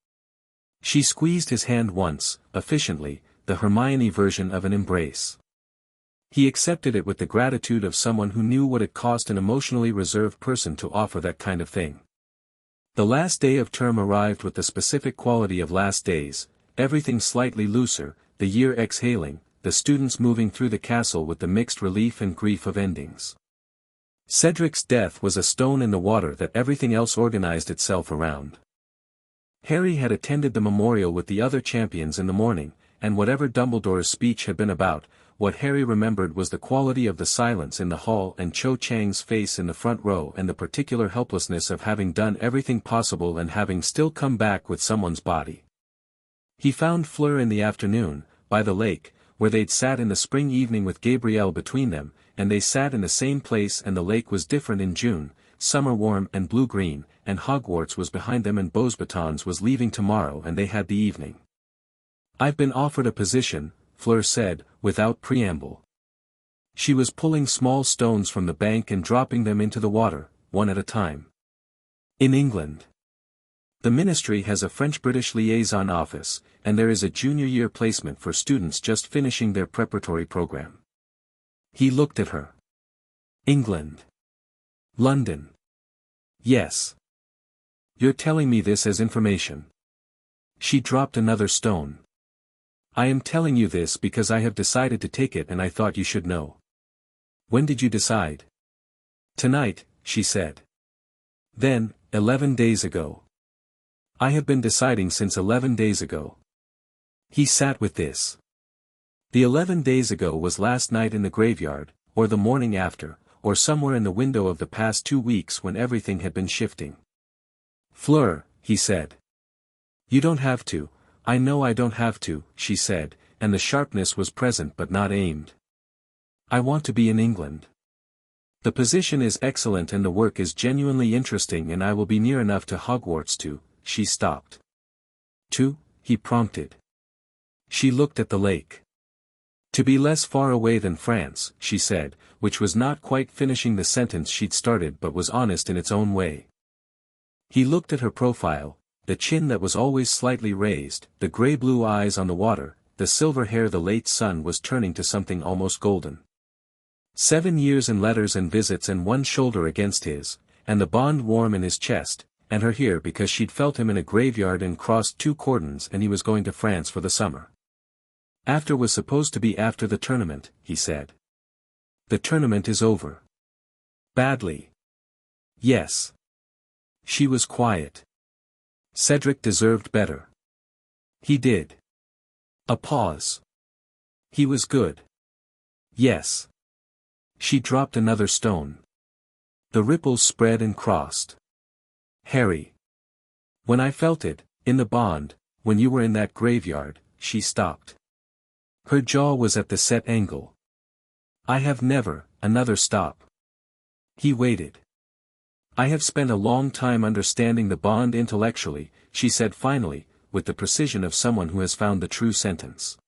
She squeezed his hand once, efficiently, the Hermione version of an embrace. He accepted it with the gratitude of someone who knew what it cost an emotionally reserved person to offer that kind of thing. The last day of term arrived with the specific quality of last days, everything slightly looser, the year exhaling, the students moving through the castle with the mixed relief and grief of endings. Cedric's death was a stone in the water that everything else organized itself around. Harry had attended the memorial with the other champions in the morning, and whatever Dumbledore's speech had been about, what Harry remembered was the quality of the silence in the hall and Cho Chang's face in the front row and the particular helplessness of having done everything possible and having still come back with someone's body. He found Fleur in the afternoon, by the lake, where they'd sat in the spring evening with Gabrielle between them, and they sat in the same place and the lake was different in June, summer warm and blue-green, and Hogwarts was behind them and Beauxbatons was leaving tomorrow and they had the evening. "I've been offered a position," Fleur said, without preamble. She was pulling small stones from the bank and dropping them into the water, one at a time. "In England. The Ministry has a French-British liaison office, and there is a junior year placement for students just finishing their preparatory program." He looked at her. "England. London. Yes. You're telling me this as information." She dropped another stone. "I am telling you this because I have decided to take it and I thought you should know." "When did you decide?" "Tonight," she said. "Then, 11 days ago." "I have been deciding since 11 days ago." He sat with this. The 11 days ago was last night in the graveyard, or the morning after, or somewhere in the window of the past 2 weeks when everything had been shifting. "Fleur," he said. "You don't have to, I know I don't have to," she said, and the sharpness was present but not aimed. "I want to be in England. The position is excellent and the work is genuinely interesting and I will be near enough to Hogwarts to," she stopped. "To?" he prompted. She looked at the lake. "To be less far away than France," she said, which was not quite finishing the sentence she'd started but was honest in its own way. He looked at her profile, the chin that was always slightly raised, the grey-blue eyes on the water, the silver hair the late sun was turning to something almost golden. 7 years and letters and visits and one shoulder against his, and the bond warm in his chest, and her here because she'd felt him in a graveyard and crossed 2 cordons and he was going to France for the summer. "After was supposed to be after the tournament," he said. "The tournament is over." "Badly." "Yes." She was quiet. Cedric deserved better. "He did." A pause. "He was good." "Yes." She dropped another stone. The ripples spread and crossed. "Harry. When I felt it, in the bond, when you were in that graveyard," she stopped. Her jaw was at the set angle. "I have never," another stop. He waited. "I have spent a long time understanding the bond intellectually," she said finally, with the precision of someone who has found the true sentence.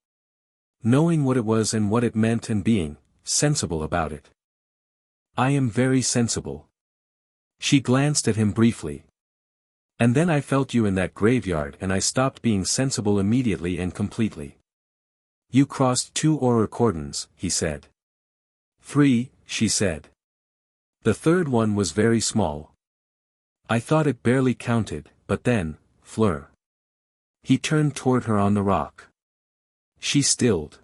"Knowing what it was and what it meant and being sensible about it." "I am very sensible." She glanced at him briefly. "And then I felt you in that graveyard and I stopped being sensible immediately and completely." "You crossed 2 auror cordons," he said. 3, she said. "The third one was very small. I thought it barely counted, but then, Fleur." He turned toward her on the rock. She stilled.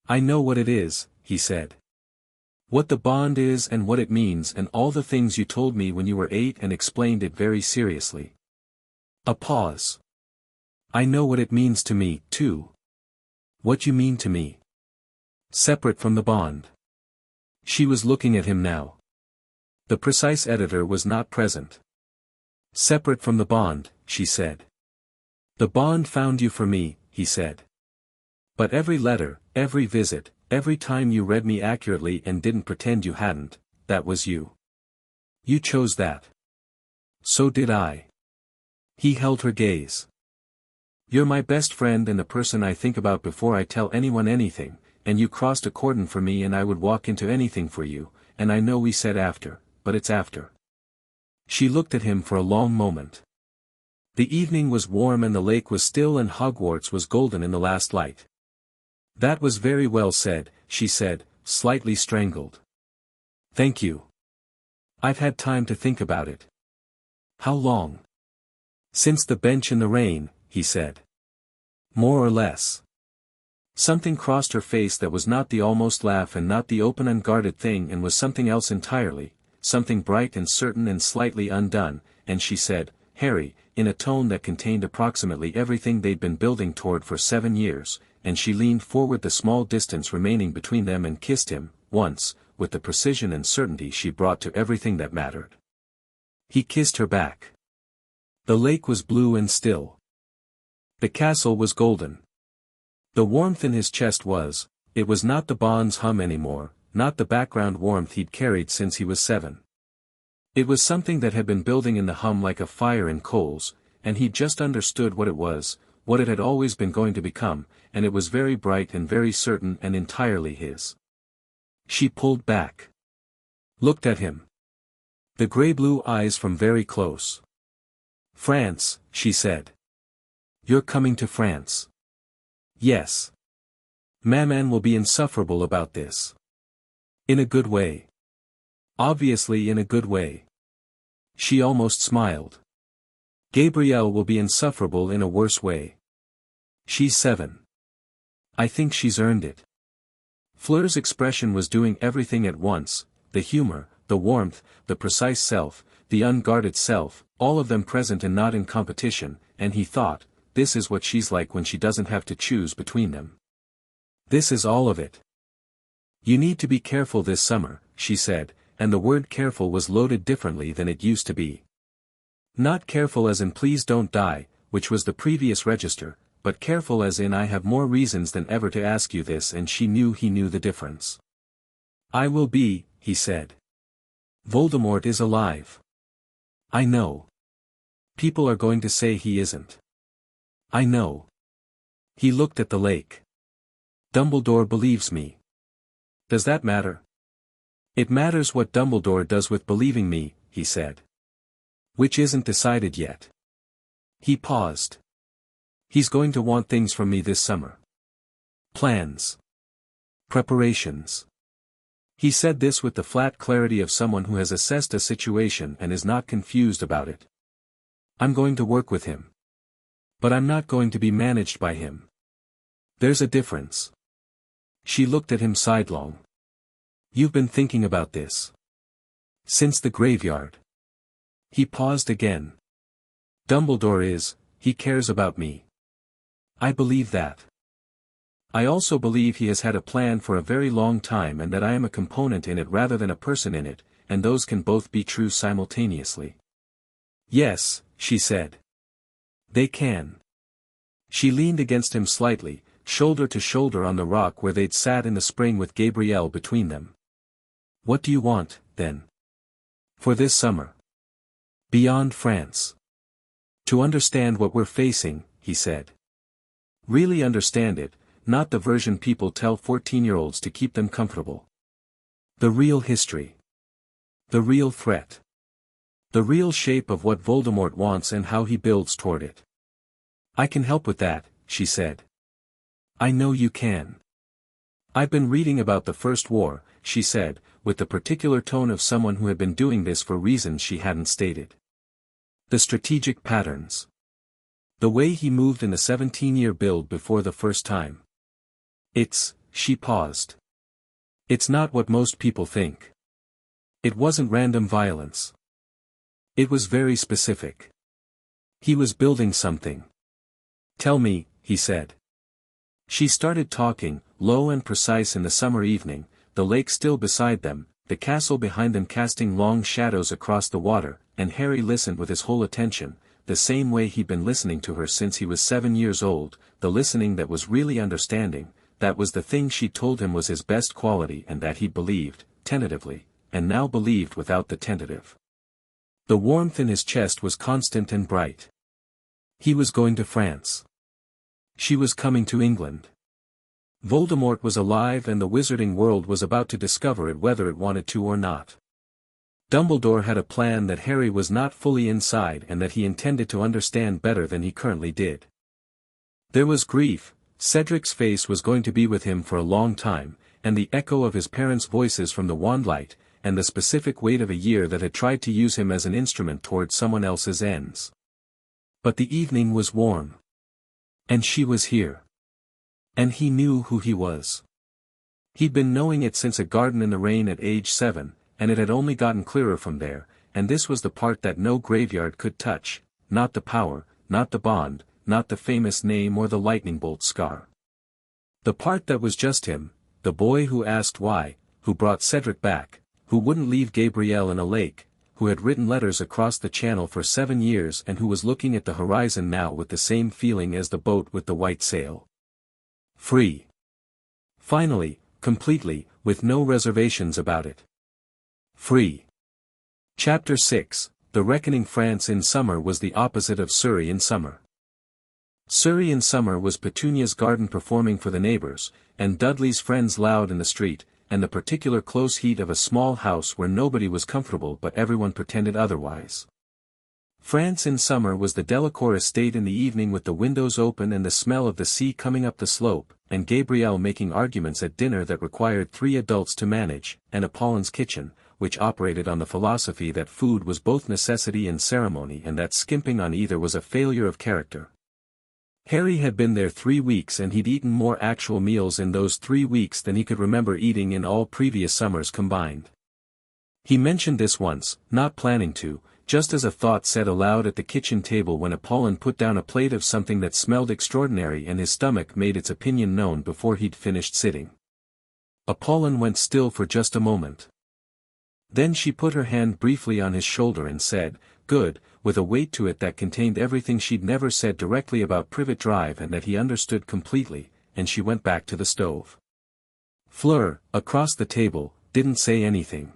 "I know what it is," he said. "What the bond is and what it means and all the things you told me when you were 8 and explained it very seriously." A pause. "I know what it means to me, too." "What you mean to me?" "Separate from the bond." She was looking at him now. The precise editor was not present. "Separate from the bond," she said. "The bond found you for me," he said. "But every letter, every visit, every time you read me accurately and didn't pretend you hadn't, that was you. You chose that." "So did I." He held her gaze. "You're my best friend and the person I think about before I tell anyone anything, and you crossed a cordon for me and I would walk into anything for you, and I know we said after, but it's after." She looked at him for a long moment. The evening was warm and the lake was still and Hogwarts was golden in the last light. "That was very well said," she said, slightly strangled. "Thank you. I've had time to think about it." "How long?" "Since the bench in the rain," he said. "More or less." Something crossed her face that was not the almost laugh and not the open unguarded thing and was something else entirely, something bright and certain and slightly undone, and she said, "Harry," in a tone that contained approximately everything they'd been building toward for 7 years, and she leaned forward the small distance remaining between them and kissed him, once, with the precision and certainty she brought to everything that mattered. He kissed her back. The lake was blue and still. The castle was golden. The warmth in his chest it was not the bond's hum anymore, not the background warmth he'd carried since he was 7. It was something that had been building in the hum like a fire in coals, and he'd just understood what it was, what it had always been going to become, and it was very bright and very certain and entirely his. She pulled back. Looked at him. The grey-blue eyes from very close. "France," she said. "You're coming to France." "Yes. Maman will be insufferable about this." "In a good way." "Obviously in a good way." She almost smiled. "Gabrielle will be insufferable in a worse way. She's 7. I think she's earned it." Fleur's expression was doing everything at once, the humor, the warmth, the precise self, the unguarded self, all of them present and not in competition, and he thought, this is what she's like when she doesn't have to choose between them. This is all of it. "You need to be careful this summer," she said, and the word careful was loaded differently than it used to be. Not careful as in please don't die, which was the previous register, but careful as in I have more reasons than ever to ask you this, and she knew he knew the difference. "I will be," he said. "Voldemort is alive." "I know. People are going to say he isn't." "I know." He looked at the lake. "Dumbledore believes me." "Does that matter?" "It matters what Dumbledore does with believing me," he said. "Which isn't decided yet." He paused. "He's going to want things from me this summer. Plans. Preparations." He said this with the flat clarity of someone who has assessed a situation and is not confused about it. "I'm going to work with him. But I'm not going to be managed by him. There's a difference." She looked at him sidelong. "You've been thinking about this. Since the graveyard." He paused again. "Dumbledore he cares about me. I believe that. I also believe he has had a plan for a very long time and that I am a component in it rather than a person in it, and those can both be true simultaneously." "Yes," she said. "They can." She leaned against him slightly, shoulder to shoulder on the rock where they'd sat in the spring with Gabrielle between them. "What do you want, then? For this summer? Beyond France?" "To understand what we're facing," he said. "Really understand it, not the version people tell 14-year-olds to keep them comfortable. The real history. The real threat. The real shape of what Voldemort wants and how he builds toward it." "I can help with that," she said. "I know you can." "I've been reading about the First War," she said, with the particular tone of someone who had been doing this for reasons she hadn't stated. "The strategic patterns. The way he moved in the 17-year build before the first time. She paused. "It's not what most people think. It wasn't random violence. It was very specific. He was building something." "Tell me," he said. She started talking, low and precise in the summer evening, the lake still beside them, the castle behind them casting long shadows across the water, and Harry listened with his whole attention, the same way he'd been listening to her since he was 7 years old, the listening that was really understanding, that was the thing she told him was his best quality and that he believed, tentatively, and now believed without the tentative. The warmth in his chest was constant and bright. He was going to France. She was coming to England. Voldemort was alive and the wizarding world was about to discover it whether it wanted to or not. Dumbledore had a plan that Harry was not fully inside and that he intended to understand better than he currently did. There was grief, Cedric's face was going to be with him for a long time, and the echo of his parents' voices from the wandlight, and the specific weight of a year that had tried to use him as an instrument toward someone else's ends. But the evening was warm. And she was here. And he knew who he was. He'd been knowing it since A Garden in the Rain at age 7, and it had only gotten clearer from there, and this was the part that no graveyard could touch, not the power, not the bond, not the famous name or the lightning bolt scar. The part that was just him, the boy who asked why, who brought Cedric back, who wouldn't leave Gabrielle in a lake, who had written letters across the channel for 7 years and who was looking at the horizon now with the same feeling as the boat with the white sail. Free. Finally, completely, with no reservations about it. Free. Chapter 6, The Reckoning. France in summer was the opposite of Surrey in summer. Surrey in summer was Petunia's garden performing for the neighbors, and Dudley's friends loud in the street, and the particular close heat of a small house where nobody was comfortable but everyone pretended otherwise. France in summer was the Delacour estate in the evening with the windows open and the smell of the sea coming up the slope, and Gabrielle making arguments at dinner that required 3 adults to manage, and Apollin's kitchen, which operated on the philosophy that food was both necessity and ceremony and that skimping on either was a failure of character. Harry had been there 3 weeks and he'd eaten more actual meals in those 3 weeks than he could remember eating in all previous summers combined. He mentioned this once, not planning to, just as a thought said aloud at the kitchen table when Apollon put down a plate of something that smelled extraordinary and his stomach made its opinion known before he'd finished sitting. Apollon went still for just a moment. Then she put her hand briefly on his shoulder and said, "Good," with a weight to it that contained everything she'd never said directly about Privet Drive and that he understood completely, and she went back to the stove. Fleur, across the table, didn't say anything.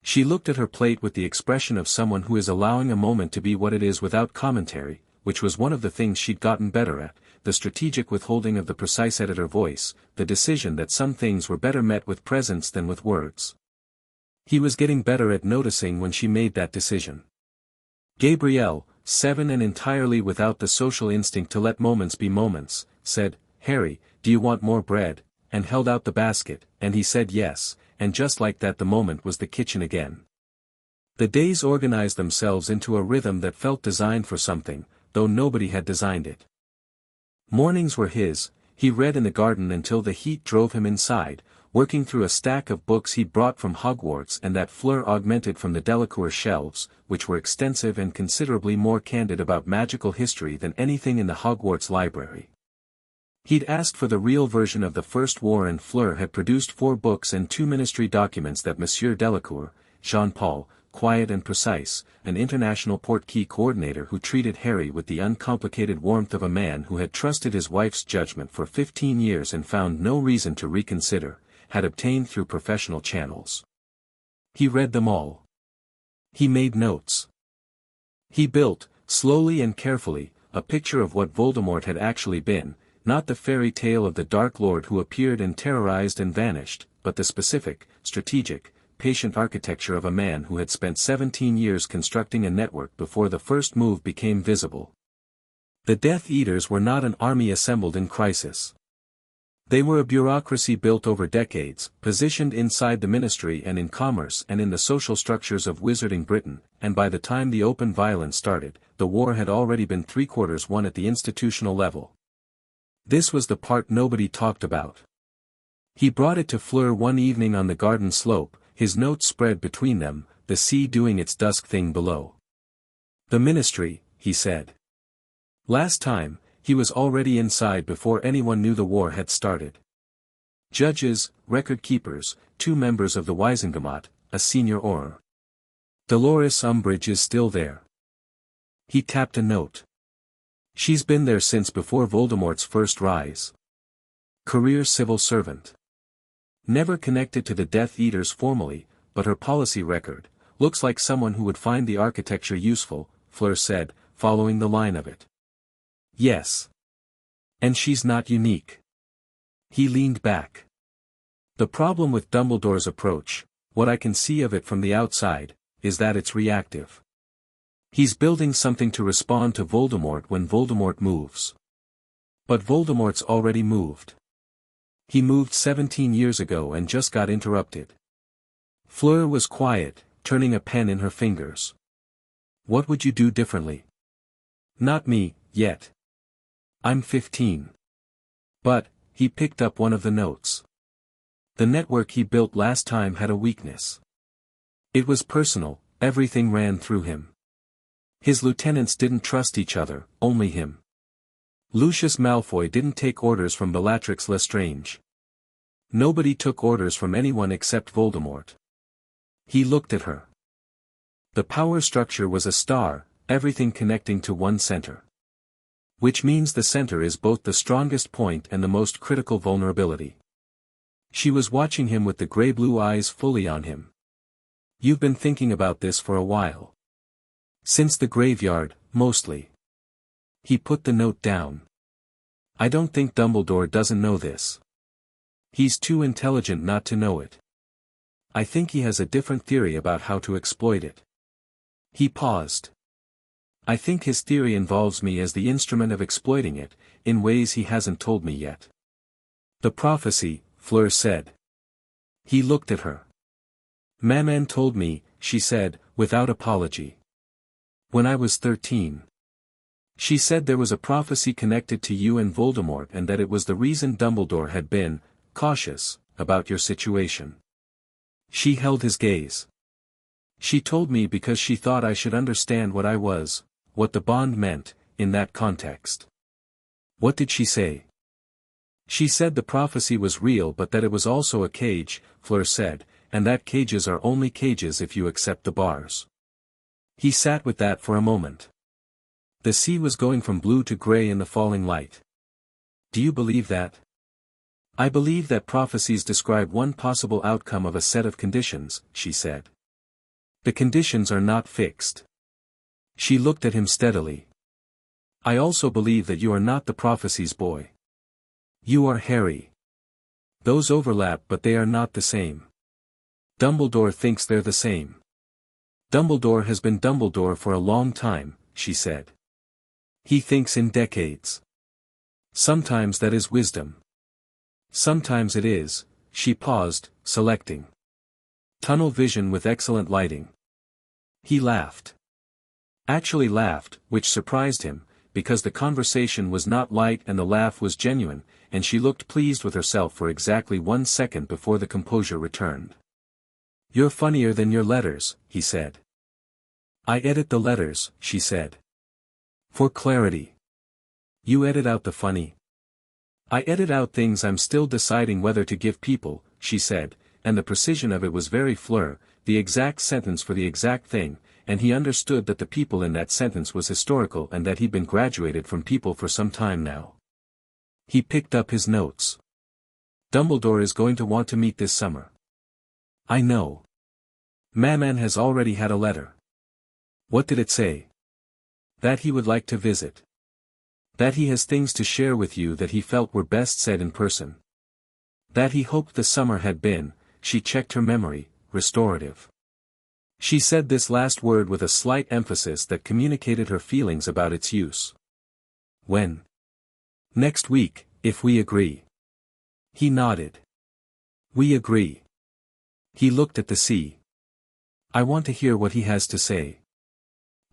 She looked at her plate with the expression of someone who is allowing a moment to be what it is without commentary, which was one of the things she'd gotten better at, the strategic withholding of the precise editor voice, the decision that some things were better met with presence than with words. He was getting better at noticing when she made that decision. Gabrielle, 7 and entirely without the social instinct to let moments be moments, said, "Harry, do you want more bread?" and held out the basket, and he said yes, and just like that the moment was the kitchen again. The days organized themselves into a rhythm that felt designed for something, though nobody had designed it. Mornings were his. He read in the garden until the heat drove him inside, working through a stack of books he'd brought from Hogwarts and that Fleur augmented from the Delacour shelves, which were extensive and considerably more candid about magical history than anything in the Hogwarts library. He'd asked for the real version of the First War and Fleur had produced 4 books and 2 ministry documents that Monsieur Delacour, Jean-Paul, quiet and precise, an international portkey coordinator who treated Harry with the uncomplicated warmth of a man who had trusted his wife's judgment for 15 years and found no reason to reconsider, had obtained through professional channels. He read them all. He made notes. He built, slowly and carefully, a picture of what Voldemort had actually been, not the fairy tale of the Dark Lord who appeared and terrorized and vanished, but the specific, strategic, patient architecture of a man who had spent 17 years constructing a network before the first move became visible. The Death Eaters were not an army assembled in crisis. They were a bureaucracy built over decades, positioned inside the ministry and in commerce and in the social structures of Wizarding Britain, and by the time the open violence started, the war had already been 3/4 won at the institutional level. This was the part nobody talked about. He brought it to Fleur one evening on the garden slope, his notes spread between them, the sea doing its dusk thing below. "The ministry," he said. Last time, he was already inside before anyone knew the war had started. Judges, record-keepers, 2 members of the Wisengamot, a senior Auror. Dolores Umbridge is still there. He tapped a note. She's been there since before Voldemort's first rise. Career civil servant. Never connected to the Death Eaters formally, but her policy record, looks like someone who would find the architecture useful, Fleur said, following the line of it. Yes. And she's not unique. He leaned back. The problem with Dumbledore's approach, what I can see of it from the outside, is that it's reactive. He's building something to respond to Voldemort when Voldemort moves. But Voldemort's already moved. He moved 17 years ago and just got interrupted. Fleur was quiet, turning a pen in her fingers. What would you do differently? Not me, yet. I'm 15. But, he picked up one of the notes. The network he built last time had a weakness. It was personal, everything ran through him. His lieutenants didn't trust each other, only him. Lucius Malfoy didn't take orders from Bellatrix Lestrange. Nobody took orders from anyone except Voldemort. He looked at her. The power structure was a star, everything connecting to one center. Which means the center is both the strongest point and the most critical vulnerability. She was watching him with the gray-blue eyes fully on him. You've been thinking about this for a while. Since the graveyard, mostly. He put the note down. I don't think Dumbledore doesn't know this. He's too intelligent not to know it. I think he has a different theory about how to exploit it. He paused. I think his theory involves me as the instrument of exploiting it, in ways he hasn't told me yet. The prophecy, Fleur said. He looked at her. Maman told me, she said, without apology. When I was 13. She said there was a prophecy connected to you and Voldemort and that it was the reason Dumbledore had been cautious about your situation. She held his gaze. She told me because she thought I should understand what I was, what the bond meant, in that context. What did she say? She said the prophecy was real but that it was also a cage, Fleur said, and that cages are only cages if you accept the bars. He sat with that for a moment. The sea was going from blue to gray in the falling light. Do you believe that? I believe that prophecies describe one possible outcome of a set of conditions, she said. The conditions are not fixed. She looked at him steadily. I also believe that you are not the prophecy's boy. You are Harry. Those overlap but they are not the same. Dumbledore thinks they're the same. Dumbledore has been Dumbledore for a long time, she said. He thinks in decades. Sometimes that is wisdom. Sometimes it is, she paused, selecting. Tunnel vision with excellent lighting. He laughed. Actually laughed, which surprised him, because the conversation was not light and the laugh was genuine, and she looked pleased with herself for exactly 1 second before the composure returned. You're funnier than your letters, he said. I edit the letters, she said. For clarity. You edit out the funny. I edit out things I'm still deciding whether to give people, she said, and the precision of it was very Fleur, the exact sentence for the exact thing, and he understood that the people in that sentence was historical and that he'd been graduated from people for some time now. He picked up his notes. Dumbledore is going to want to meet this summer. I know. Maman has already had a letter. What did it say? That he would like to visit. That he has things to share with you that he felt were best said in person. That he hoped the summer had been, she checked her memory, restorative. She said this last word with a slight emphasis that communicated her feelings about its use. When? Next week, if we agree. He nodded. We agree. He looked at the sea. I want to hear what he has to say.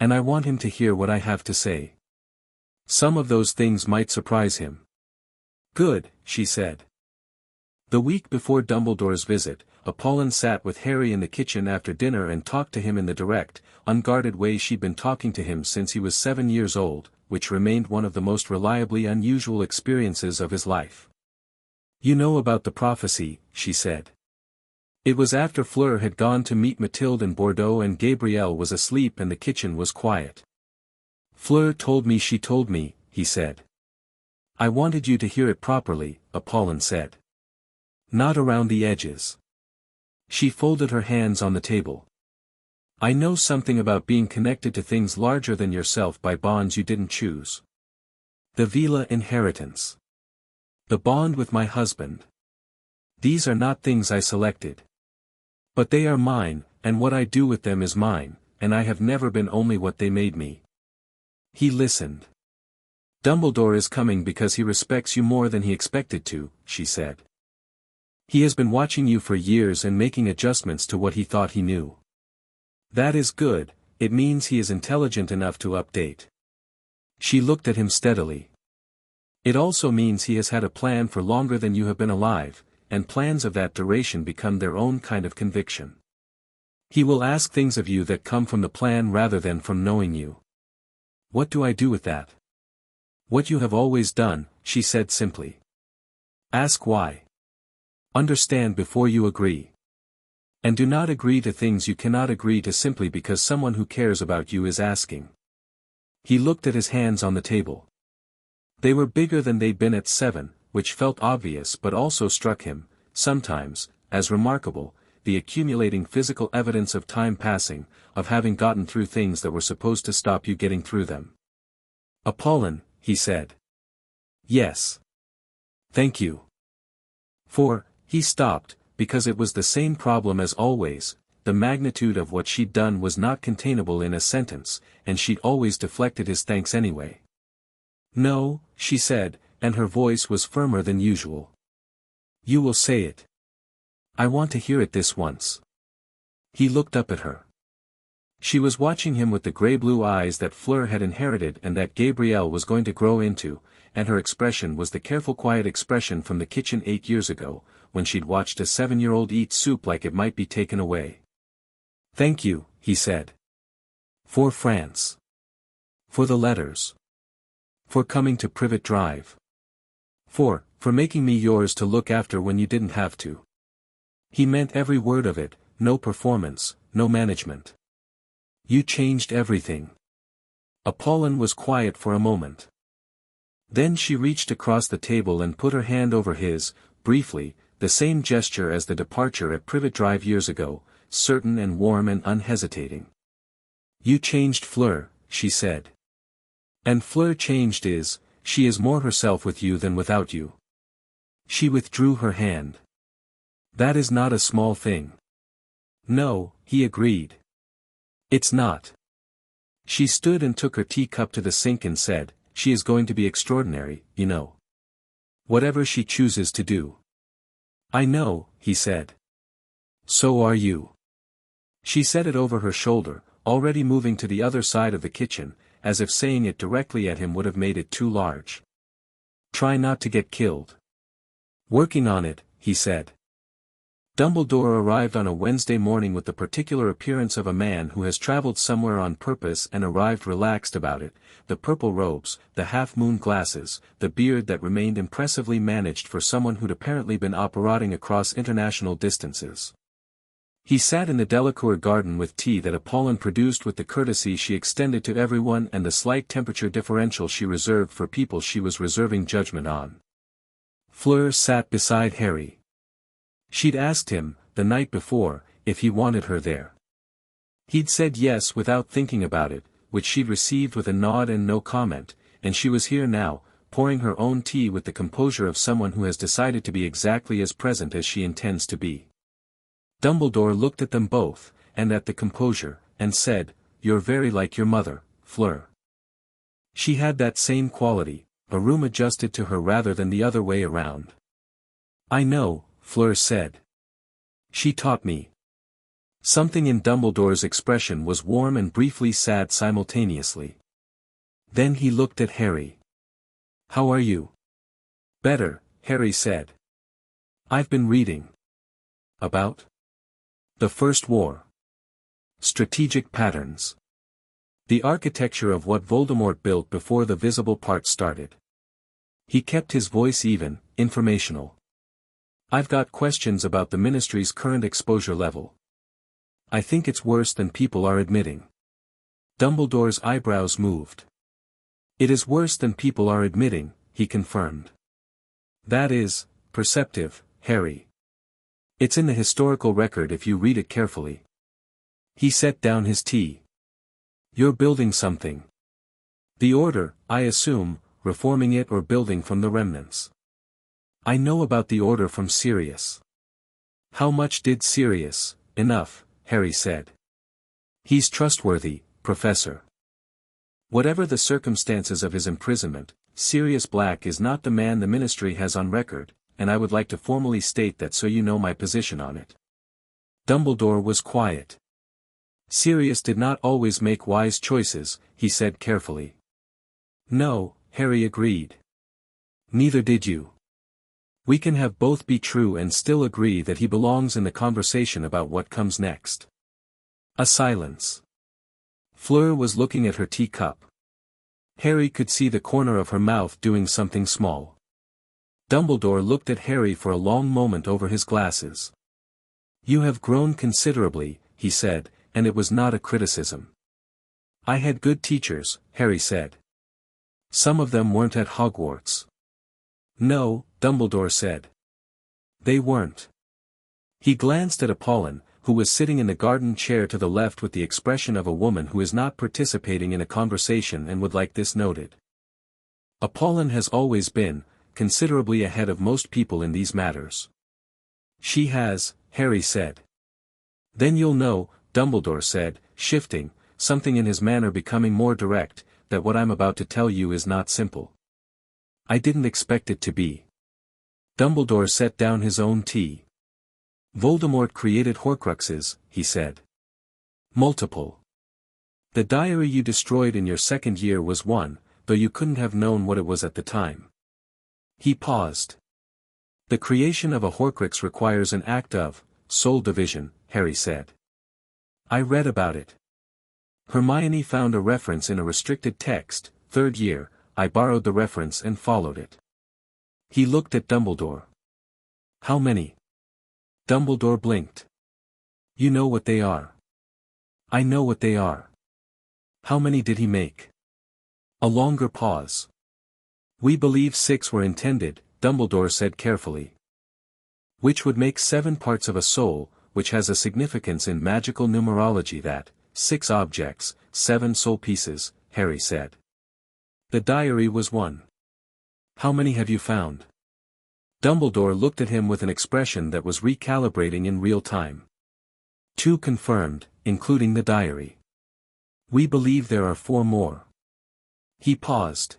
And I want him to hear what I have to say. Some of those things might surprise him. Good, she said. The week before Dumbledore's visit, Apollon sat with Harry in the kitchen after dinner and talked to him in the direct, unguarded way she'd been talking to him since he was 7 years old, which remained one of the most reliably unusual experiences of his life. You know about the prophecy, she said. It was after Fleur had gone to meet Mathilde in Bordeaux and Gabrielle was asleep and the kitchen was quiet. Fleur told me she told me, he said. I wanted you to hear it properly, Apollon said. Not around the edges. She folded her hands on the table. I know something about being connected to things larger than yourself by bonds you didn't choose. The Veela inheritance. The bond with my husband. These are not things I selected. But they are mine, and what I do with them is mine, and I have never been only what they made me. He listened. Dumbledore is coming because he respects you more than he expected to, she said. He has been watching you for years and making adjustments to what he thought he knew. That is good, it means he is intelligent enough to update. She looked at him steadily. It also means he has had a plan for longer than you have been alive, and plans of that duration become their own kind of conviction. He will ask things of you that come from the plan rather than from knowing you. What do I do with that? What you have always done, she said simply. Ask why. Understand before you agree. And do not agree to things you cannot agree to simply because someone who cares about you is asking. He looked at his hands on the table. They were bigger than they'd been at 7, which felt obvious but also struck him, sometimes, as remarkable, the accumulating physical evidence of time passing, of having gotten through things that were supposed to stop you getting through them. Apollon, he said. Yes. Thank you. He stopped, because it was the same problem as always, the magnitude of what she'd done was not containable in a sentence, and she'd always deflected his thanks anyway. No, she said, and her voice was firmer than usual. You will say it. I want to hear it this once. He looked up at her. She was watching him with the grey-blue eyes that Fleur had inherited and that Gabrielle was going to grow into, and her expression was the careful quiet expression from the kitchen 8 years ago, when she'd watched a 7-year-old eat soup like it might be taken away. Thank you, he said. For France. For the letters. For coming to Privet Drive. For making me yours to look after when you didn't have to. He meant every word of it, no performance, no management. You changed everything. Apollon was quiet for a moment. Then she reached across the table and put her hand over his, briefly, the same gesture as the departure at Privet Drive years ago, certain and warm and unhesitating. You changed Fleur, she said. And Fleur changed she is more herself with you than without you. She withdrew her hand. That is not a small thing. No, he agreed. It's not. She stood and took her teacup to the sink and said, she is going to be extraordinary, you know. Whatever she chooses to do. I know, he said. So are you. She said it over her shoulder, already moving to the other side of the kitchen, as if saying it directly at him would have made it too large. Try not to get killed. Working on it, he said. Dumbledore arrived on a Wednesday morning with the particular appearance of a man who has traveled somewhere on purpose and arrived relaxed about it, the purple robes, the half-moon glasses, the beard that remained impressively managed for someone who'd apparently been operating across international distances. He sat in the Delacour garden with tea that Apollon produced with the courtesy she extended to everyone and the slight temperature differential she reserved for people she was reserving judgment on. Fleur sat beside Harry. She'd asked him, the night before, if he wanted her there. He'd said yes without thinking about it, which she'd received with a nod and no comment, and she was here now, pouring her own tea with the composure of someone who has decided to be exactly as present as she intends to be. Dumbledore looked at them both, and at the composure, and said, You're very like your mother, Fleur. She had that same quality, a room adjusted to her rather than the other way around. I know, Fleur said. She taught me. Something in Dumbledore's expression was warm and briefly sad simultaneously. Then he looked at Harry. How are you? Better, Harry said. I've been reading. About? The First War. Strategic patterns. The architecture of what Voldemort built before the visible part started. He kept his voice even, informational. I've got questions about the Ministry's current exposure level. I think it's worse than people are admitting. Dumbledore's eyebrows moved. It is worse than people are admitting, he confirmed. That is, perceptive, Harry. It's in the historical record if you read it carefully. He set down his tea. You're building something. The Order, I assume, reforming it or building from the remnants. I know about the Order from Sirius. How much did Sirius? Enough, Harry said. He's trustworthy, Professor. Whatever the circumstances of his imprisonment, Sirius Black is not the man the Ministry has on record, and I would like to formally state that so you know my position on it. Dumbledore was quiet. Sirius did not always make wise choices, he said carefully. No, Harry agreed. Neither did you. We can have both be true and still agree that he belongs in the conversation about what comes next. A silence. Fleur was looking at her teacup. Harry could see the corner of her mouth doing something small. Dumbledore looked at Harry for a long moment over his glasses. "You have grown considerably," he said, and it was not a criticism. "I had good teachers," Harry said. "Some of them weren't at Hogwarts." "No," Dumbledore said. "They weren't." He glanced at Apollon, who was sitting in the garden chair to the left with the expression of a woman who is not participating in a conversation and would like this noted. Apollon has always been, considerably ahead of most people in these matters. "She has," Harry said. "Then you'll know," Dumbledore said, shifting, something in his manner becoming more direct, "that what I'm about to tell you is not simple. I didn't expect it to be." Dumbledore set down his own tea. "Voldemort created Horcruxes," he said. "Multiple. The diary you destroyed in your second year was one, though you couldn't have known what it was at the time." He paused. "The creation of a Horcrux requires an act of soul division," Harry said. "I read about it. Hermione found a reference in a restricted text, third year, I borrowed the reference and followed it." He looked at Dumbledore. "How many?" Dumbledore blinked. "You know what they are." "I know what they are." "How many did he make?" A longer pause. "We believe 6 were intended," Dumbledore said carefully. "Which would make 7 parts of a soul, which has a significance in magical numerology that, 6 objects, 7 soul pieces," Harry said. "The diary was one. How many have you found?" Dumbledore looked at him with an expression that was recalibrating in real time. "2 confirmed, including the diary. We believe there are 4 more." He paused.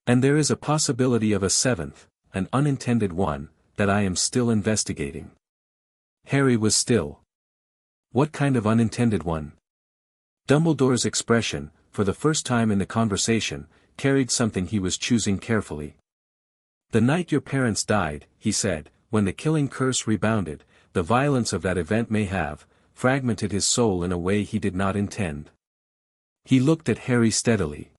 "And there is a possibility of a 7th, an unintended one, that I am still investigating." Harry was still. "What kind of unintended one?" Dumbledore's expression, for the first time in the conversation, carried something he was choosing carefully. "The night your parents died," he said, "when the killing curse rebounded, the violence of that event may have fragmented his soul in a way he did not intend." He looked at Harry steadily.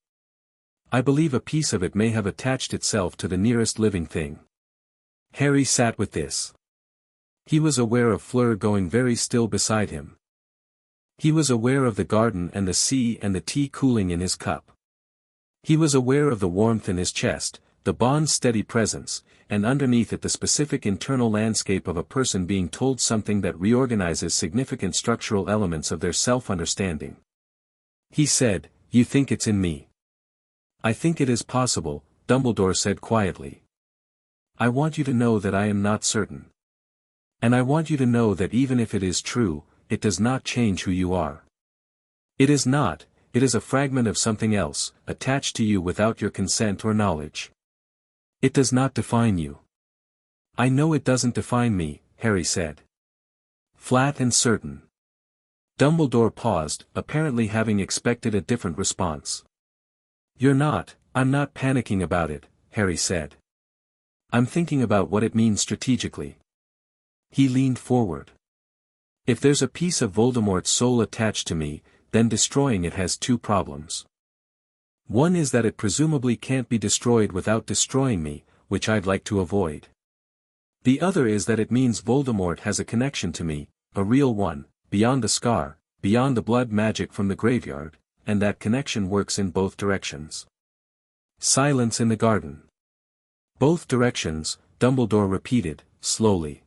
"I believe a piece of it may have attached itself to the nearest living thing." Harry sat with this. He was aware of Fleur going very still beside him. He was aware of the garden and the sea and the tea cooling in his cup. He was aware of the warmth in his chest, the bond's steady presence, and underneath it the specific internal landscape of a person being told something that reorganizes significant structural elements of their self-understanding. He said, "You think it's in me?" "I think it is possible," Dumbledore said quietly. "I want you to know that I am not certain. And I want you to know that even if it is true, it does not change who you are. It is not, it is a fragment of something else, attached to you without your consent or knowledge. It does not define you." "I know it doesn't define me," Harry said. Flat and certain. Dumbledore paused, apparently having expected a different response. I'm not panicking about it," Harry said. "I'm thinking about what it means strategically." He leaned forward. "If there's a piece of Voldemort's soul attached to me, then destroying it has 2 problems. One is that it presumably can't be destroyed without destroying me, which I'd like to avoid. The other is that it means Voldemort has a connection to me, a real one, beyond the scar, beyond the blood magic from the graveyard, and that connection works in both directions." Silence in the garden. "Both directions," Dumbledore repeated, slowly.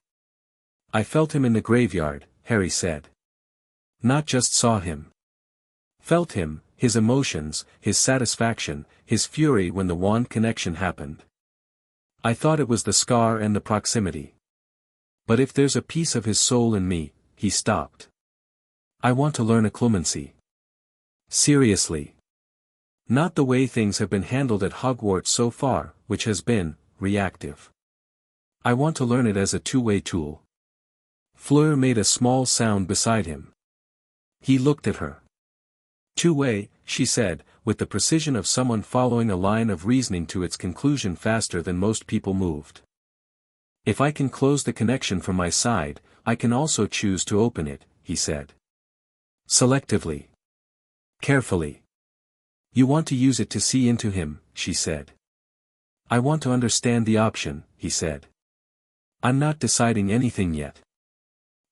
"I felt him in the graveyard," Harry said. "Not just saw him. Felt him, his emotions, his satisfaction, his fury when the wand connection happened. I thought it was the scar and the proximity. But if there's a piece of his soul in me," he stopped. "I want to learn occlumency. Seriously. Not the way things have been handled at Hogwarts so far, which has been reactive. I want to learn it as a two-way tool." Fleur made a small sound beside him. He looked at her. "Two-way," she said, with the precision of someone following a line of reasoning to its conclusion faster than most people moved. "If I can close the connection from my side, I can also choose to open it," he said. "Selectively. Carefully. You want to use it to see into him, she said. I want to understand the option, he said. I'm not deciding anything yet.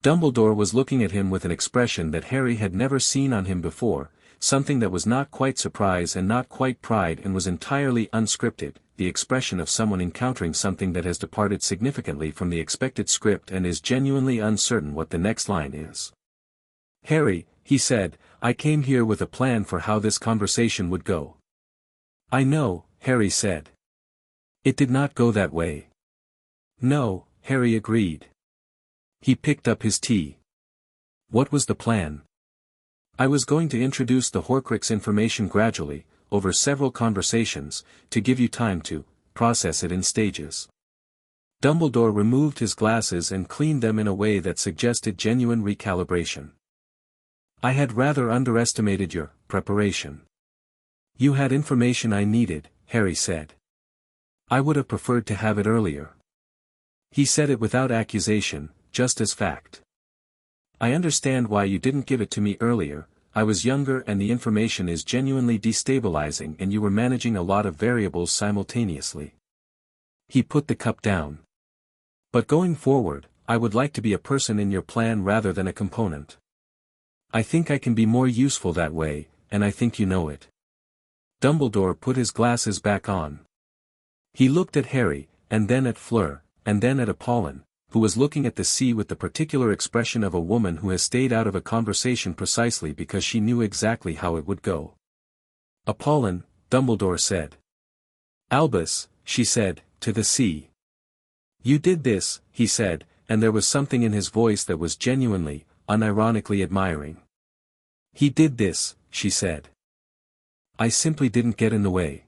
Dumbledore was looking at him with an expression that Harry had never seen on him before, something that was not quite surprise and not quite pride and was entirely unscripted, the expression of someone encountering something that has departed significantly from the expected script and is genuinely uncertain what the next line is. Harry, he said, I came here with a plan for how this conversation would go. I know, Harry said. It did not go that way. No, Harry agreed. He picked up his tea. What was the plan? I was going to introduce the Horcrux information gradually, over several conversations, to give you time to process it in stages. Dumbledore removed his glasses and cleaned them in a way that suggested genuine recalibration. I had rather underestimated your preparation. You had information I needed, Harry said. I would have preferred to have it earlier. He said it without accusation, just as fact. I understand why you didn't give it to me earlier. I was younger and the information is genuinely destabilizing and you were managing a lot of variables simultaneously. He put the cup down. But going forward, I would like to be a person in your plan rather than a component. I think I can be more useful that way, and I think you know it. Dumbledore put his glasses back on. He looked at Harry, and then at Fleur, and then at Apollon, who was looking at the sea with the particular expression of a woman who has stayed out of a conversation precisely because she knew exactly how it would go. Apollon, Dumbledore said. Albus, she said, to the sea. You did this, he said, and there was something in his voice that was genuinely, unironically admiring. He did this, she said. I simply didn't get in the way.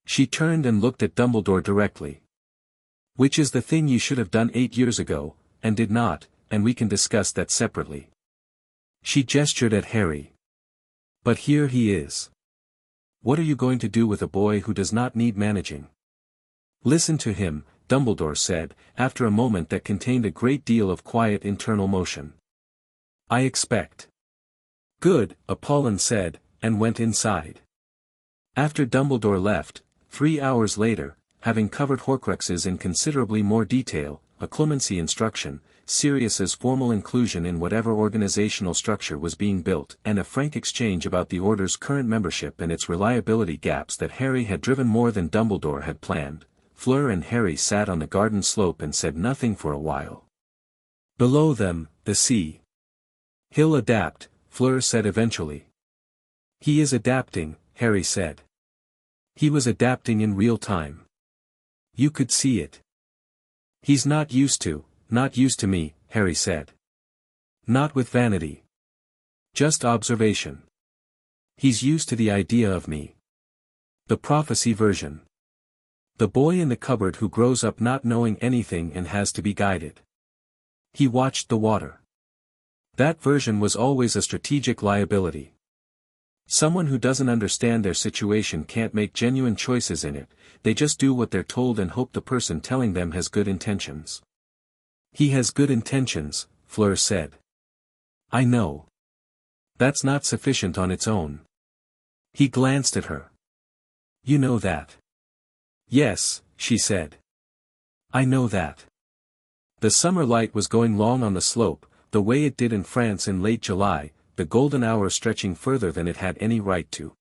She turned and looked at Dumbledore directly. Which is the thing you should have done 8 years ago, and did not, and we can discuss that separately. She gestured at Harry. But here he is. What are you going to do with a boy who does not need managing? Listen to him, Dumbledore said, after a moment that contained a great deal of quiet internal motion. I expect. Good, Apollon said, and went inside. After Dumbledore left, 3 hours later, having covered Horcruxes in considerably more detail, a clemency instruction, Sirius's formal inclusion in whatever organizational structure was being built, and a frank exchange about the Order's current membership and its reliability gaps that Harry had driven more than Dumbledore had planned, Fleur and Harry sat on the garden slope and said nothing for a while. Below them, the sea. He'll adapt, Fleur said eventually. He is adapting, Harry said. He was adapting in real time. You could see it. He's not used to me, Harry said. Not with vanity. Just observation. He's used to the idea of me. The prophecy version. The boy in the cupboard who grows up not knowing anything and has to be guided. He watched the water. That version was always a strategic liability. Someone who doesn't understand their situation can't make genuine choices in it, they just do what they're told and hope the person telling them has good intentions. He has good intentions, Fleur said. I know. That's not sufficient on its own. He glanced at her. You know that. Yes, she said. I know that. The summer light was going long on the slope, the way it did in France in late July, the golden hour stretching further than it had any right to.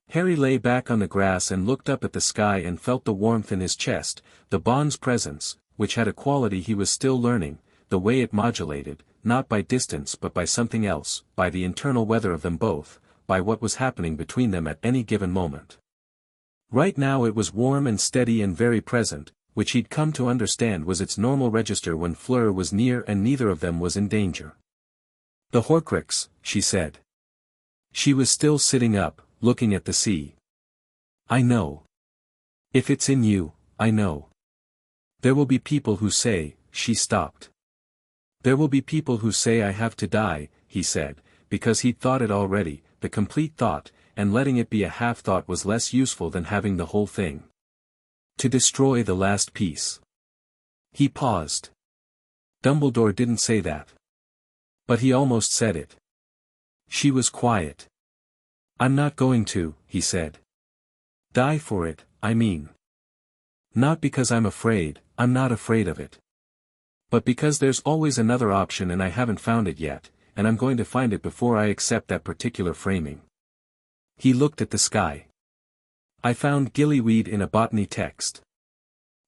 Harry lay back on the grass and looked up at the sky and felt the warmth in his chest, the bond's presence, which had a quality he was still learning, the way it modulated, not by distance but by something else, by the internal weather of them both, by what was happening between them at any given moment. Right now it was warm and steady and very present, which he'd come to understand was its normal register when Fleur was near and neither of them was in danger. The Horcrux, she said. She was still sitting up, looking at the sea. I know. If it's in you, I know. There will be people who say, she stopped. There will be people who say I have to die, he said, because he'd thought it already, the complete thought, and letting it be a half-thought was less useful than having the whole thing. To destroy the last piece. He paused. Dumbledore didn't say that. But he almost said it. She was quiet. I'm not going to, he said. Die for it, I mean. Not because I'm afraid, I'm not afraid of it. But because there's always another option and I haven't found it yet, and I'm going to find it before I accept that particular framing. He looked at the sky. I found gillyweed in a botany text.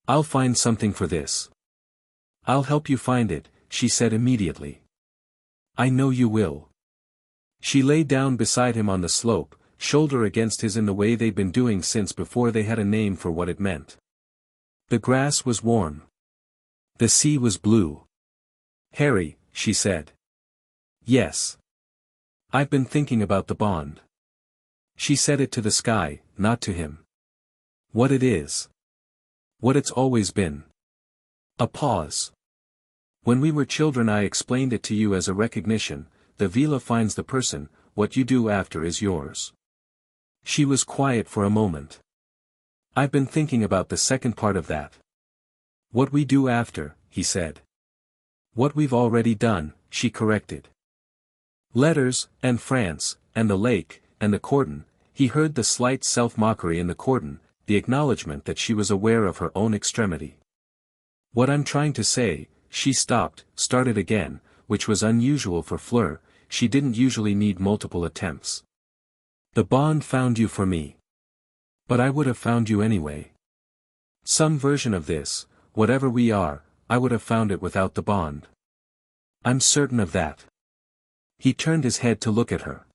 I'll find something for this. I'll help you find it, she said immediately. I know you will. She lay down beside him on the slope, shoulder against his in the way they'd been doing since before they had a name for what it meant. The grass was warm. The sea was blue. Harry, she said. Yes. I've been thinking about the bond. She said it to the sky, not to him. What it is. What it's always been. A pause. When we were children I explained it to you as a recognition, the Veela finds the person, what you do after is yours. She was quiet for a moment. I've been thinking about the second part of that. What we do after, he said. What we've already done, she corrected. Letters, and France, and the lake, and the cordon, he heard the slight self-mockery in the cordon, the acknowledgement that she was aware of her own extremity. What I'm trying to say, she stopped, started again, which was unusual for Fleur, she didn't usually need multiple attempts. The bond found you for me. But I would have found you anyway. Some version of this, whatever we are, I would have found it without the bond. I'm certain of that. He turned his head to look at her.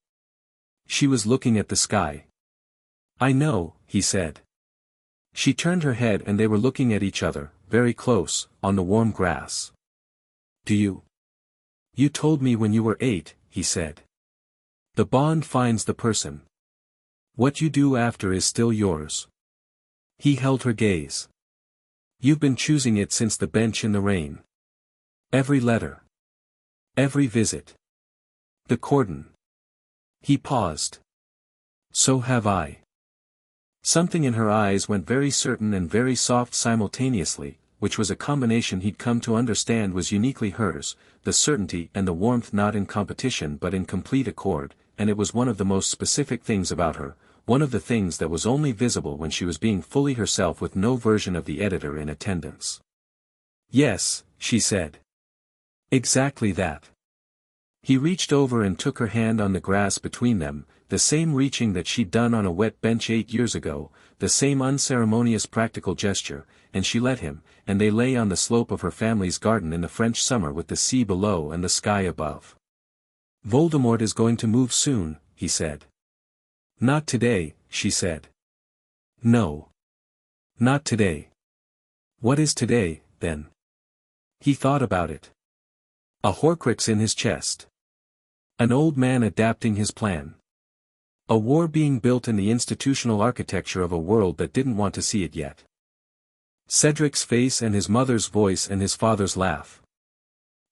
She was looking at the sky. I know, he said. She turned her head and they were looking at each other, very close, on the warm grass. Do you? You told me when you were 8, he said. The bond finds the person. What you do after is still yours. He held her gaze. You've been choosing it since the bench in the rain. Every letter. Every visit. The cordon. He paused. So have I. Something in her eyes went very certain and very soft simultaneously, which was a combination he'd come to understand was uniquely hers, the certainty and the warmth not in competition but in complete accord, and it was one of the most specific things about her, one of the things that was only visible when she was being fully herself with no version of the editor in attendance. Yes, she said. Exactly that. He reached over and took her hand on the grass between them, the same reaching that she'd done on a wet bench 8 years ago, the same unceremonious practical gesture, and she let him, and they lay on the slope of her family's garden in the French summer with the sea below and the sky above. Voldemort is going to move soon, he said. Not today, she said. No. Not today. What is today, then? He thought about it. A Horcrux in his chest. An old man adapting his plan. A war being built in the institutional architecture of a world that didn't want to see it yet. Cedric's face and his mother's voice and his father's laugh.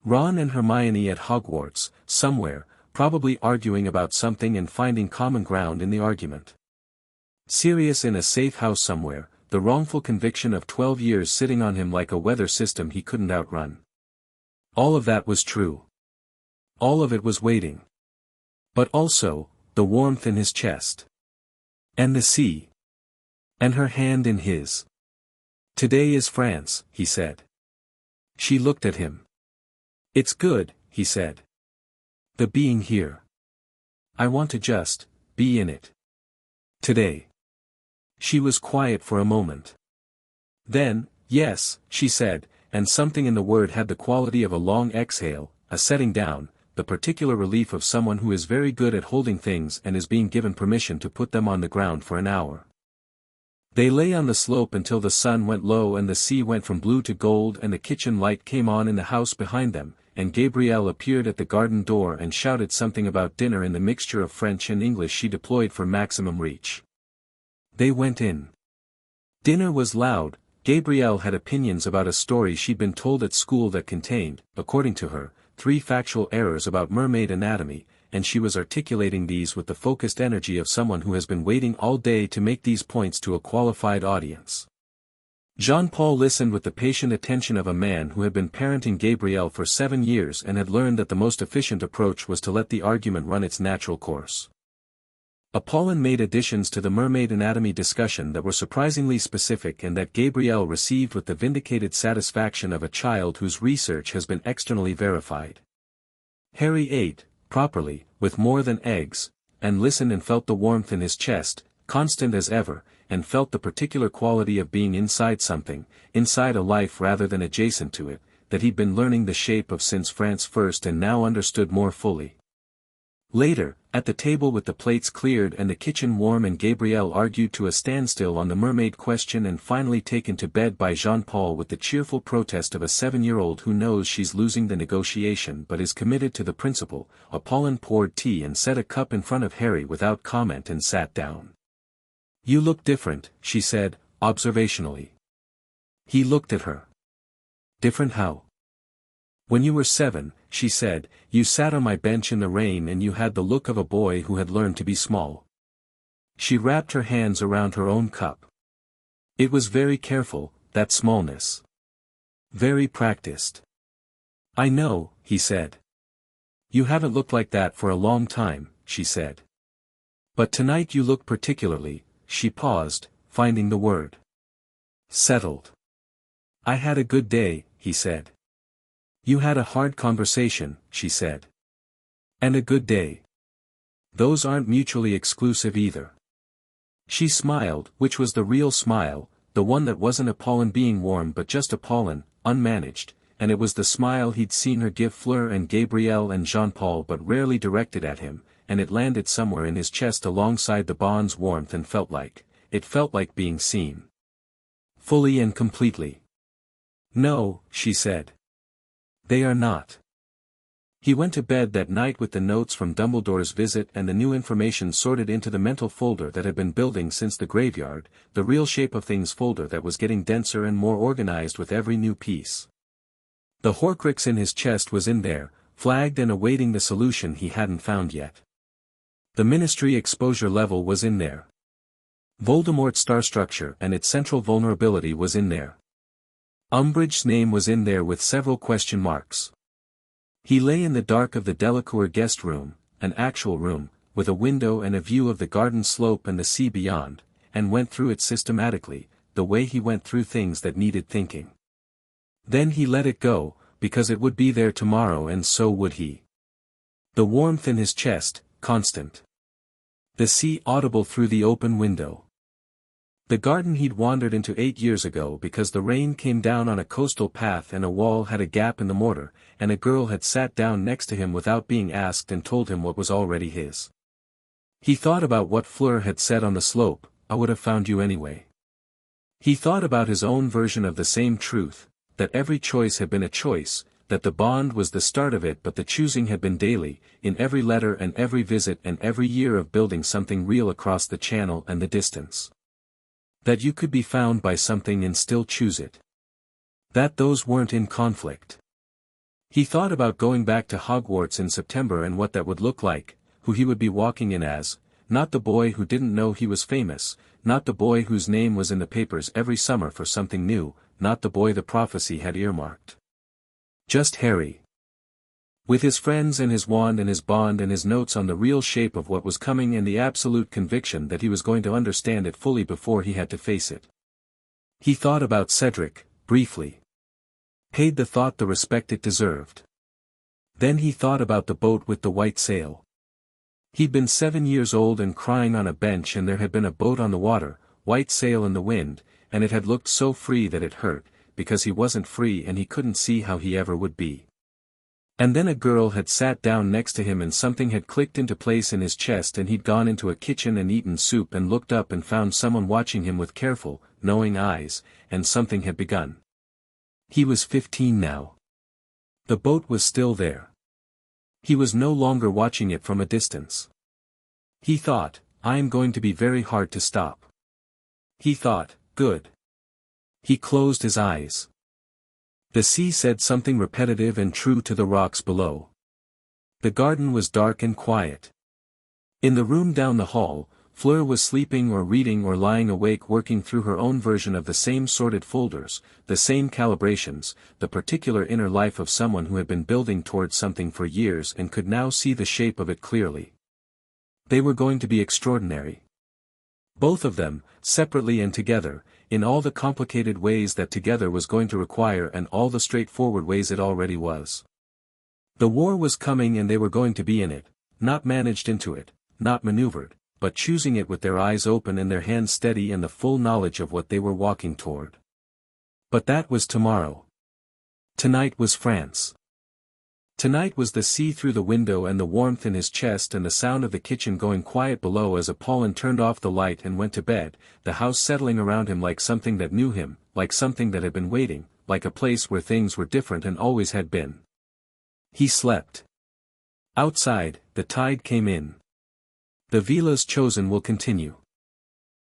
Ron and Hermione at Hogwarts, somewhere, probably arguing about something and finding common ground in the argument. Sirius in a safe house somewhere, the wrongful conviction of 12 years sitting on him like a weather system he couldn't outrun. All of that was true. All of it was waiting. But also, the warmth in his chest. And the sea. And her hand in his. Today is France, he said. She looked at him. It's good, he said. The being here. I want to just, be in it. Today. She was quiet for a moment. Then, yes, she said, and something in the word had the quality of a long exhale, a setting down, the particular relief of someone who is very good at holding things and is being given permission to put them on the ground for an hour. They lay on the slope until the sun went low and the sea went from blue to gold and the kitchen light came on in the house behind them, and Gabrielle appeared at the garden door and shouted something about dinner in the mixture of French and English she deployed for maximum reach. They went in. Dinner was loud. Gabrielle had opinions about a story she'd been told at school that contained, according to her, 3 factual errors about mermaid anatomy, and she was articulating these with the focused energy of someone who has been waiting all day to make these points to a qualified audience. Jean-Paul listened with the patient attention of a man who had been parenting Gabrielle for 7 years and had learned that the most efficient approach was to let the argument run its natural course. Apollon made additions to the mermaid anatomy discussion that were surprisingly specific and that Gabrielle received with the vindicated satisfaction of a child whose research has been externally verified. Harry ate, properly, with more than eggs, and listened and felt the warmth in his chest, constant as ever, and felt the particular quality of being inside something, inside a life rather than adjacent to it, that he'd been learning the shape of since France first and now understood more fully. Later, at the table with the plates cleared and the kitchen warm and Gabrielle argued to a standstill on the mermaid question and finally taken to bed by Jean-Paul with the cheerful protest of a 7-year-old who knows she's losing the negotiation but is committed to the principle, Apollon poured tea and set a cup in front of Harry without comment and sat down. "You look different," she said, observationally. He looked at her. "Different how?" "When you were 7, she said, you sat on my bench in the rain and you had the look of a boy who had learned to be small." She wrapped her hands around her own cup. "It was very careful, that smallness. Very practiced." "I know," he said. "You haven't looked like that for a long time," she said. "But tonight you look particularly," she paused, finding the word. "Settled." "I had a good day," he said. "You had a hard conversation," she said. "And a good day. Those aren't mutually exclusive either." She smiled, which was the real smile, the one that wasn't Apollon being warm but just Apollon, unmanaged, and it was the smile he'd seen her give Fleur and Gabrielle and Jean-Paul but rarely directed at him, and it landed somewhere in his chest alongside the bond's warmth and felt like being seen. Fully and completely. "No," she said. "They are not." He went to bed that night with the notes from Dumbledore's visit and the new information sorted into the mental folder that had been building since the graveyard, the real shape of things folder that was getting denser and more organized with every new piece. The Horcrux in his chest was in there, flagged and awaiting the solution he hadn't found yet. The Ministry exposure level was in there. Voldemort's star structure and its central vulnerability was in there. Umbridge's name was in there with several question marks. He lay in the dark of the Delacour guest room, an actual room, with a window and a view of the garden slope and the sea beyond, and went through it systematically, the way he went through things that needed thinking. Then he let it go, because it would be there tomorrow and so would he. The warmth in his chest, constant. The sea audible through the open window. The garden he'd wandered into 8 years ago because the rain came down on a coastal path and a wall had a gap in the mortar, and a girl had sat down next to him without being asked and told him what was already his. He thought about what Fleur had said on the slope, "I would have found you anyway." He thought about his own version of the same truth, that every choice had been a choice, that the bond was the start of it but the choosing had been daily, in every letter and every visit and every year of building something real across the channel and the distance. That you could be found by something and still choose it. That those weren't in conflict. He thought about going back to Hogwarts in September and what that would look like, who he would be walking in as, not the boy who didn't know he was famous, not the boy whose name was in the papers every summer for something new, not the boy the prophecy had earmarked. Just Harry. With his friends and his wand and his bond and his notes on the real shape of what was coming and the absolute conviction that he was going to understand it fully before he had to face it. He thought about Cedric, briefly. Paid the thought the respect it deserved. Then he thought about the boat with the white sail. He'd been 7 years old and crying on a bench and there had been a boat on the water, white sail in the wind, and it had looked so free that it hurt, because he wasn't free and he couldn't see how he ever would be. And then a girl had sat down next to him and something had clicked into place in his chest and he'd gone into a kitchen and eaten soup and looked up and found someone watching him with careful, knowing eyes, and something had begun. He was 15 now. The boat was still there. He was no longer watching it from a distance. He thought, "I am going to be very hard to stop." He thought, "Good." He closed his eyes. The sea said something repetitive and true to the rocks below. The garden was dark and quiet. In the room down the hall, Fleur was sleeping or reading or lying awake working through her own version of the same sorted folders, the same calibrations, the particular inner life of someone who had been building towards something for years and could now see the shape of it clearly. They were going to be extraordinary. Both of them, separately and together, in all the complicated ways that together was going to require and all the straightforward ways it already was. The war was coming and they were going to be in it, not managed into it, not maneuvered, but choosing it with their eyes open and their hands steady and the full knowledge of what they were walking toward. But that was tomorrow. Tonight was France. Tonight was the sea through the window and the warmth in his chest and the sound of the kitchen going quiet below as Apollon turned off the light and went to bed, the house settling around him like something that knew him, like something that had been waiting, like a place where things were different and always had been. He slept. Outside, the tide came in. The Veela's chosen will continue.